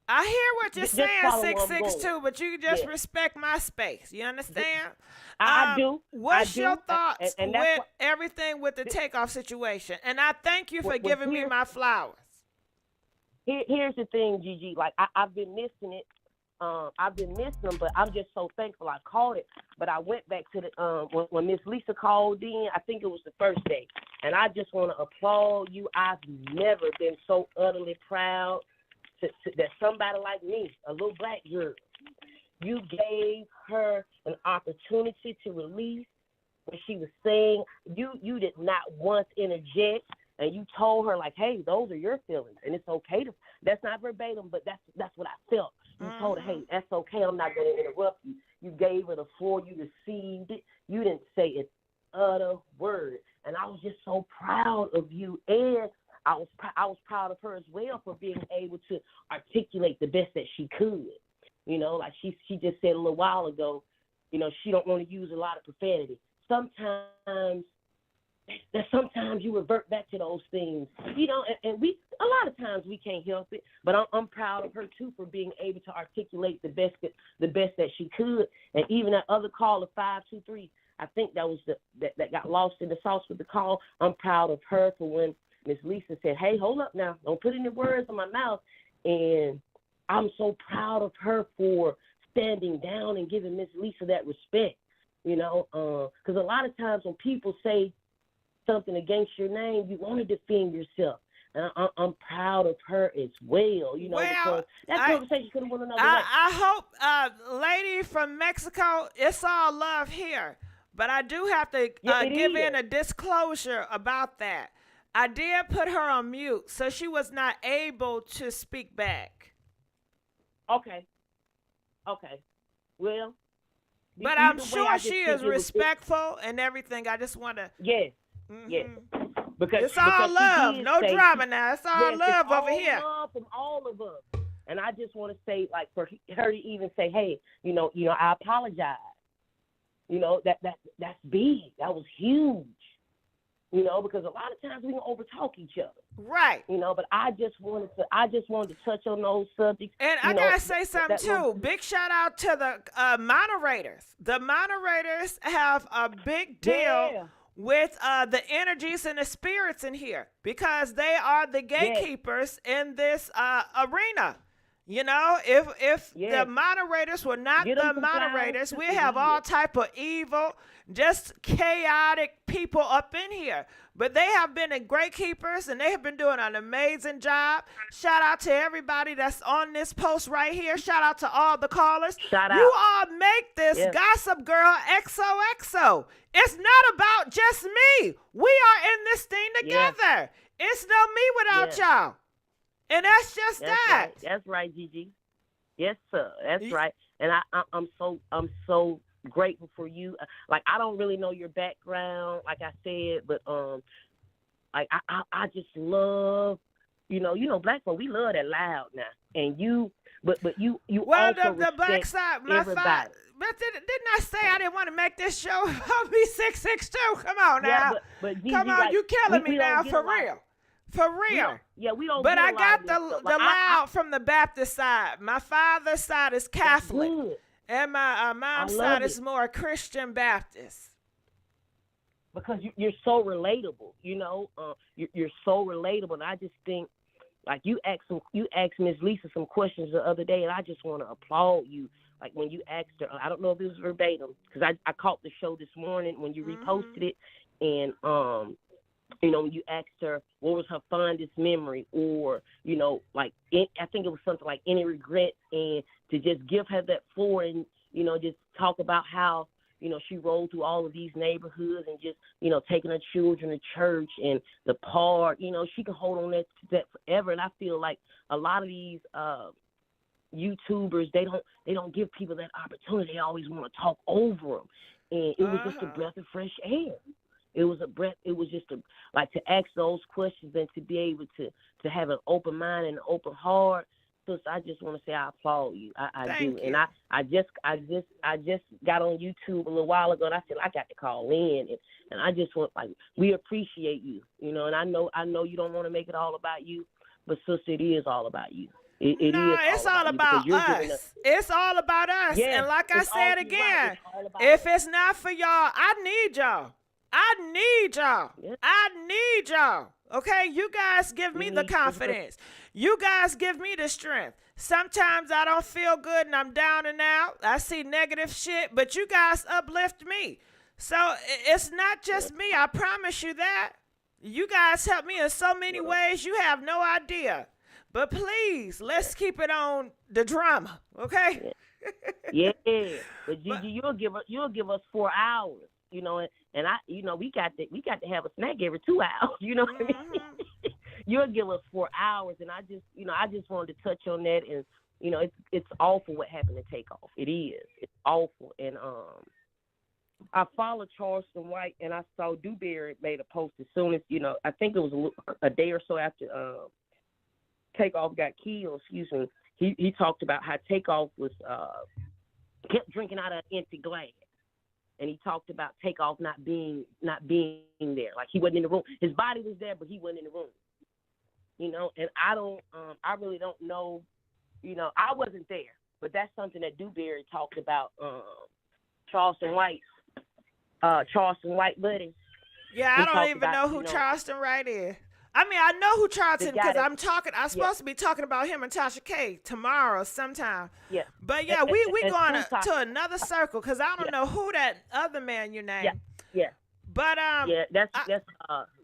Speaker 1: I hear what you're saying, 662, but you just respect my space. You understand?
Speaker 12: I do.
Speaker 1: What's your thoughts with everything with the Takeoff situation? And I thank you for giving me my flowers.
Speaker 12: Here's the thing, Gigi. Like, I've been missing it. I've been missing them, but I'm just so thankful I caught it. But I went back to the when Miss Lisa called in. I think it was the first day, and I just want to applaud you. I've never been so utterly proud that somebody like me, a little black girl, you gave her an opportunity to release when she was saying. You did not once interject. And you told her, like, hey, those are your feelings, and it's okay to. That's not verbatim, but that's what I felt. You told her, hey, that's okay. I'm not going to interrupt you. You gave her the floor. You received it. You didn't say an utter word, and I was just so proud of you. And I was proud of her as well for being able to articulate the best that she could. You know, like she just said a little while ago. You know, she don't want to use a lot of profanity. Sometimes you revert back to those things, you know, and we a lot of times we can't help it. But I'm proud of her too for being able to articulate the best that she could. And even that other caller, 523, I think that was that got lost in the sauce with the call. I'm proud of her for when Miss Lisa said, "Hey, hold up now, don't put any words in my mouth." And I'm so proud of her for standing down and giving Miss Lisa that respect, you know, because a lot of times when people say something against your name, you want to defend yourself. And I'm proud of her as well, you know, because that conversation could have went another way.
Speaker 1: I hope, lady from Mexico, it's all love here. But I do have to give in a disclosure about that. I did put her on mute, so she was not able to speak back.
Speaker 12: Okay. Well.
Speaker 1: But I'm sure she is respectful and everything. I just want to.
Speaker 12: Yes. Yes. Because
Speaker 1: it's all love, no drama now. It's all love over here.
Speaker 12: Love from all of us. And I just want to say, like, for her to even say, hey, you know, I apologize. You know, that's big. That was huge. You know, because a lot of times we can overtalk each other.
Speaker 1: Right.
Speaker 12: You know, but I just wanted to touch on those subjects.
Speaker 1: And I gotta say something too. Big shout out to the moderators. The moderators have a big deal with the energies and the spirits in here, because they are the gatekeepers in this arena. You know, if the moderators were not the moderators, we have all type of evil, just chaotic people up in here. But they have been great keepers, and they have been doing an amazing job. Shout out to everybody that's on this post right here. Shout out to all the callers.
Speaker 12: Shout out.
Speaker 1: You all make this Gossip Girl XOXO. It's not about just me. We are in this thing together. It's no me without y'all. And that's just that.
Speaker 12: Right. That's right, Gigi. Yes, sir. That's right. And I'm so grateful for you. Like, I don't really know your background, like I said, but like I just love, you know, black folk, we love that loud now. And you, but you
Speaker 1: well,
Speaker 12: also
Speaker 1: the black side, my father. But didn't I say I didn't want to make this show about me 662? Come on now.
Speaker 12: Yeah, but Gigi,
Speaker 1: come on,
Speaker 12: like,
Speaker 1: you killing me
Speaker 12: we
Speaker 1: now,
Speaker 12: don't
Speaker 1: for real. For real.
Speaker 12: We don't.
Speaker 1: But
Speaker 12: get
Speaker 1: I
Speaker 12: a lot
Speaker 1: got
Speaker 12: of this stuff.
Speaker 1: the loud from the Baptist side. My father's side is Catholic, and my mom's side is more Christian Baptist.
Speaker 12: Because you're so relatable, you know. You're so relatable, and I just think, like, you asked Miss Lisa some questions the other day, and I just want to applaud you. Like, when you asked her, I don't know if it was verbatim, because I caught the show this morning when you reposted it, and you know, when you asked her what was her fondest memory, or, you know, like, I think it was something like any regret, and to just give her that floor and, you know, just talk about how, you know, she rolled through all of these neighborhoods and just, you know, taking her children to church and the park, you know, she can hold on to that forever. And I feel like a lot of these YouTubers, they don't give people that opportunity. They always want to talk over them. And it was just a breath of fresh air. It was just like to ask those questions and to be able to have an open mind and an open heart. So I just want to say I applaud you. I do. And I just got on YouTube a little while ago, and I said I got to call in, and I just want, like, we appreciate you, you know. And I know you don't want to make it all about you, but sister, it is all about you.
Speaker 1: It's all about us. It's all about us.
Speaker 12: Yes,
Speaker 1: and like I said again, if it's not for y'all, I need y'all. I need y'all. Okay, you guys give me the confidence. You guys give me the strength. Sometimes I don't feel good and I'm down and out. I see negative shit, but you guys uplift me. So it's not just me. I promise you that. You guys help me in so many ways you have no idea. But please, let's keep it on the drama, okay?
Speaker 12: Yeah, but Gigi, you'll give us 4 hours. You know, and I, you know, we got to have a snack every 2 hours. You know what I mean? You'll give us 4 hours, and I just wanted to touch on that. And you know, it's awful what happened to Takeoff. It is. It's awful. And I followed Charleston White, and I saw Dewberry made a post as soon as, you know, I think it was a day or so after Takeoff got killed. Excuse me. He talked about how Takeoff was kept drinking out of an empty glass. And he talked about Takeoff not being there. Like, he wasn't in the room. His body was there, but he wasn't in the room. You know, and I really don't know, you know, I wasn't there. But that's something that Dewberry talked about, Charleston White buddy.
Speaker 1: Yeah, I don't even know who Charleston White is. I mean, I know who Charleston, because I'm supposed to be talking about him and Tasha K tomorrow sometime.
Speaker 12: Yeah.
Speaker 1: But yeah, we going to another circle, because I don't know who that other man you named.
Speaker 12: Yeah.
Speaker 1: But
Speaker 12: Yeah, yeah.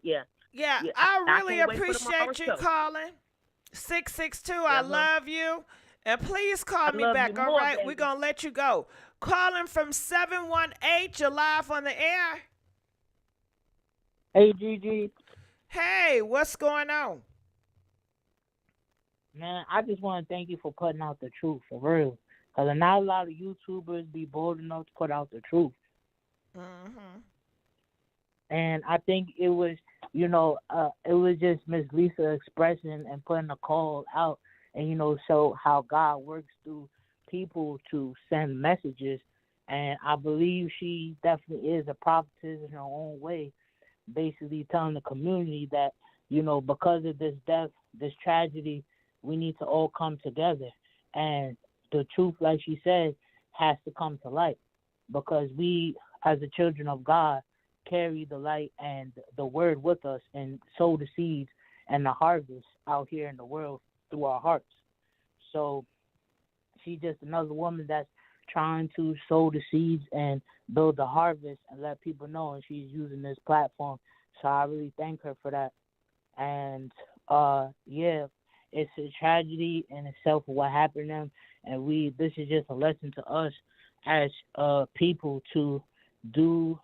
Speaker 1: yeah,
Speaker 12: Yeah,
Speaker 1: I
Speaker 12: I
Speaker 1: really
Speaker 12: can't wait for tomorrow's
Speaker 1: appreciate you
Speaker 12: show.
Speaker 1: calling. 662, I
Speaker 12: Yes, ma'am.
Speaker 1: love you. And please call
Speaker 12: I
Speaker 1: me
Speaker 12: love you
Speaker 1: back, all
Speaker 12: more,
Speaker 1: right? We're
Speaker 12: baby.
Speaker 1: going to let you go. Calling from 718, you're live on the air.
Speaker 13: Hey, Gigi.
Speaker 1: Hey, what's going on?
Speaker 13: Man, I just want to thank you for putting out the truth, for real. Because not a lot of YouTubers be bold enough to put out the truth.
Speaker 1: Mm-hmm.
Speaker 13: And I think it was, it was just Miss Lisa expressing and putting a call out and, show how God works through people to send messages. And I believe she definitely is a prophetess in her own way, basically telling the community that, because of this death, this tragedy, we need to all come together. And the truth, like she said, has to come to light because we, as the children of God, carry the light and the word with us and sow the seeds and the harvest out here in the world through our hearts. So she's just another woman that's trying to sow the seeds and build the harvest and let people know, and she's using this platform. So I really thank her for that. And yeah, it's a tragedy in itself of what happened to them, and this is just a lesson to us as people to do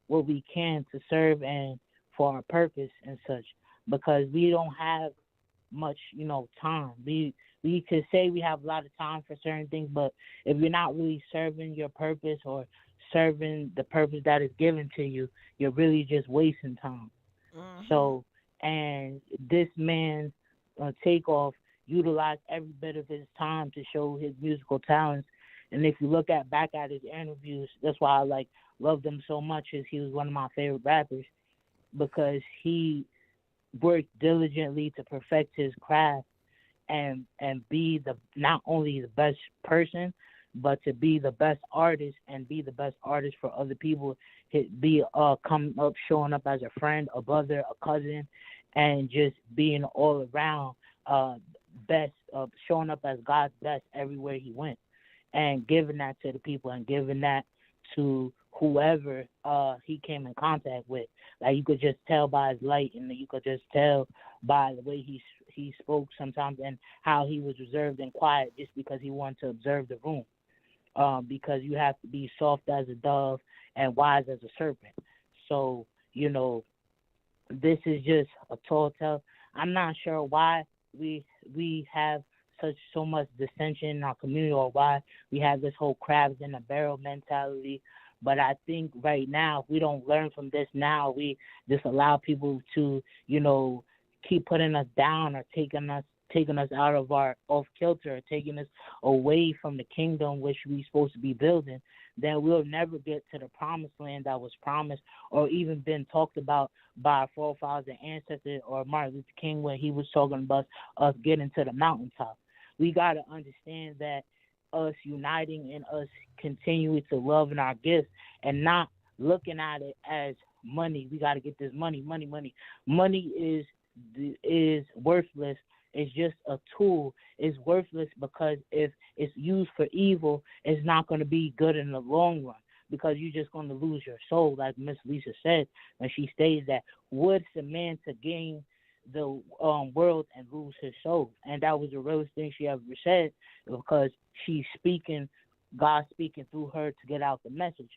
Speaker 13: what we can to serve and for our purpose and such, because we don't have much, time. We could say we have a lot of time for certain things, but if you're not really serving your purpose or serving the purpose that is given to you, you're really just wasting time.
Speaker 1: Mm-hmm.
Speaker 13: So, and this man, Takeoff, utilized every bit of his time to show his musical talents. And if you look back at his interviews, that's why I loved him so much, is he was one of my favorite rappers because he worked diligently to perfect his craft and be not only the best person, but to be the best artist and be the best artist for other people. Be coming up, showing up as a friend, a brother, a cousin, and just being all around best, showing up as God's best everywhere he went, and giving that to the people and giving that to whoever he came in contact with. Like, you could just tell by his light, and you could just tell by the way he spoke sometimes and how he was reserved and quiet just because he wanted to observe the room. Because you have to be soft as a dove and wise as a serpent. So, this is just a tall tale. I'm not sure why we have so much dissension in our community, or why we have this whole crabs in a barrel mentality. But I think right now, if we don't learn from this now, we just allow people to, keep putting us down or taking us out of our off kilter, or taking us away from the kingdom which we're supposed to be building, then we'll never get to the promised land that was promised or even been talked about by our forefathers and ancestors, or Martin Luther King when he was talking about us getting to the mountaintop. We got to understand that us uniting and us continuing to love in our gifts and not looking at it as money. We got to get this money. Money is worthless. It's just a tool. It's worthless because if it's used for evil, it's not going to be good in the long run, because you're just going to lose your soul, like Miss Lisa said when she stated that, what's a man to gain the world and lose his soul? And that was the realest thing she ever said, because she's speaking, God speaking through her to get out the message,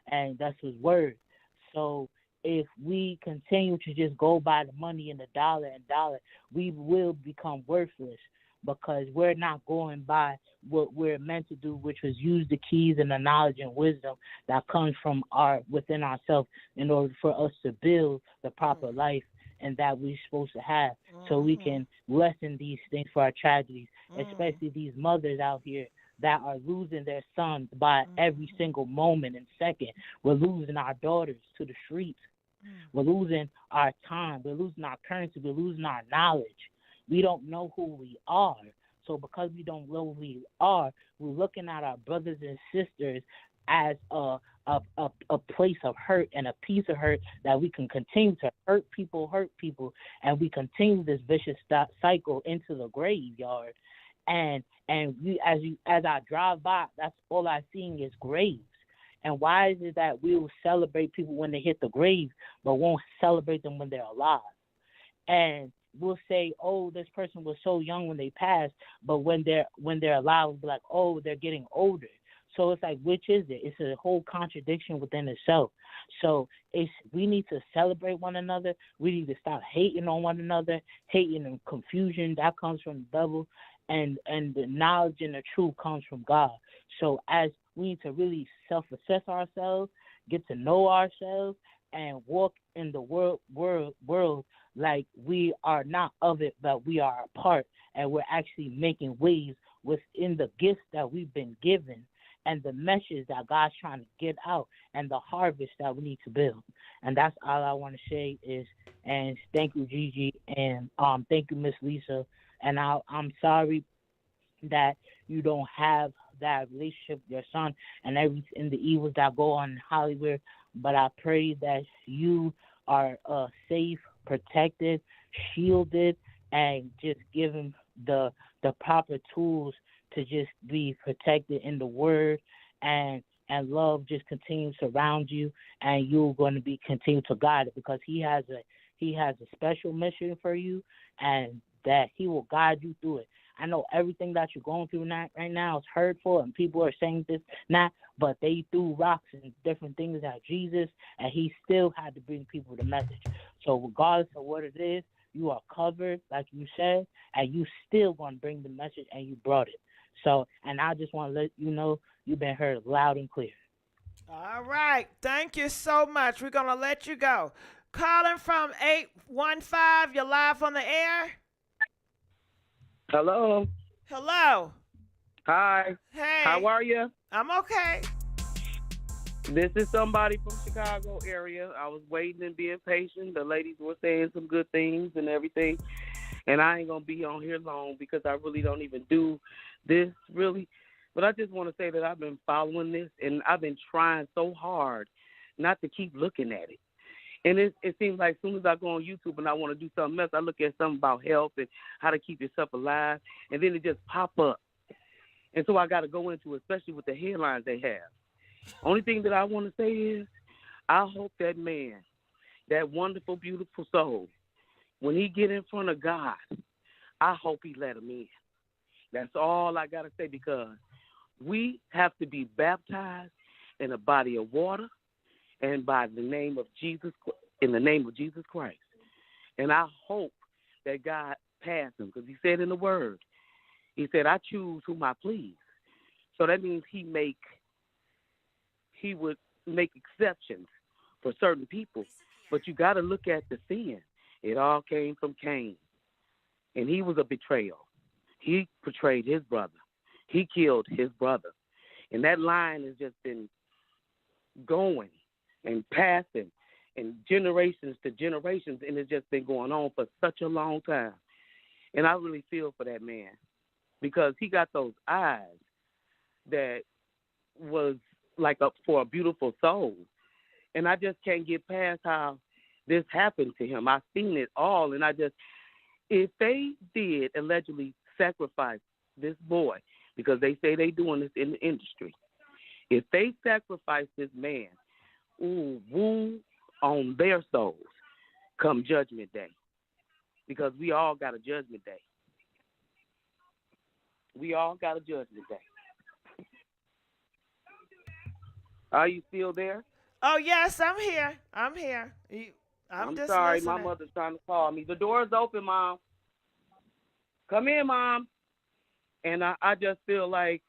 Speaker 13: and that's his word. So if we continue to just go by the money and the dollar, we will become worthless, because we're not going by what we're meant to do, which was use the keys and the knowledge and wisdom that comes from within ourselves in order for us to build the proper life and that we're supposed to have, so we can lessen these things for our tragedies, especially these mothers out here that are losing their sons by every single moment and second. We're losing our daughters to the streets. We're losing our time. We're losing our currency. We're losing our knowledge. We don't know who we are. So because we don't know who we are, we're looking at our brothers and sisters as a place of hurt and a piece of hurt that we can continue to hurt people, and we continue this vicious cycle into the graveyard. And as I drive by, that's all I see is graves. And why is it that we will celebrate people when they hit the grave, but won't celebrate them when they're alive? And we'll say, oh, this person was so young when they passed, but when they're alive, we'll be like, oh, they're getting older. So it's like, which is it? It's a whole contradiction within itself. So we need to celebrate one another. We need to stop hating on one another, hating and confusion that comes from the devil, and the knowledge and the truth comes from God. So as we need to really self-assess ourselves, get to know ourselves, and walk in the world like we are not of it, but we are a part, and we're actually making waves within the gifts that we've been given and the message that God's trying to get out and the harvest that we need to build. And that's all I want to say is, and thank you, Gigi, and thank you, Miss Lisa. And I'm sorry that you don't have that relationship with your son and the evils that go on in Hollywood. But I pray that you are safe, protected, shielded, and just given the proper tools to just be protected in the word, and love just continues to surround you, and you're going to be continue to guide it, because he has a special mission for you, and that he will guide you through it. I know everything that you're going through right now is hurtful, and people are saying this, not, but they threw rocks and different things at Jesus, and he still had to bring people the message. So regardless of what it is, you are covered, like you said, and you still going to bring the message, and you brought it. So, and I just want to let you know you've been heard loud and clear.
Speaker 1: All right. Thank you so much. We're going to let you go. Calling from 815, you're live on the air.
Speaker 14: Hello.
Speaker 1: Hello.
Speaker 14: Hi.
Speaker 1: Hey.
Speaker 14: How are you?
Speaker 1: I'm okay.
Speaker 14: This is somebody from Chicago area. I was waiting and being patient. The ladies were saying some good things and everything. And I ain't going to be on here long because I really don't even do this, really. But I just want to say that I've been following this, and I've been trying so hard not to keep looking at it. And it seems like as soon as I go on YouTube and I want to do something else, I look at something about health and how to keep yourself alive, and then it just pop up. And so I got to go into it, especially with the headlines they have. Only thing that I want to say is I hope that man, that wonderful, beautiful soul, when he get in front of God, I hope he let him in. That's all I got to say, because we have to be baptized in a body of water and by the name of Jesus, in the name of Jesus Christ. And I hope that God passed him, because he said in the word, he said, I choose whom I please. So that means he would make exceptions for certain people. But you got to look at the sin. It all came from Cain. And he was a betrayal. He betrayed his brother. He killed his brother. And that line has just been going and passing and generations to generations, and it's just been going on for such a long time. And I really feel for that man, because he got those eyes that was like up for a beautiful soul. And I just can't get past how this happened to him. I've seen it all, and if they did allegedly sacrifice this boy, because they say they doing this in the industry, if they sacrifice this man, woe on their souls come Judgment Day, because we all got a Judgment Day. We all got a Judgment Day. Are you still there?
Speaker 1: Oh, yes, I'm here. I'm here. I'm just
Speaker 14: sorry,
Speaker 1: listening.
Speaker 14: my mother's trying to call me. The door is open, Mom. Come in, Mom. And I just feel like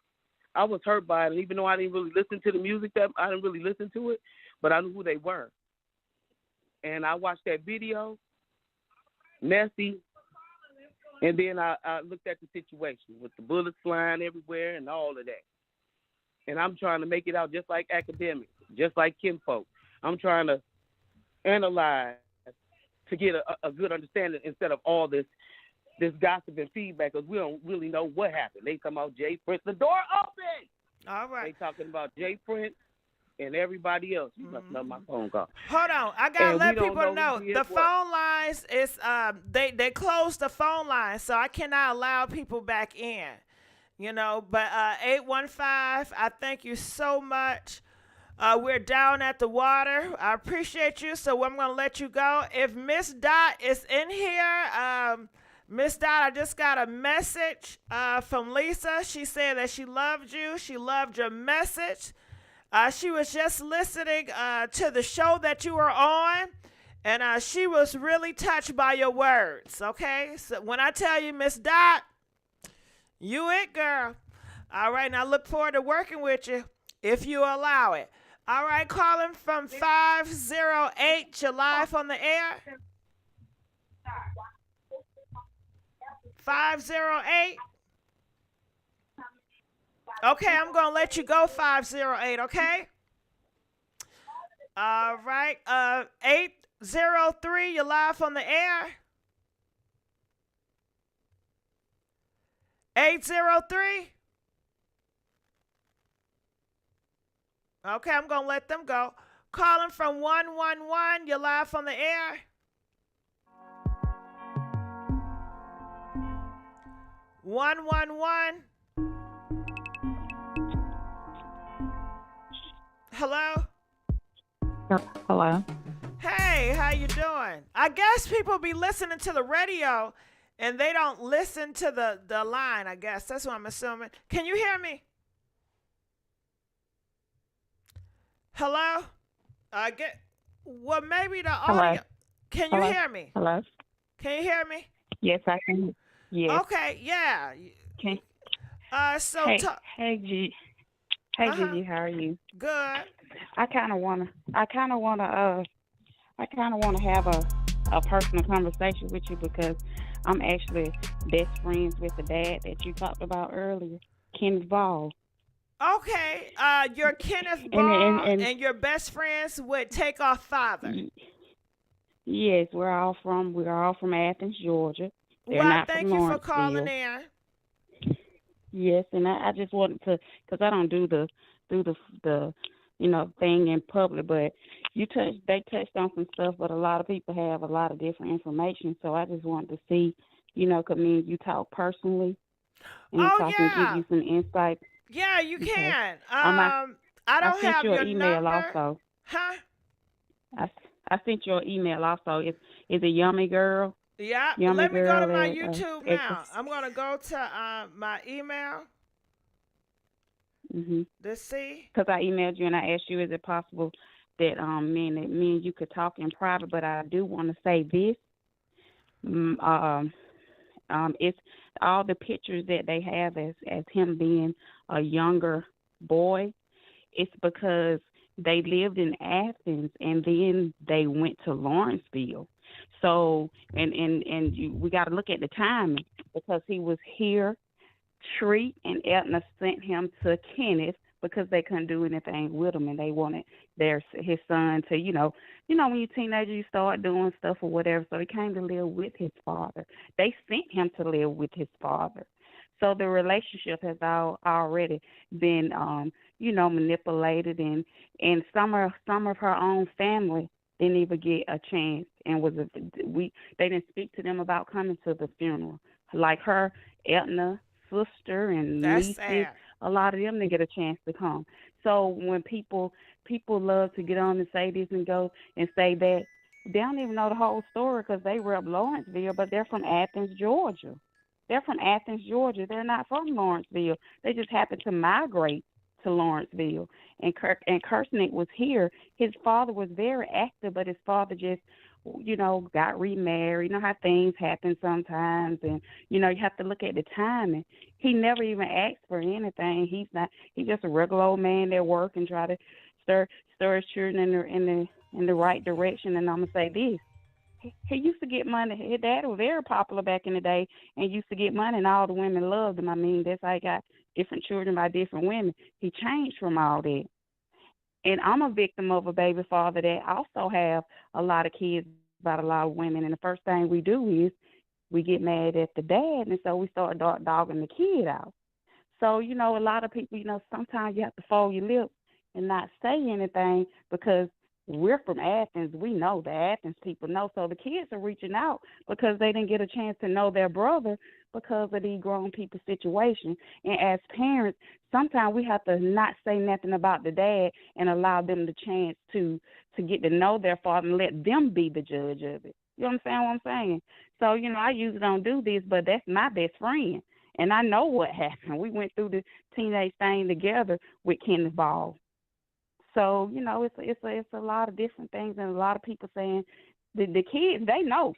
Speaker 14: I was hurt by it, even though I didn't really listen to the music. I didn't really listen to it, but I knew who they were. And I watched that video, messy, and then I looked at the situation with the bullets flying everywhere and all of that. And I'm trying to make it out just like academics, just like kinfolk. I'm trying to analyze to get a good understanding instead of all this gossip and feedback, because we don't really know what happened. They talking about Jay Prince. The door open.
Speaker 1: All right.
Speaker 14: They talking about Jay Prince and everybody else. You must know my phone call.
Speaker 1: Hold on, I gotta let people know the phone lines is they closed the phone lines, so I cannot allow people back in. You know, but 815, I thank you so much We're down at the water. I appreciate you, so I'm going to let you go. If Miss Dot is in here, Miss Dot, I just got a message from Lisa. She said that she loved you. She loved your message. She was just listening to the show that you were on, and she was really touched by your words, okay? So when I tell you, Miss Dot, you it, girl. All right, now I look forward to working with you if you allow it. All right, calling from 508. You're live on the air. 508. Okay, I'm going to let you go, 508, okay? All right, 803, you're live on the air. 803. Okay, I'm going to let them go. Calling from 111, you're live on the air. 111. Hello?
Speaker 15: Hello.
Speaker 1: Hey, how you doing? I guess people be listening to the radio and they don't listen to the line, I guess. That's what I'm assuming. Can you hear me? Hello? Well, maybe the audio.
Speaker 15: Hello.
Speaker 1: Can you hear me?
Speaker 15: Hello.
Speaker 1: Can you hear me?
Speaker 15: Yes, I can. Yes.
Speaker 1: Okay, yeah.
Speaker 15: Okay.
Speaker 1: So
Speaker 15: hey, Gigi. Hey, Gigi, how are you?
Speaker 1: Good.
Speaker 15: I kind of wanna have a personal conversation with you because I'm actually best friends with the dad that you talked about earlier, Kenneth Ball.
Speaker 1: Okay, you're Kenneth Ball and your best friends with Takeoff Father.
Speaker 15: Yes, we're all from Athens, Georgia. They're
Speaker 1: well,
Speaker 15: not
Speaker 1: thank
Speaker 15: from
Speaker 1: you for
Speaker 15: Lawrenceville.
Speaker 1: calling in.
Speaker 15: Yes, and I just wanted to, because I don't do the thing in public, but they touched on some stuff, but a lot of people have a lot of different information, so I just wanted to see, because me and you talk personally, and so I can give you some insight.
Speaker 1: Yeah, you
Speaker 15: Okay.
Speaker 1: can.
Speaker 15: I
Speaker 1: don't
Speaker 15: sent
Speaker 1: have
Speaker 15: you
Speaker 1: your
Speaker 15: an email
Speaker 1: number.
Speaker 15: also.
Speaker 1: Huh?
Speaker 15: I sent you an email also. Is it Yummy Girl?
Speaker 1: Yeah.
Speaker 15: Yummy
Speaker 1: Let me go to
Speaker 15: Girl
Speaker 1: my
Speaker 15: at,
Speaker 1: YouTube now. I'm gonna go to my email. To see.
Speaker 15: Because I emailed you and I asked you, is it possible that me and you could talk in private? But I do want to say this. It's all the pictures that they have as him being a younger boy. It's because they lived in Athens and then they went to Lawrenceville. So we got to look at the timing because he was here. Treat and Edna sent him to Kenneth because they couldn't do anything with him and they wanted his son to, when you're a teenager you start doing stuff or whatever. So he came to live with his father. They sent him to live with his father. So the relationship has already been, manipulated and some of her own family didn't even get a chance and they didn't speak to them about coming to the funeral. Like her, Edna, sister and nieces, a lot of them didn't get a chance to come. So when people love to get on and say this and go and say that, they don't even know the whole story because they were up Lawrenceville, but they're from Athens, Georgia. They're from Athens, Georgia. They're not from Lawrenceville. They just happened to migrate to Lawrenceville. And Kirstnick was here. His father was very active, but his father just got remarried. You know how things happen sometimes, and you have to look at the timing. He never even asked for anything. He's just a regular old man that work and try to stir his children in the right direction. And I'm gonna say this: he used to get money. His dad was very popular back in the day, and used to get money, and all the women loved him. I mean, that's how he got different children by different women. He changed from all that. And I'm a victim of a baby father that also have a lot of kids by a lot of women. And the first thing we do is we get mad at the dad, and so we start dogging the kid out. So, a lot of people, sometimes you have to fold your lips and not say anything because we're from Athens. We know the Athens people know. So the kids are reaching out because they didn't get a chance to know their brother because of these grown people situation. And as parents, sometimes we have to not say nothing about the dad and allow them the chance to get to know their father and let them be the judge of it. You understand what I'm saying? So, you know, I usually don't do this, but that's my best friend. And I know what happened. We went through the teenage thing together with Kenneth Ball. So, you know, it's a lot of different things, and a lot of people saying the kids, they know.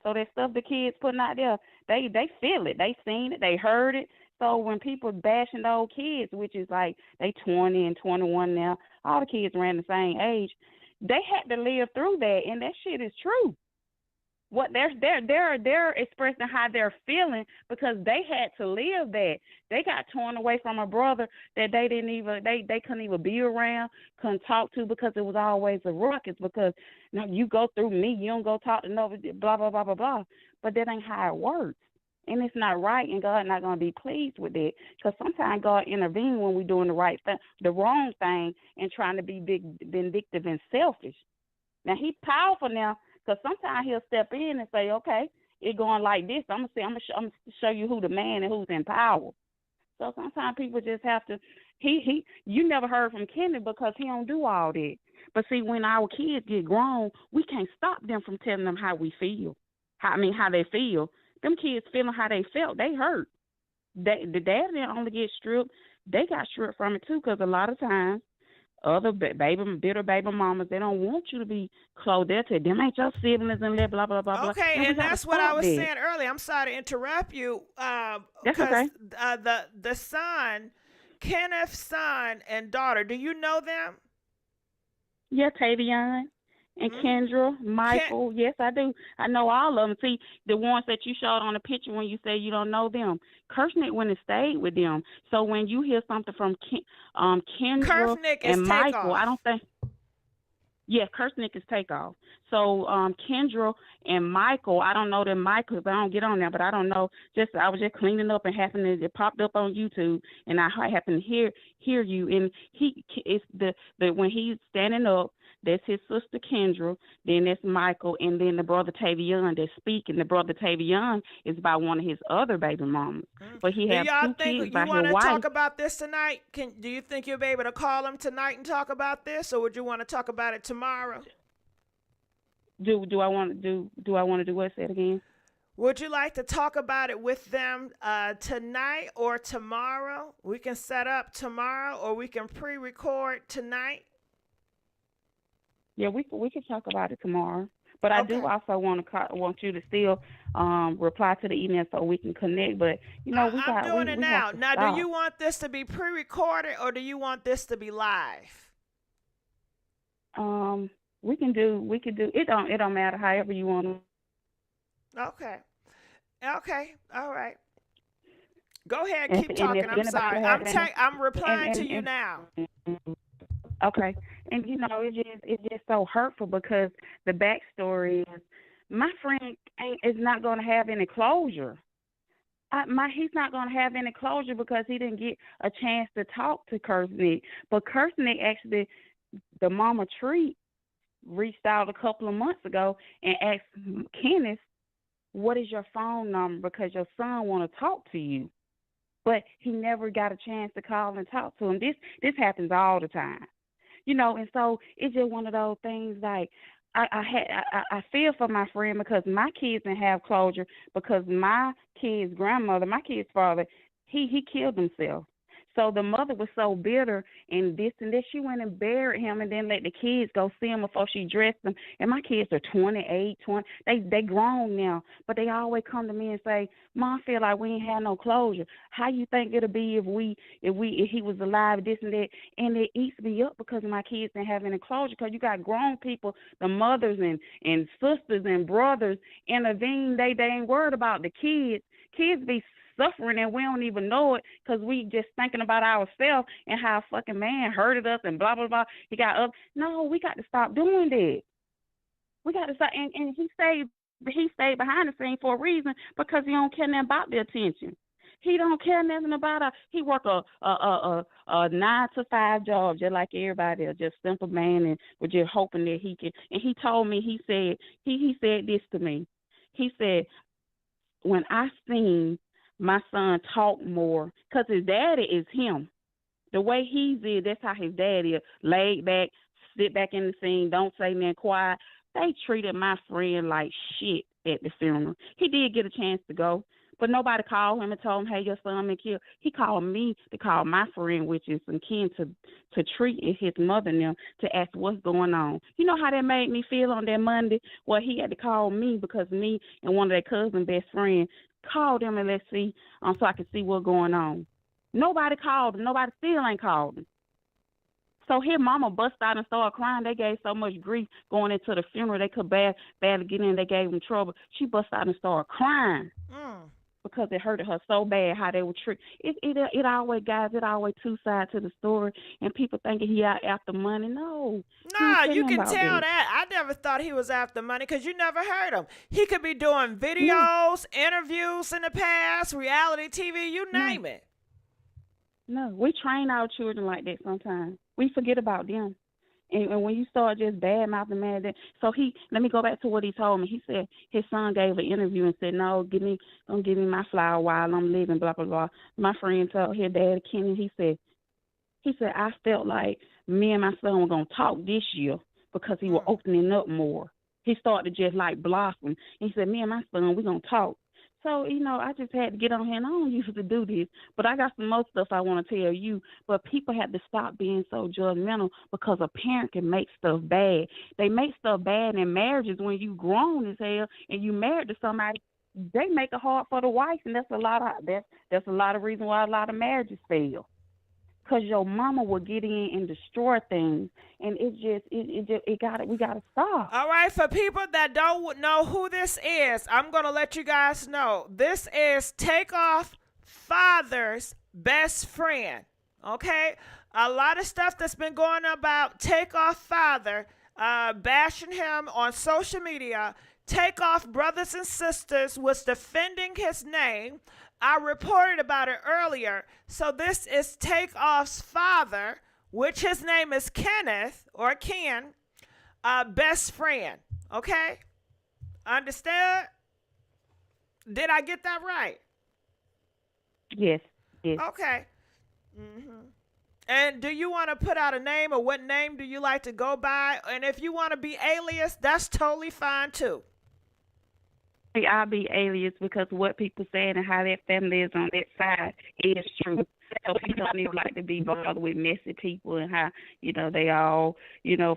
Speaker 15: So that stuff the kids putting out there, they feel it. They seen it. They heard it. So when people bashing the old kids, which is like they 20 and 21 now, all the kids around the same age, they had to live through that, and that shit is true. What they're expressing how they're feeling because they had to live that. They got torn away from a brother that they didn't even they couldn't even be around, couldn't talk to because it was always a ruckus because now you go through me, you don't go talk to nobody, blah blah blah blah blah. But that ain't how it works. And it's not right, and God not going to be pleased with it because sometimes God intervenes when we're doing the right thing, the wrong thing, and trying to be big, vindictive and selfish. Now, he's powerful now because sometimes he'll step in and say, okay, it's going like this. I'm going to show you who the man and who's in power. So sometimes people just have to, you never heard from Kenny because he don't do all that. But see, when our kids get grown, we can't stop them from telling them how we feel, how they feel. Them kids feeling how they felt, they hurt. The dad didn't only get stripped, they got stripped from it too because a lot of times other bitter baby mamas, they don't want you to be close. They'll tell them ain't your siblings and blah, blah, blah, blah.
Speaker 1: Okay, and that's what I was saying earlier. I'm sorry to interrupt you.
Speaker 15: That's okay.
Speaker 1: The son, Kenneth's son and daughter, do you know them?
Speaker 15: Yeah, Tavion and Kendra, Michael. Yes, I do. I know all of them. See, the ones that you showed on the picture when you say you don't know them, Kirshnick went and stayed with them. So when you hear something from Kendra and Michael, I don't think. Yeah, Kirshnick is Takeoff. So Kendra and Michael, I don't know them Michael, I don't get on there, but I don't know. I was just cleaning up and it popped up on YouTube, and I happened to hear you. And it's the when he's standing up, that's his sister Kendra, then that's Michael, and then the brother Tavion that's speaking. The brother Tavion is by one of his other baby mamas, but he has two kids by his wife.
Speaker 1: Do y'all think you want to talk about this tonight? Do you think you'll be able to call him tonight and talk about this, or would you want to talk about it tomorrow?
Speaker 15: Do I want to do what? Say it again.
Speaker 1: Would you like to talk about it with them tonight or tomorrow? We can set up tomorrow, or we can pre-record tonight.
Speaker 15: Yeah, we can talk about it tomorrow. But I do also want you to still reply to the email so we can connect. But
Speaker 1: I'm doing it now. Now, do you want this to be pre-recorded or do you want this to be live?
Speaker 15: We can do it. Don't matter. However you want to.
Speaker 1: Okay. All right. Go ahead. Keep talking. I'm sorry. I'm replying to you now.
Speaker 15: Okay. And it's just so hurtful because the backstory is my friend is not going to have any closure. He's not going to have any closure because he didn't get a chance to talk to Kirshnick. But Kirshnick actually, the mama Tree, reached out a couple of months ago and asked Kenneth, what is your phone number? Because your son want to talk to you. But he never got a chance to call and talk to him. This happens all the time. And so it's just one of those things like I feel for my friend because my kids didn't have closure because my kid's grandmother, my kid's father, he killed himself. So the mother was so bitter and this and that. She went and buried him and then let the kids go see him before she dressed them. And my kids are 28, 20. They grown now. But they always come to me and say, Mom, I feel like we ain't had no closure. How you think it'll be if he was alive, this and that? And it eats me up because my kids didn't have any closure because you got grown people, the mothers and sisters and brothers intervene. They ain't worried about the kids. Kids be suffering and we don't even know it because we just thinking about ourselves and how a fucking man hurted us and blah blah blah. He got up. No, we got to stop doing that. We got to stop. And he stayed behind the scene for a reason because he don't care nothing about the attention. He don't care nothing about her. He work a 9 to 5 job just like everybody else, just simple man, and was just hoping that he can. And he told me, he said this to me. He said, when I seen my son talk more, because his daddy is him. The way he's is, that's how his daddy is. Laid back, sit back in the scene, don't say nothing, quiet. They treated my friend like shit at the funeral. He did get a chance to go, but nobody called him and told him, hey, your son been killed. He called me to call my friend, which is some kin to treat his mother and them, to ask what's going on. You know how that made me feel on that Monday? Well, he had to call me because me and one of their cousins' best friends called him and let's see, so I could see what's going on. Nobody called him. Nobody still ain't called him. So his mama bust out and started crying. They gave so much grief going into the funeral. They could barely get in. They gave him trouble. She bust out and started crying because it hurted her so bad how they were treated. It always, guys, it always two sides to the story, and people thinking he out after money. No.
Speaker 1: Nah, you can tell that. I never thought he was after money because you never heard him. He could be doing videos, interviews in the past, reality TV, you name it.
Speaker 15: No, we train our children like that sometimes. We forget about them. And when you start just bad-mouthing man, so let me go back to what he told me. He said his son gave an interview and said, no, don't give me my flower while I'm living, blah, blah, blah. My friend told his dad, Kenny, he said, I felt like me and my son were going to talk this year because he was opening up more. He started to just like blossom. He said, me and my son, we're going to talk. So, I just had to get on here, and I don't usually do this, but I got some more stuff I want to tell you. But people have to stop being so judgmental because a parent can make stuff bad. They make stuff bad in marriages when you grown as hell and you married to somebody. They make it hard for the wife, and that's a lot of reason why a lot of marriages fail. Because your mama will get in and destroy things, and we gotta stop.
Speaker 1: All right, for people that don't know who this is, I'm gonna let you guys know. This is Takeoff Father's best friend. Okay, a lot of stuff that's been going on about Takeoff Father, bashing him on social media. Takeoff brothers and sisters was defending his name. I reported about it earlier. So this is Takeoff's father, which his name is Kenneth or Ken, best friend. Okay? Understand? Did I get that right?
Speaker 15: Yes.
Speaker 1: Okay. And do you want to put out a name, or what name do you like to go by? And if you want to be alias, that's totally fine too.
Speaker 15: I'll be alias because what people saying and how that family is on that side is true. So people don't even like to be bothered with messy people and how, they all,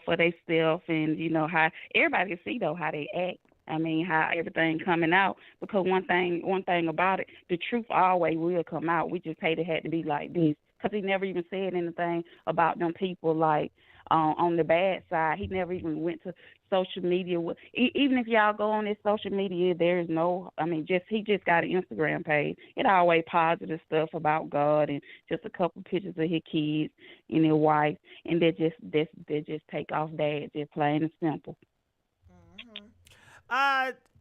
Speaker 15: for themselves, and, how everybody can see, though, how they act. I mean, how everything coming out. Because one thing about it, the truth always will come out. We just hate it had to be like this. Because he never even said anything about them people, like, on the bad side. He never even went to social media. Even if y'all go on his social media, there's no, he just got an Instagram page. It always positive stuff about God and just a couple pictures of his kids and his wife, and they just take off dad, just plain and simple.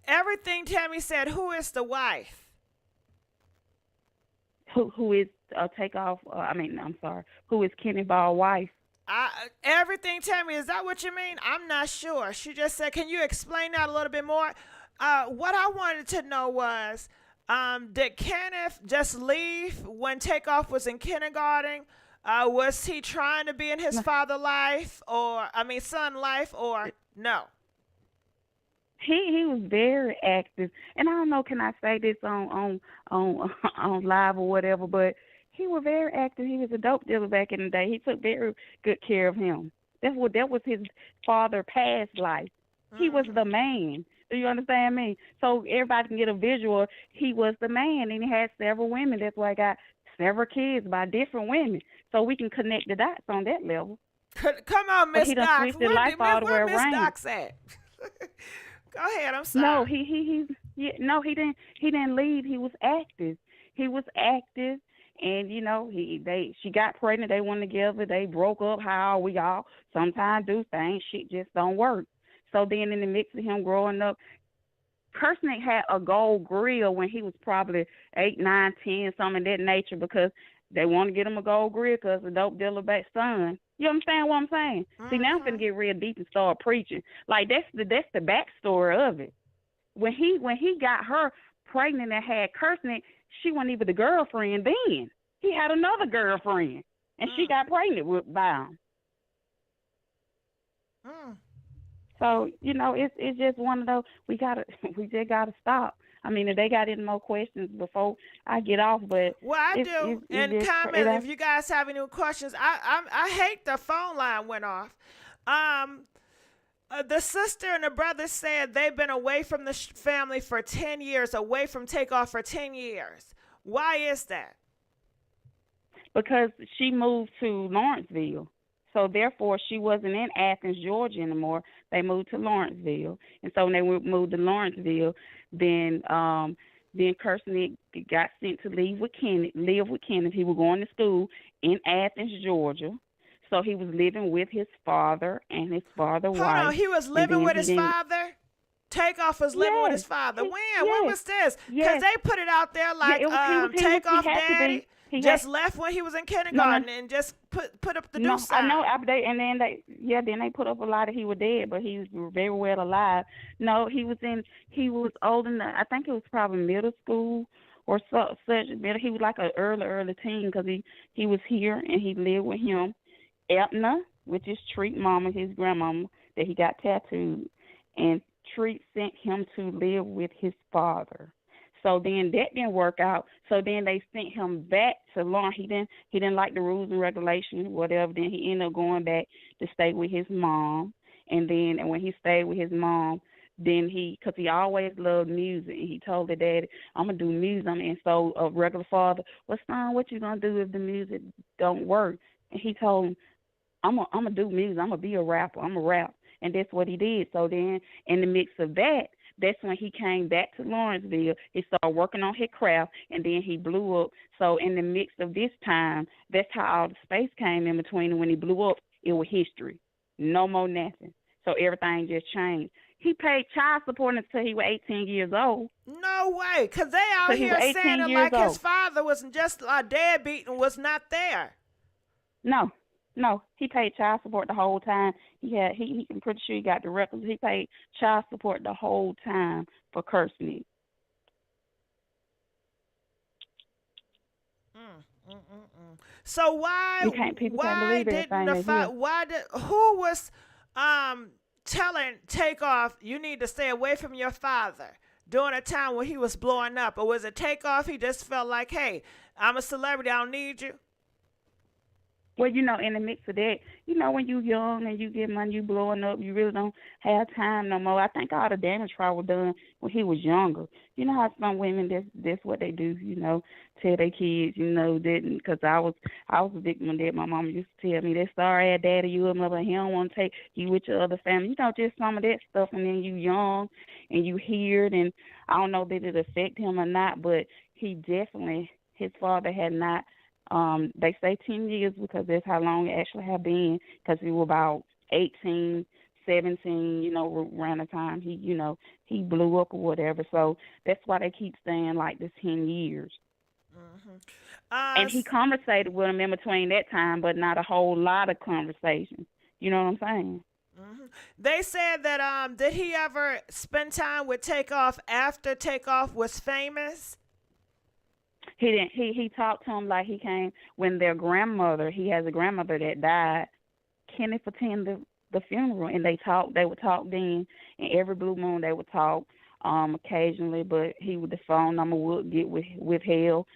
Speaker 1: Everything Tammy said, who is the wife?
Speaker 15: Who is Takeoff? Who is Kenny Ball's wife?
Speaker 1: Everything, Tammy, is that what you mean? I'm not sure. She just said, can you explain that a little bit more? What I wanted to know was, did Kenneth just leave when Takeoff was in kindergarten? Was he trying to be in his son life, or no?
Speaker 15: He was very active, and I don't know, can I say this on live or whatever, but he was very active. He was a dope dealer back in the day. He took very good care of him. That was his father past life. He was the man. Do you understand me? So everybody can get a visual. He was the man, and he had several women. That's why I got several kids by different women. So we can connect the dots on that level.
Speaker 1: Come on, Miss Doc. Where Miss
Speaker 15: Doc's
Speaker 1: at? Go ahead. I'm sorry.
Speaker 15: No, he didn't leave. He was active. And she got pregnant. They went together. They broke up. How we all sometimes do things. Shit just don't work. So then in the mix of him growing up, Kirsten had a gold grill when he was probably 8, 9, 10, something of that nature, because they want to get him a gold grill because the dope dealer back son. You understand what I'm saying? See, now I'm finna get real deep and start preaching. Like that's the backstory of it. When he got her pregnant and had Kirsten, she wasn't even the girlfriend then. He had another girlfriend, and she got pregnant by him. So it's just one of those. We just gotta stop. I mean, if they got any more questions before I get off, but
Speaker 1: well, I do. And comment if you guys have any questions. I hate the phone line went off. The sister and the brother said they've been away from the family for 10 years, away from Takeoff for 10 years. Why is that?
Speaker 15: Because she moved to Lawrenceville. So, therefore, she wasn't in Athens, Georgia anymore. They moved to Lawrenceville. And so when they moved to Lawrenceville, then Kirsten got sent to live with Kenneth. He was going to school in Athens, Georgia. So he was living with his father and his father's wife.
Speaker 1: Hold on, he was living with his father? Takeoff was living with his father. When? Yes. When was this? Because they put it out there like Takeoff daddy just left when he was in kindergarten and just put up the new sign.
Speaker 15: I know, and then they put up a lot of he was dead, but he was very well alive. No, he was old enough. I think it was probably middle school or such. He was like an early teen because he was here and he lived with him. Epna, which is Treat Mama, his grandmama, that he got tattooed, and Treat sent him to live with his father. So then that didn't work out. So then they sent him back to Lawrence. He didn't like the rules and regulations, whatever. Then he ended up going back to stay with his mom. And when he stayed with his mom, then because he always loved music, and he told the daddy, I'm going to do music. And so a regular father, well, son, what you going to do if the music don't work? And he told him, I'm gonna do music. I'm gonna be a rapper. I'm a rap, and that's what he did. So then, in the mix of that, that's when he came back to Lawrenceville. He started working on his craft, and then he blew up. So in the mix of this time, that's how all the space came in between. And when he blew up, it was history. No more nothing. So everything just changed. He paid child support until he was 18 years old.
Speaker 1: No way, because they out here saying it like his father was just a deadbeat and was not there.
Speaker 15: No, he paid child support the whole time. I'm pretty sure he got the records. He paid child support the whole time for Kirsten.
Speaker 1: So why
Speaker 15: who
Speaker 1: was telling Takeoff you need to stay away from your father during a time when he was blowing up? Or was it Takeoff he just felt like, hey, I'm a celebrity, I don't need you?
Speaker 15: Well, in the mix of that, when you young and you get money, you blowing up, you really don't have time no more. I think all the damage probably was done when he was younger. You know how some women, that's what they do, tell their kids, didn't, because I was a victim of that. My mama used to tell me that sorry daddy, you a mother, he don't want to take you with your other family. Just some of that stuff, and then you young and you hear it, and I don't know that it affect him or not, but he definitely, his father had not. They say 10 years because that's how long it actually had been, because he was about 18, 17, around the time he blew up or whatever. So that's why they keep saying like this 10 years. And he conversated with him in between that time, but not a whole lot of conversation. You know what I'm saying?
Speaker 1: They said that did he ever spend time with Takeoff after Takeoff was famous?
Speaker 15: He didn't. He talked to him like he came when their grandmother. He has a grandmother that died. Kenneth attended the funeral, and they talked. They would talk then, and every blue moon they would talk. Occasionally, but the phone number would get withheld.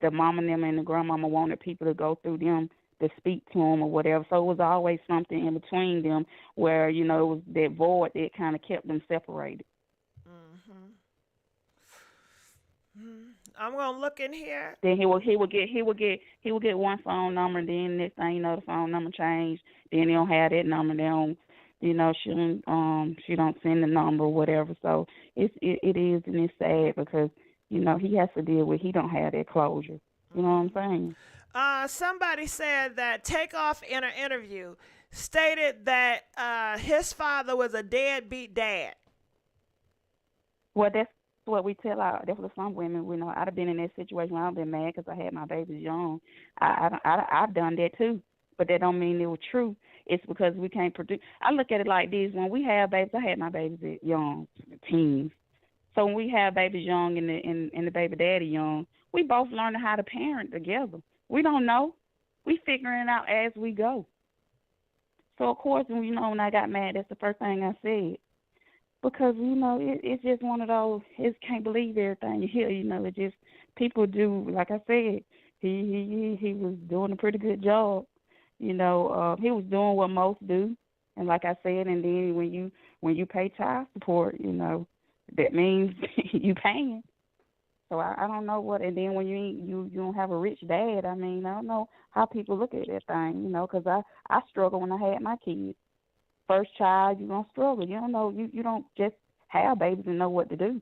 Speaker 15: The mama and them and the grandmama wanted people to go through them to speak to him or whatever. So it was always something in between them where it was that void that kind of kept them separated.
Speaker 1: I'm gonna look in here.
Speaker 15: Then he would get one phone number, and then next thing you know, the phone number changed. Then they don't have that number. They don't, she don't send the number or whatever. So it is, and it's sad because he has to deal with, he don't have that closure. You know what I'm
Speaker 1: saying? Somebody said that Takeoff in an interview stated that his father was a deadbeat dad.
Speaker 15: Well, that's what we tell our. That's what some women. We know. I'd have been in that situation. I've been mad because I had my babies young. I've done that too, but that don't mean it was true. It's because we can't produce. I look at it like this: when we have babies, I had my babies at young, teens. So when we have babies young and the baby daddy young, we both learning how to parent together. We don't know. We figuring it out as we go. So of course, when I got mad, that's the first thing I said. Because it's just one of those. It can't believe everything you hear. It just people do. Like I said, he was doing a pretty good job. He was doing what most do. And like I said, and then when you pay child support, that means you paying. So I don't know what. And then when you don't have a rich dad, I don't know how people look at that thing. Because I struggled when I had my kids. First child, you're gonna struggle. You don't know. You don't just have babies and know what to do.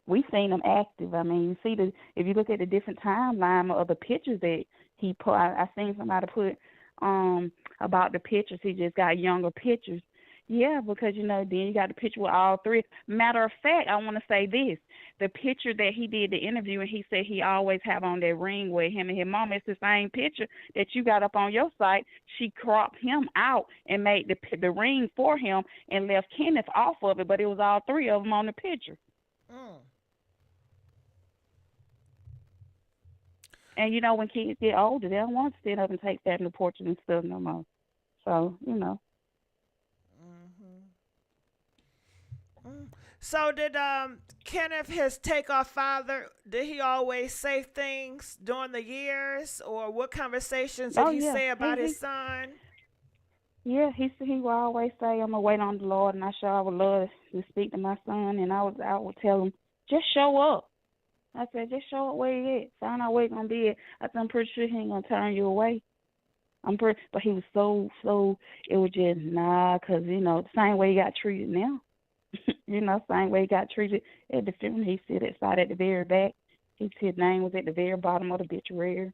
Speaker 15: We seen them active. You see if you look at the different timeline of the pictures that he put. I seen somebody put about the pictures. He just got younger pictures. Yeah, because then you got the picture with all three. Matter of fact, I want to say this: the picture that he did the interview, and he said he always have on that ring with him and his mama. It's the same picture that you got up on your site. She cropped him out and made the ring for him and left Kenneth off of it, but it was all three of them on the picture.
Speaker 1: Mm.
Speaker 15: And when kids get older, they don't want to stand up and take family portraits and stuff no more. So
Speaker 1: So did Kenneth, his takeoff father, did he always say things during the years, or what conversations did he say about his son?
Speaker 15: Yeah, he will always say, "I'm gonna wait on the Lord," and I would love to speak to my son. And I would tell him, "Just show up." I said, "Just show up where he at. Find out where he gonna be at." I said, "I'm pretty sure he ain't gonna turn you away." But he was so. It was just cause the same way he got treated now. Same way he got treated at the funeral. He sit outside at the very back. His name was at the very bottom of the obituary.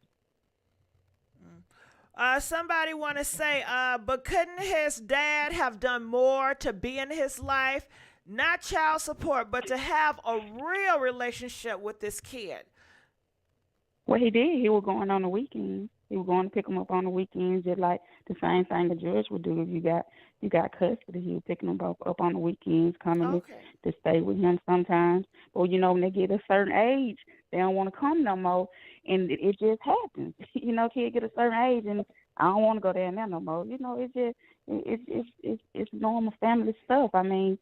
Speaker 1: Somebody want to say, but couldn't his dad have done more to be in his life? Not child support, but to have a real relationship with this kid.
Speaker 15: Well, he did. He was going on the weekends. He was going to pick him up on the weekends, just like the same thing the judge would do if you got custody. He was picking them up on the weekends, coming to stay with him sometimes. But when they get a certain age, they don't want to come no more, and it just happens. Kids get a certain age, and I don't want to go there no more. It's just it's normal family stuff. When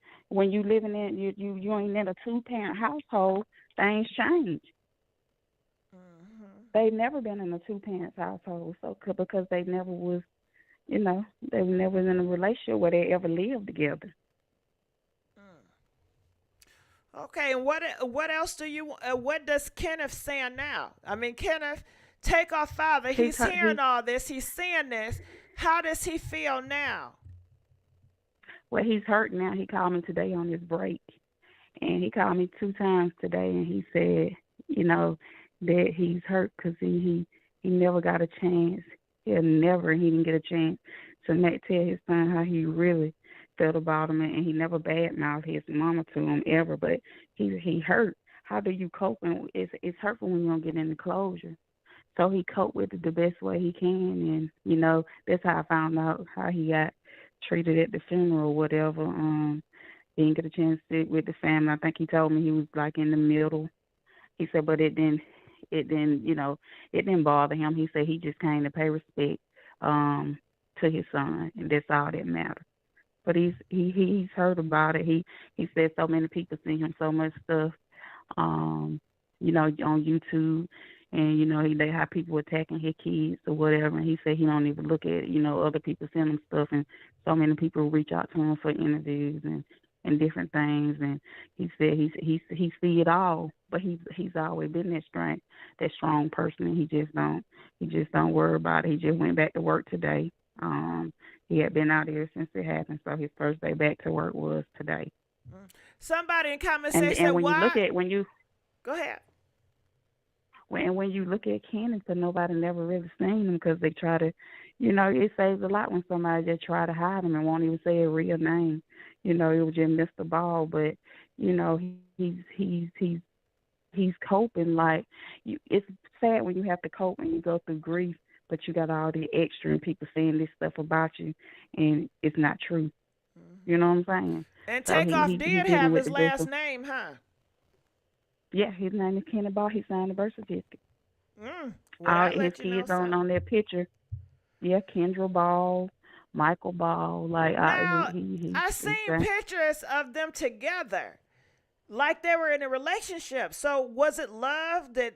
Speaker 15: you living in you ain't in a 2-parent household, things change. They've never been in a 2-parent household, so because they never was, they were never in a relationship where they ever lived together.
Speaker 1: Okay, and what else what does Kenneth say now? Kenneth, takeoff father, he's hearing all this, he's seeing this. How does he feel now?
Speaker 15: Well, he's hurt now. He called me today on his break, and he called me 2 times today, and he said, that he's hurt because he never got a chance. He didn't get a chance to tell his son how he really felt about him, and he never badmouthed his mama to him ever. But he hurt. How do you cope? And it's hurtful when you don't get any closure. So he coped with it the best way he can, and that's how I found out how he got treated at the funeral or whatever. Didn't get a chance to sit with the family. I think he told me he was like in the middle. He said, but it didn't bother him. He said he just came to pay respect to his son, and that's all that matters. But he's heard about it. He said so many people see him so much stuff, on YouTube, and they have people attacking his kids or whatever. And he said he don't even look at other people send him stuff, and so many people reach out to him for interviews and different things. And he said he see it all, but he's always been that strong person, and he just don't worry about it. He just went back to work today. He had been out here since it happened, so his first day back to work was today.
Speaker 1: Somebody in comment section,
Speaker 15: and when
Speaker 1: why? Go ahead.
Speaker 15: When you look at Kenneth, nobody never really seen him because they try to, it saves a lot when somebody just try to hide him and won't even say a real name. It was just Mr. Ball, but, you know, he's coping. Like, it's sad when you have to cope and you go through grief, but you got all the extra and people saying this stuff about you, and it's not true. You know what I'm saying?
Speaker 1: And
Speaker 15: So
Speaker 1: Takeoff
Speaker 15: he's
Speaker 1: did
Speaker 15: dealing
Speaker 1: have
Speaker 15: with
Speaker 1: his
Speaker 15: the best
Speaker 1: last
Speaker 15: of,
Speaker 1: name, huh?
Speaker 15: yeah, his name is Kenny Ball. He signed the birth certificate.
Speaker 1: Well,
Speaker 15: All
Speaker 1: that
Speaker 15: his
Speaker 1: let you know
Speaker 15: kids on
Speaker 1: something.
Speaker 15: their picture. Yeah, Kendra Ball, Michael Ball. Like,
Speaker 1: Now, I
Speaker 15: he
Speaker 1: seen
Speaker 15: sang.
Speaker 1: pictures of them together, like they were in a relationship. So was it love that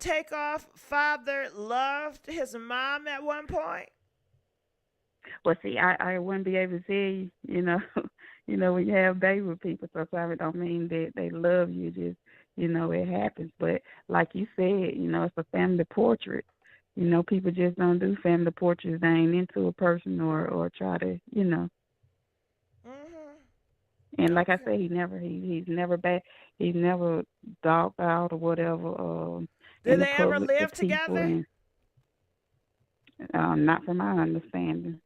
Speaker 1: Takeoff father loved his mom at one point?
Speaker 15: Well, see, I wouldn't be able to tell you, you know, you know, when you have baby with people, sometimes it don't mean that they love you. Just, you know, it happens. But like you said, you know, it's a family portrait. You know, people just don't do family portraits. They ain't into a person or try to, you know. And like I
Speaker 1: Okay.
Speaker 15: said, he's never bad. He's never dogged out or whatever in
Speaker 1: Did
Speaker 15: the
Speaker 1: they ever
Speaker 15: public to
Speaker 1: live
Speaker 15: people,
Speaker 1: together?
Speaker 15: and not from my understanding.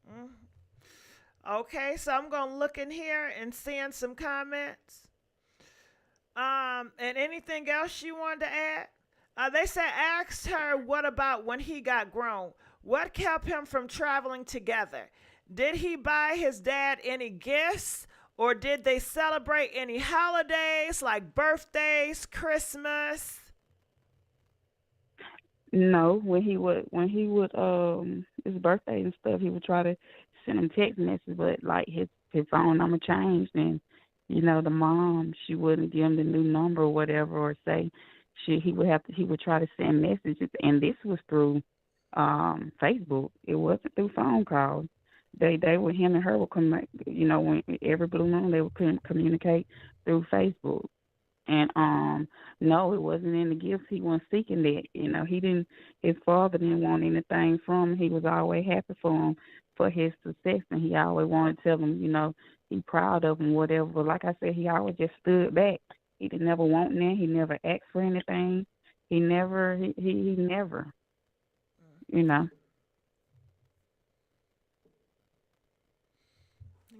Speaker 1: Mm. Okay, so I'm gonna look in here and send some comments. And anything else you wanted to add? They said asked her what about when he got grown? What kept him from traveling together? Did he buy his dad any gifts? Or did they celebrate any holidays like birthdays, Christmas?
Speaker 15: No, when he would his birthday and stuff, he would try to send him text messages, but like his phone number changed, and you know the mom, she wouldn't give him the new number or whatever, or say he would try to send messages, and this was through Facebook. It wasn't through phone calls. They were, him and her would come, you know, when every blue moon they would communicate through Facebook. And no, it wasn't in the gifts. He wasn't seeking that. You know, his father didn't want anything from him. He was always happy for him, for his success, and he always wanted to tell him, you know, he proud of him, whatever. But like I said, he always just stood back. He didn't never want that. He never asked for anything. He never, he never, you know.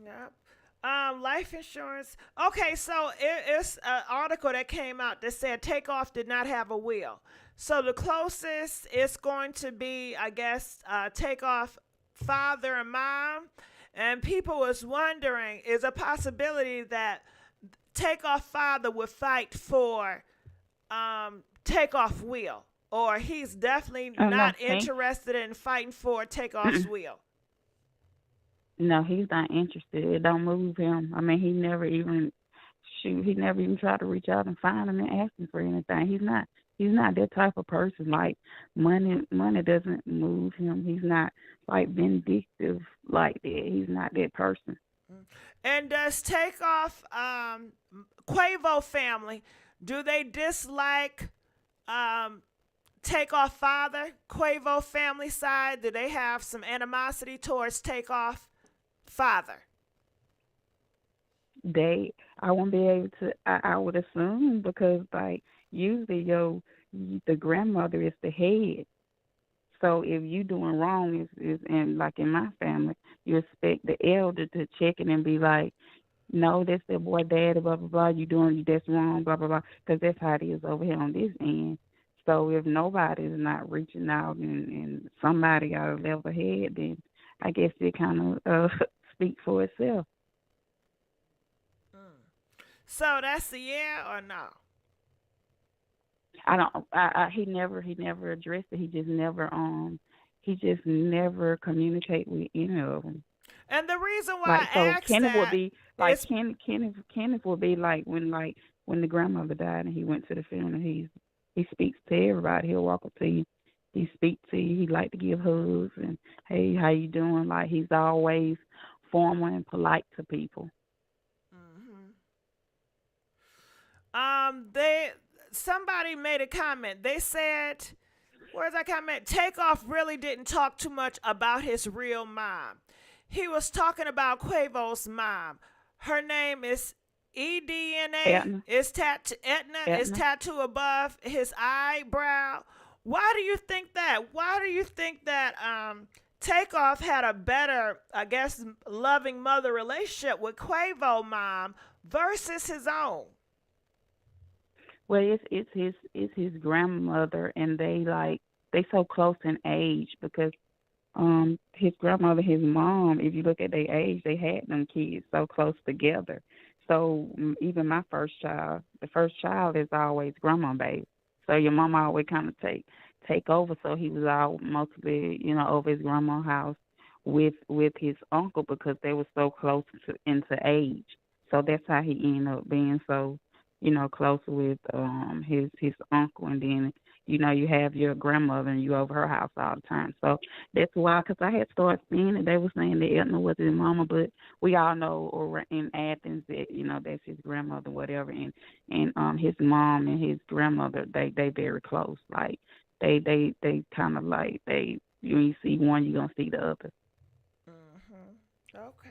Speaker 1: Yep. Life insurance. Okay, so it's an article that came out that said Takeoff did not have a will. So the closest is going to be, I guess, Takeoff father and mom. And people was wondering, is a possibility that Takeoff father would fight for Takeoff will, or he's definitely
Speaker 15: Oh no,
Speaker 1: not interested in fighting for Takeoff's will.
Speaker 15: no, he's not interested. It don't move him. I mean, he never even he never even tried to reach out and find him and ask him for anything. He's not that type of person. Like money doesn't move him. He's not like vindictive like that. He's not that person.
Speaker 1: And does Takeoff Quavo family, do they dislike Takeoff father, Quavo family side? Do they have some animosity towards Takeoff father?
Speaker 15: I won't be able to. I would assume, because like usually the grandmother is the head. So if you doing wrong, is and like in my family, you expect the elder to check it and be like, no, that's their boy daddy, blah blah blah. You doing that's wrong, blah blah blah. Because that's how it is over here on this end. So if nobody's not reaching out and somebody got a level head, then I guess it kind of speaks for itself.
Speaker 1: So that's a yeah or no?
Speaker 15: I don't. He never addressed it. He just never communicate with any of them.
Speaker 1: And the reason why
Speaker 15: Like,
Speaker 1: I
Speaker 15: so
Speaker 1: asked
Speaker 15: Kenneth would
Speaker 1: that
Speaker 15: be like
Speaker 1: is
Speaker 15: Kenneth would be like when the grandmother died and he went to the funeral. He speaks to everybody. He'll walk up to you. He speaks to you. He like to give hugs and hey, how you doing? Like, he's always formal and polite to people.
Speaker 1: Somebody made a comment. They said, where's that comment? Takeoff really didn't talk too much about his real mom. He was talking about Quavo's mom. Her name is Edna.
Speaker 15: Etna.
Speaker 1: Is Etna is tattooed above his eyebrow. Why do you think that? Why do you think that Takeoff had a better, I guess, loving mother relationship with Quavo mom versus his own.
Speaker 15: Well, it's his grandmother, and they so close in age because his grandmother, his mom, if you look at their age, they had them kids so close together. So even my first child, the first child is always grandma baby. So your mom always kind of take over. So he was all mostly, over his grandma's house with his uncle because they were so close into age. So that's how he ended up being so, close with his uncle, and then you have your grandmother and you over her house all the time. So that's why, because I had started seeing it, they were saying that Edna was his mama, but we all know or in Athens that that's his grandmother, whatever, and his mom and his grandmother they very close. Like they kind of like when you see one, you're gonna see the other.
Speaker 1: Okay.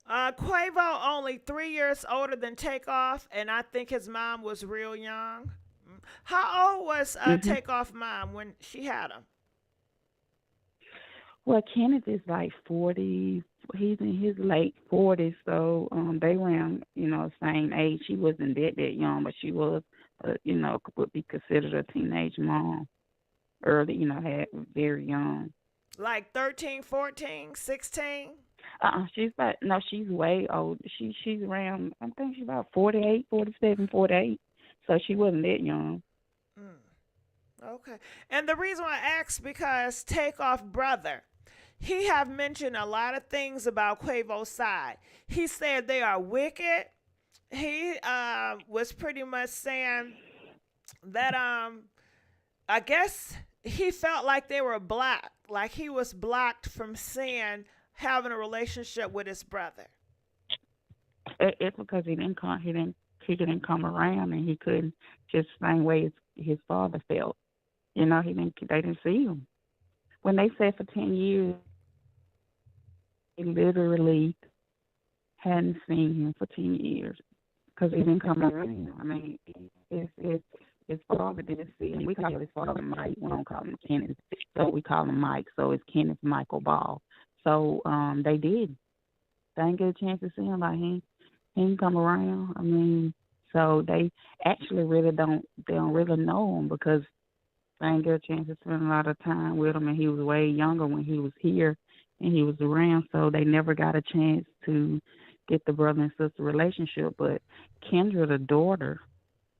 Speaker 1: Quavo only 3 years older than Takeoff, and I think his mom was real young. How old was Takeoff mom when she had him?
Speaker 15: Well, Kenneth is like 40. He's in his late 40s, so they around, same age. She wasn't that young, but she was, would be considered a teenage mom. Early, had very young.
Speaker 1: Like 13, 14, 16?
Speaker 15: She's way old. She's around, I think she's about 48, 47, 48. So she wasn't that young.
Speaker 1: Okay. And the reason why I asked, because Takeoff brother, he have mentioned a lot of things about Quavo's side. He said they are wicked. He was pretty much saying that I guess he felt like they were blocked, like he was blocked from seeing having a relationship with his brother.
Speaker 15: It's because he didn't come around, and he couldn't, just the same way his father felt. They didn't see him. When they said for 10 years, they literally hadn't seen him for 10 years because he didn't come around. I mean, his father didn't see him. We call his father Mike. We don't call him Kenneth. So we call him Mike. So it's Kenneth Michael Ball. So they did. They didn't get a chance to see him. Like he didn't come around. I mean, so they actually they don't really know him because they didn't get a chance to spend a lot of time with him, and he was way younger when he was here and he was around. So they never got a chance to get the brother and sister relationship. But Kendra, the daughter,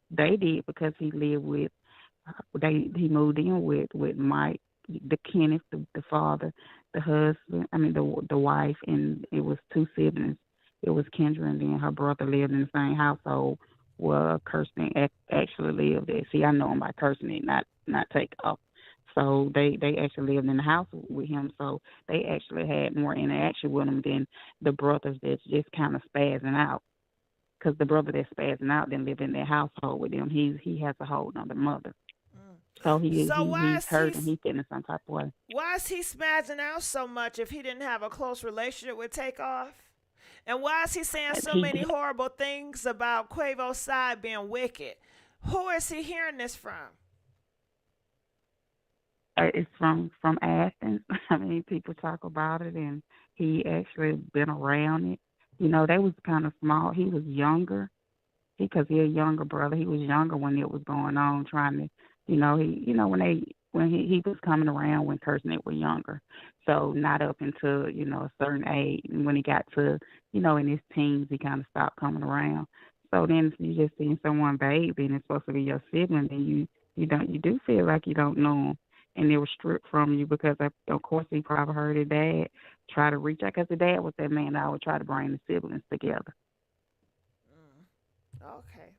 Speaker 15: they did because he lived with. He moved in with Mike, the Kenneth, the father, the husband. I mean the wife, and it was two siblings. It was Kendra, and then her brother lived in the same household where Kirsten actually lived there. See, I know him by Kirsten, not Takeoff. So they actually lived in the house with him. So they actually had more interaction with him than the brothers that's just kind of spazzing out. Because the brother that's spazzing out didn't live in their household with them. He has a whole other mother. So he's hurt and he's feeling some type of way.
Speaker 1: Why is he spazzing out so much if he didn't have a close relationship with Takeoff? And why is he saying so many horrible things about Quavo's side being wicked? Who is he hearing this from?
Speaker 15: It's from Athens. I mean, people talk about it, and he actually been around it. They was kind of small. He was younger because he a younger brother. He was younger when it was going on, trying to, when he was coming around when Kirsten were younger. So not up until, a certain age. And when he got to, in his teens, he kind of stopped coming around. So then if you just seeing someone baby and it's supposed to be your sibling, then you do feel like you don't know him. And they were stripped from you because, of course, he probably heard his dad try to reach out, because the dad was that man that would try to bring the siblings together.
Speaker 1: Okay.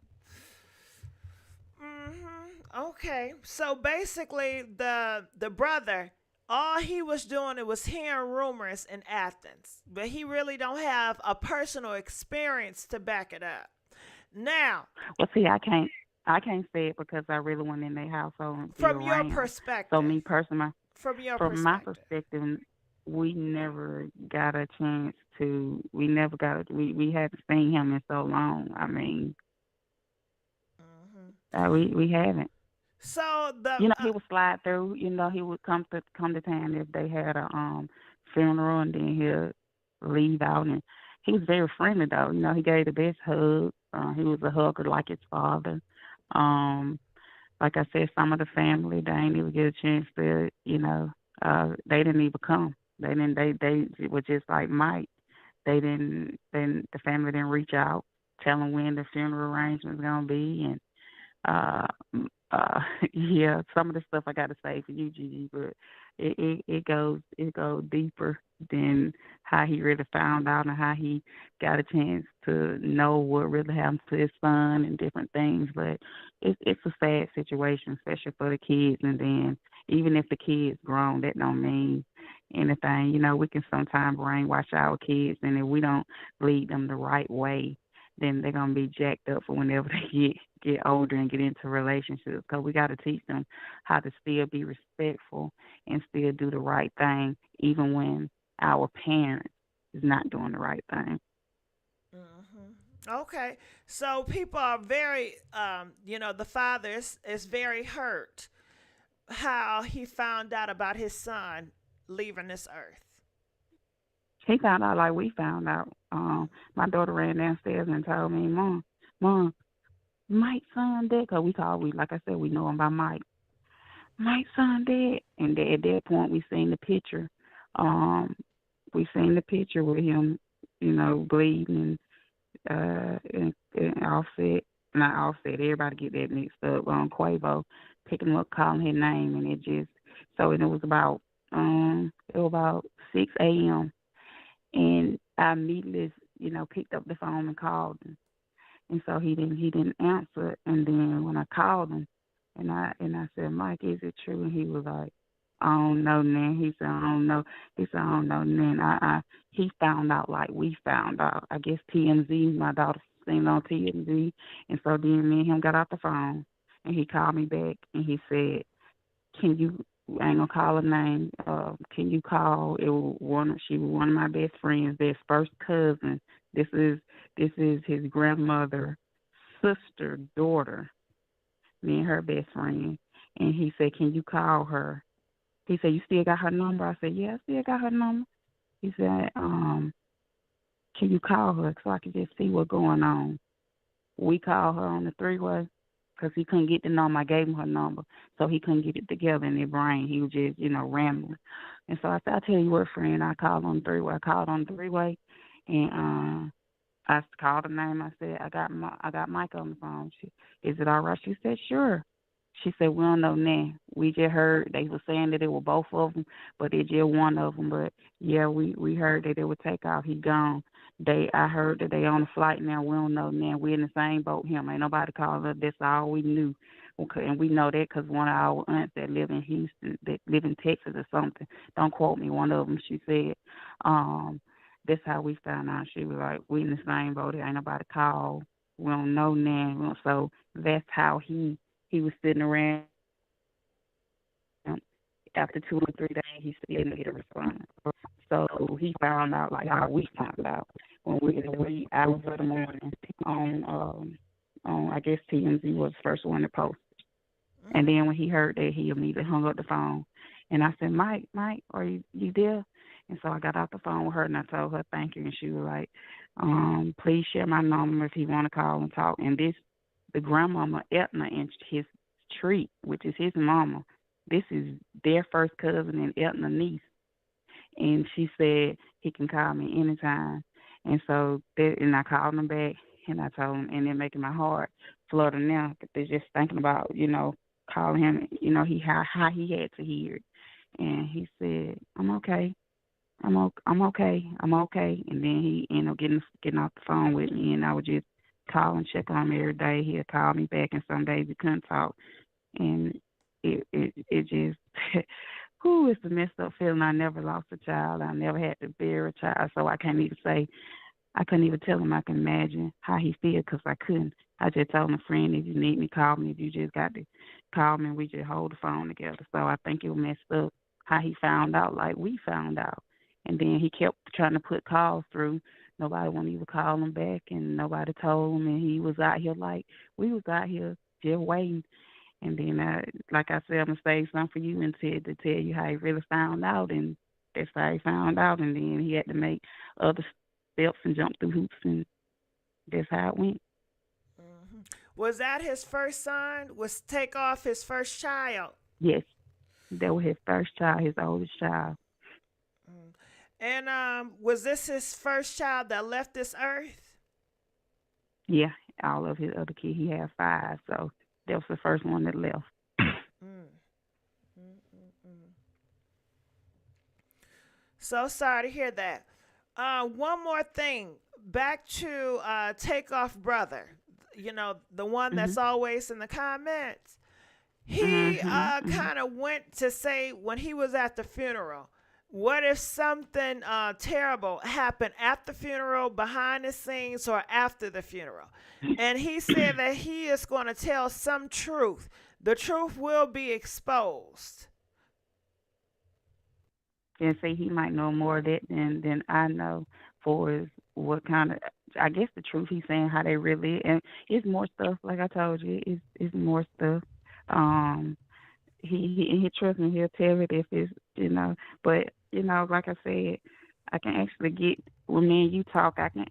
Speaker 1: Okay. So basically, the brother, all he was doing, it was hearing rumors in Athens, but he really don't have a personal experience to back it up. Now,
Speaker 15: well, see, I can't say it because I really went in their household and
Speaker 1: from your perspective.
Speaker 15: So me personally,
Speaker 1: from
Speaker 15: my perspective, we never got a chance to. We haven't seen him in so long. I mean, we haven't.
Speaker 1: So the
Speaker 15: You know, he would slide through. You know, he would come to town if they had a funeral, and then he'll leave out. And he was very friendly though. You know, he gave the best hug. He was a hugger like his father. Um, like I said, some of the family they ain't even get a chance to. You know, they didn't even come. They didn't. They were just like Mike. They didn't. Then the family didn't reach out, tell them when the funeral arrangement's gonna be, and uh, yeah, some of the stuff I got to say for you, Gigi, but it goes deeper than how he really found out and how he got a chance to know what really happened to his son and different things. But it's a sad situation, especially for the kids. And then even if the kids grown, that don't mean anything. You know, we can sometimes brainwash our kids, and if we don't lead them the right way, then they're gonna be jacked up for whenever they get older and get into relationships. Because we got to teach them how to still be respectful and still do the right thing, even when our parents is not doing the right thing.
Speaker 1: Okay, so people are very, the father is very hurt how he found out about his son leaving this earth.
Speaker 15: He found out like we found out. My daughter ran downstairs and told me, Mom, Mike's son dead. Cause like I said, we know him by Mike. Mike's son dead. And at that point, we seen the picture. Um, we seen the picture with him, bleeding and Offset, not Offset. Everybody get that mixed up. Quavo picking him up, calling his name, and it was about 6 a.m. and I immediately, picked up the phone and called him. And so he didn't answer. And then when I called him and I said, Mike, is it true? And he was like, I don't know, man. He said, I don't know. He said, I don't know. And then he found out like we found out. I guess TMZ, my daughter seen on TMZ. And so then me and him got off the phone and he called me back and he said, can you, I ain't gonna call her name, can you call, she was one of my best friends, their first cousin. This is his grandmother, sister, daughter, me and her best friend. And he said, can you call her? He said, you still got her number? I said, yeah, I still got her number. He said, can you call her so I can just see what's going on? We called her on the three-way because he couldn't get the number. I gave him her number, so he couldn't get it together in his brain. He was just, rambling. And so I said, I'll tell you what, friend, I called on the three-way. I called on the three-way, and I called her name. I said, I got Mike on the phone. Is it all right? She said, sure. She said, we don't know now. We just heard they were saying that it were both of them, but it's just one of them. But, yeah, we heard that it would take off. He gone. I heard that they on a flight now. We don't know now. We in the same boat him. Ain't nobody called us. That's all we knew. Okay, and we know that because one of our aunts that live in Houston, that live in Texas or something, don't quote me, one of them, she said, that's how we found out. She was like, we in the same boat. Ain't nobody called. We don't know now. So that's how he was sitting around. After 2 or 3 days, he still didn't get a response. So he found out like how we found out when we hours of the morning on I guess TMZ was the first one to post. And then when he heard that, he immediately hung up the phone. And I said, Mike, are you there? And so I got off the phone with her and I told her thank you. And she was like, please share my number if he want to call and talk. And the grandmama Etna and his treat, which is his mama, this is their first cousin and Etna niece. And she said he can call me anytime. And so and I called him back and I told him, and they're making my heart flutter now. They're just thinking about, calling him, how he had to hear it. And he said, I'm okay. I'm okay. And then he ended up getting off the phone with me, and I would just call and check on him every day. He'd call me back, and some days he couldn't talk. And it just, it's a messed up feeling. I never lost a child. I never had to bear a child, so I couldn't even tell him I can imagine how he feels because I couldn't. I just told him, friend, if you need me, call me. If you just got to call me, and we just hold the phone together. So I think it was messed up how he found out like we found out. And then he kept trying to put calls through. Nobody wouldn't even call him back, and nobody told him. And he was out here like we was out here just waiting. And then, like I said, I'm going to save some for you and to tell you how he really found out. And that's how he found out. And then he had to make other steps and jump through hoops. And that's how it went.
Speaker 1: Was that his first son? Was Takeoff his first child?
Speaker 15: Yes. That was his first child, his oldest child.
Speaker 1: And was this his first child that left this earth?
Speaker 15: Yeah, all of his other kids. He had 5, so that was the first one that left.
Speaker 1: So sorry to hear that. One more thing. Back to Takeoff brother. You know, the one that's always in the comments. He kind of went to say when he was at the funeral, what if something terrible happened at the funeral, behind the scenes, or after the funeral? And he said that he is going to tell some truth. The truth will be exposed.
Speaker 15: And say he might know more of that than I know for what kind of, I guess the truth he's saying, how they really, and it's more stuff, like I told you, it's more stuff. He trusts me, he'll tell it if it's, you know, but, you know, like I said, I can actually get, when me and you talk, I can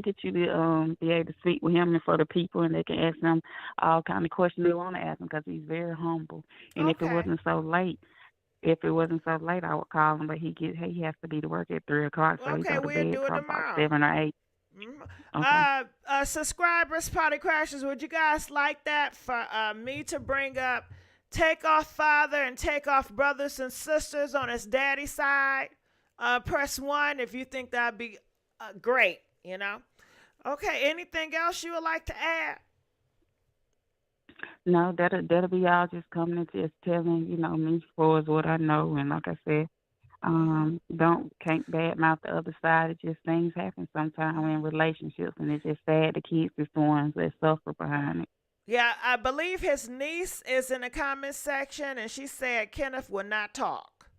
Speaker 15: get you to be able to speak with him and for the people, and they can ask him all kind of questions they want to ask him, because he's very humble. And if it wasn't so late, I would call him, but he has to be to work at 3 o'clock, so he go to bed probably about 7 or 8. Okay.
Speaker 1: Subscribers, Party Crashers, would you guys like that for me to bring up Takeoff father and Takeoff brothers and sisters on his daddy side? Press 1 if you think that'd be great, you know. Okay, anything else you would like to add?
Speaker 15: No, that'll be all, just coming and just telling, you know, me for is what I know. And like I said, can't badmouth the other side. It just, things happen sometimes in relationships, and it's just sad the kids is the ones that suffer behind it.
Speaker 1: Yeah, I believe his niece is in the comment section, and she said Kenneth will not talk.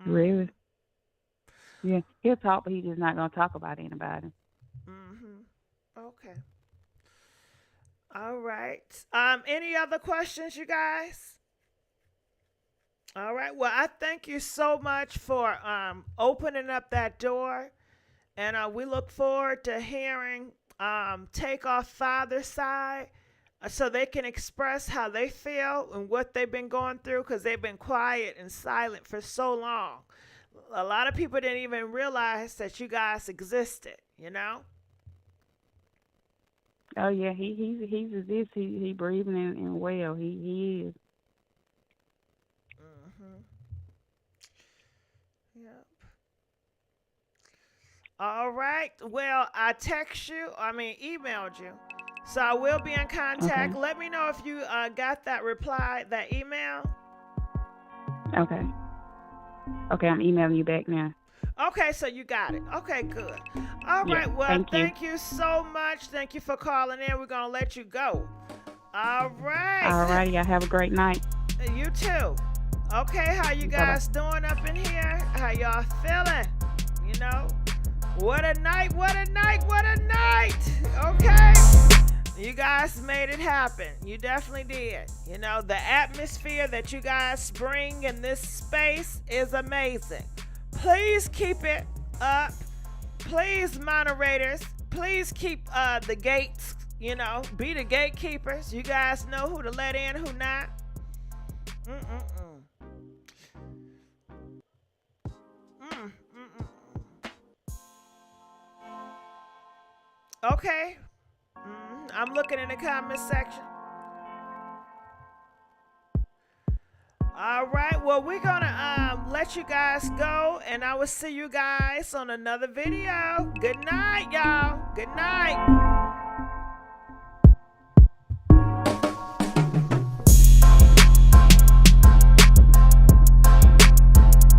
Speaker 15: Really? Yeah, he'll talk, but he's just not going to talk about anybody.
Speaker 1: Okay. All right. Any other questions, you guys? All right. Well, I thank you so much for opening up that door, and we look forward to hearing Takeoff father's side, so they can express how they feel and what they've been going through, because they've been quiet and silent for so long. A lot of people didn't even realize that you guys existed, you know?
Speaker 15: Oh yeah, he breathing and well. He is.
Speaker 1: Yep. All right. Well, I emailed you, so I will be in contact.
Speaker 15: Okay.
Speaker 1: Let me know if you got that reply, that email.
Speaker 15: Okay. Okay, I'm emailing you back now.
Speaker 1: Okay, so you got it. Okay, good. All right, well, thank you so much. Thank you for calling in. We're going to let you go. All right.
Speaker 15: All righty, y'all have a great night.
Speaker 1: You too. Okay, how you guys doing up in here? How y'all feeling? You know, what a night, what a night, what a night. Okay. You guys made it happen. You definitely did. You know, the atmosphere that you guys bring in this space is amazing. Please keep it up. Please, moderators, please keep the gates, you know, be the gatekeepers. You guys know who to let in, who not. Okay. I'm looking in the comment section. All right, well, we're gonna let you guys go, and I will see you guys on another video. Good night, y'all. Good night.